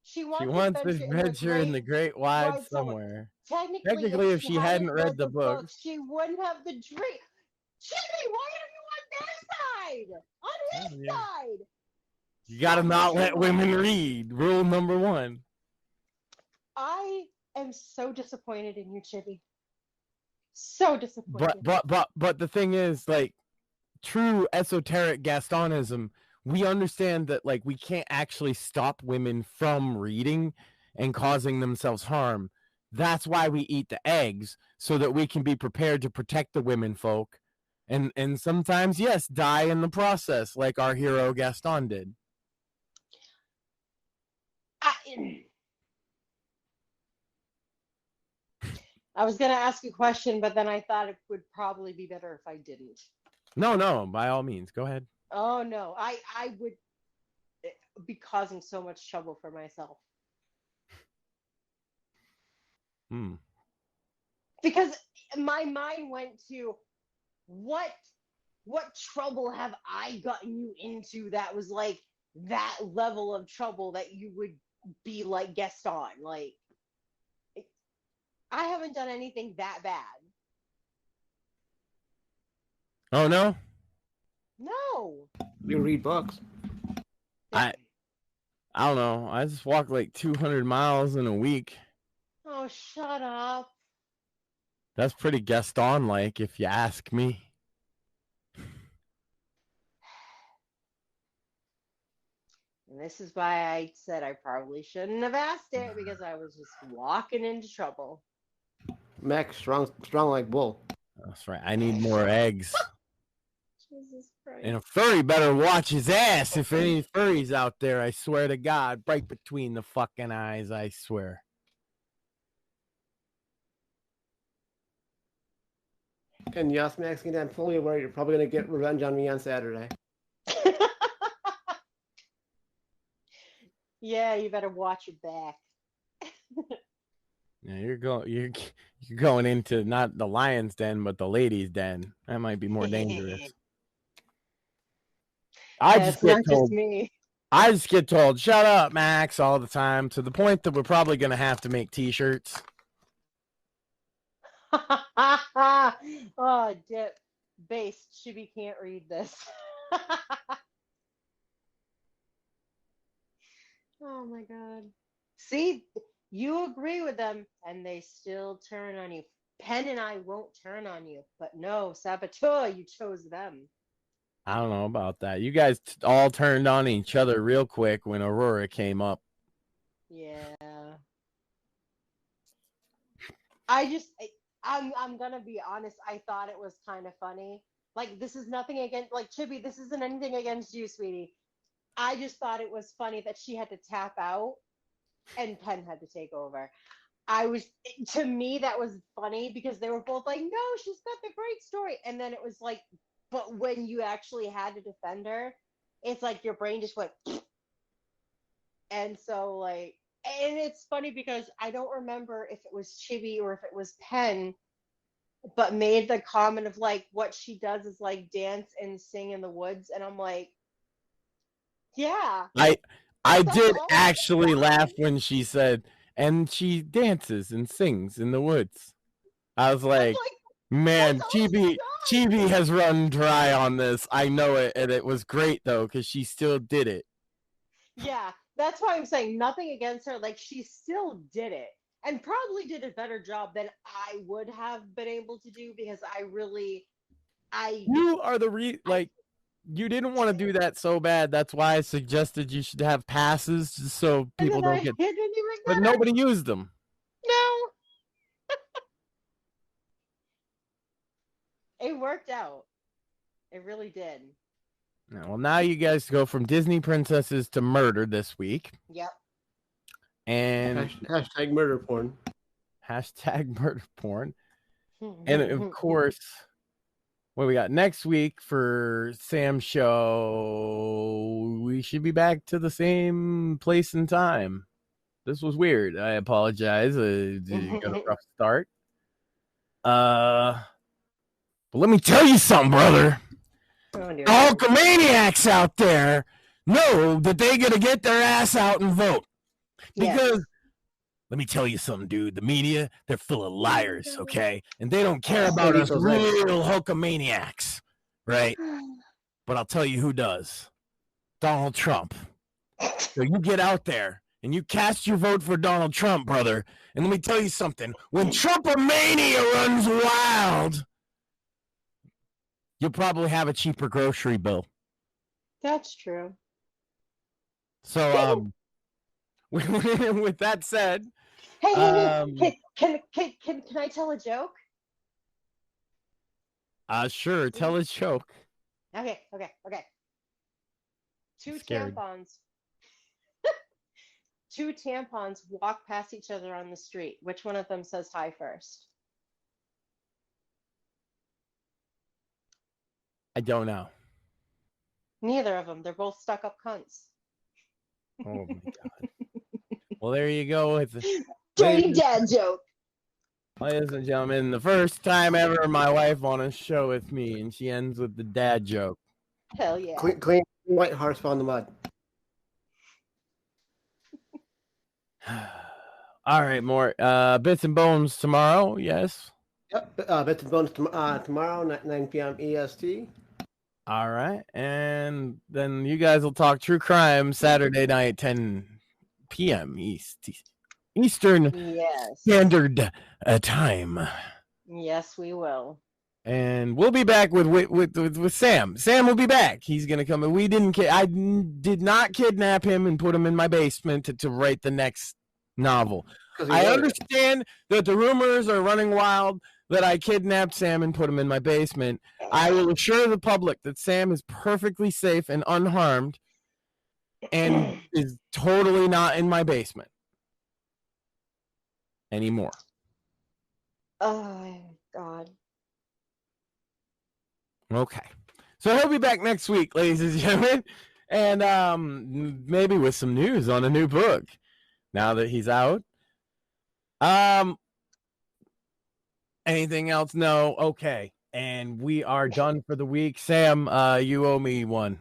She wants this adventure in the great wide wide somewhere. Technically, if she hadn't read the book, she wouldn't have the dream. Chibi, why are you on their side? On his side. You gotta not let women read. Rule number 1. I am so disappointed in you, Chibi. So disappointed. But the thing is, like, true esoteric Gastonism, we understand that, like, we can't actually stop women from reading and causing themselves harm, That's why we eat the eggs, so that we can be prepared to protect the women folk. And sometimes, yes, die in the process, like our hero Gaston did. I was gonna ask a question, but then I thought it would probably be better if I didn't. No, by all means, go ahead. Oh no, I would be causing so much trouble for myself. Because my mind went to what trouble have I gotten you into that was like that level of trouble that you would be like Gaston? Like, I haven't done anything that bad. Oh no? No. You read books. I don't know. I just walked like 200 miles in a week. Oh, shut up. That's pretty Gaston-like, if you ask me. And this is why I said I probably shouldn't have asked it, because I was just walking into trouble. Max, strong like bull. That's right. I need more eggs. Jesus Christ. And a furry better watch his ass. If any furries out there, I swear to God, right between the fucking eyes, I swear. And yes, Max, I'm fully aware you're probably going to get revenge on me on Saturday. Yeah, you better watch your back. Yeah, you're going into not the lion's den, but the ladies' den. That might be more dangerous. I just get told, shut up, Max, all the time, to the point that we're probably going to have to make t-shirts. Oh, dip. Base. Chibi can't read this. Oh my God. See, you agree with them and they still turn on you. Penn and I won't turn on you, but no, Saboteur, you chose them. I don't know about that. You guys all turned on each other real quick when Aurora came up. Yeah. I'm gonna be honest, I thought it was kind of funny. Like, this is nothing against, like, Chibi, this isn't anything against you, sweetie. I just thought it was funny that she had to tap out and Penn had to take over. To me, that was funny because they were both like, no, she's got the great story. And then it was like, but when you actually had to defend her, it's like your brain just went. And so, like, and it's funny because I don't remember if it was Chibi or if it was Penn, but made the comment of like, what she does is like dance and sing in the woods. And I'm like, yeah. I did actually laugh when she said, and she dances and sings in the woods. I was like, man, Chibi has run dry on this. I know it, and it was great though because she still did it. Yeah, that's why I'm saying nothing against her. Like, she still did it, and probably did a better job than I would have been able to do because you are the you didn't want to do that so bad. That's why I suggested you should have passes just so people don't get. But nobody used them. No. It worked out. It really did. Well, now you guys go from Disney princesses to murder this week. Yep. And hashtag murder porn. Hashtag murder porn. And of course, what we got next week for Sam's show, we should be back to the same place and time. This was weird. I apologize. You got a rough start. But let me tell you something, brother. The Hulkamaniacs out there know that they gotta get their ass out and vote. Because let me tell you something, dude. The media, they're full of liars, okay? And they don't care about us real Hulkamaniacs, right? But I'll tell you who does. Donald Trump. So you get out there and you cast your vote for Donald Trump, brother. And let me tell you something. When Trumpomania runs wild, you'll probably have a cheaper grocery bill. That's true. So, with that said, Hey, can I tell a joke? Sure. Tell a joke. Okay. Two Scared. tampons. Two tampons walk past each other on the street. Which one of them says hi first? I don't know. Neither of them. They're both stuck up cunts. Oh my god. Well, there you go. With Dirty dad joke. Ladies and gentlemen, the first time ever my wife on a show with me, and she ends with the dad joke. Hell yeah. Clean white horse found the mud. All right, more bits and bones tomorrow. Yes. Yep. Bits and bones tomorrow, 9 p.m. EST. All right, and then you guys will talk true crime Saturday night, 10 p.m. Eastern Standard Time. Yes, we will. And we'll be back with Sam. Sam will be back. He's gonna come. I did not kidnap him and put him in my basement to write the next novel. I understand that the rumors are running wild that I kidnapped Sam and put him in my basement. I will assure the public that Sam is perfectly safe and unharmed and is totally not in my basement anymore. Oh, God. Okay. So he'll be back next week, ladies and gentlemen, and maybe with some news on a new book now that he's out. Anything else? No. Okay. And we are done for the week. Sam, you owe me one.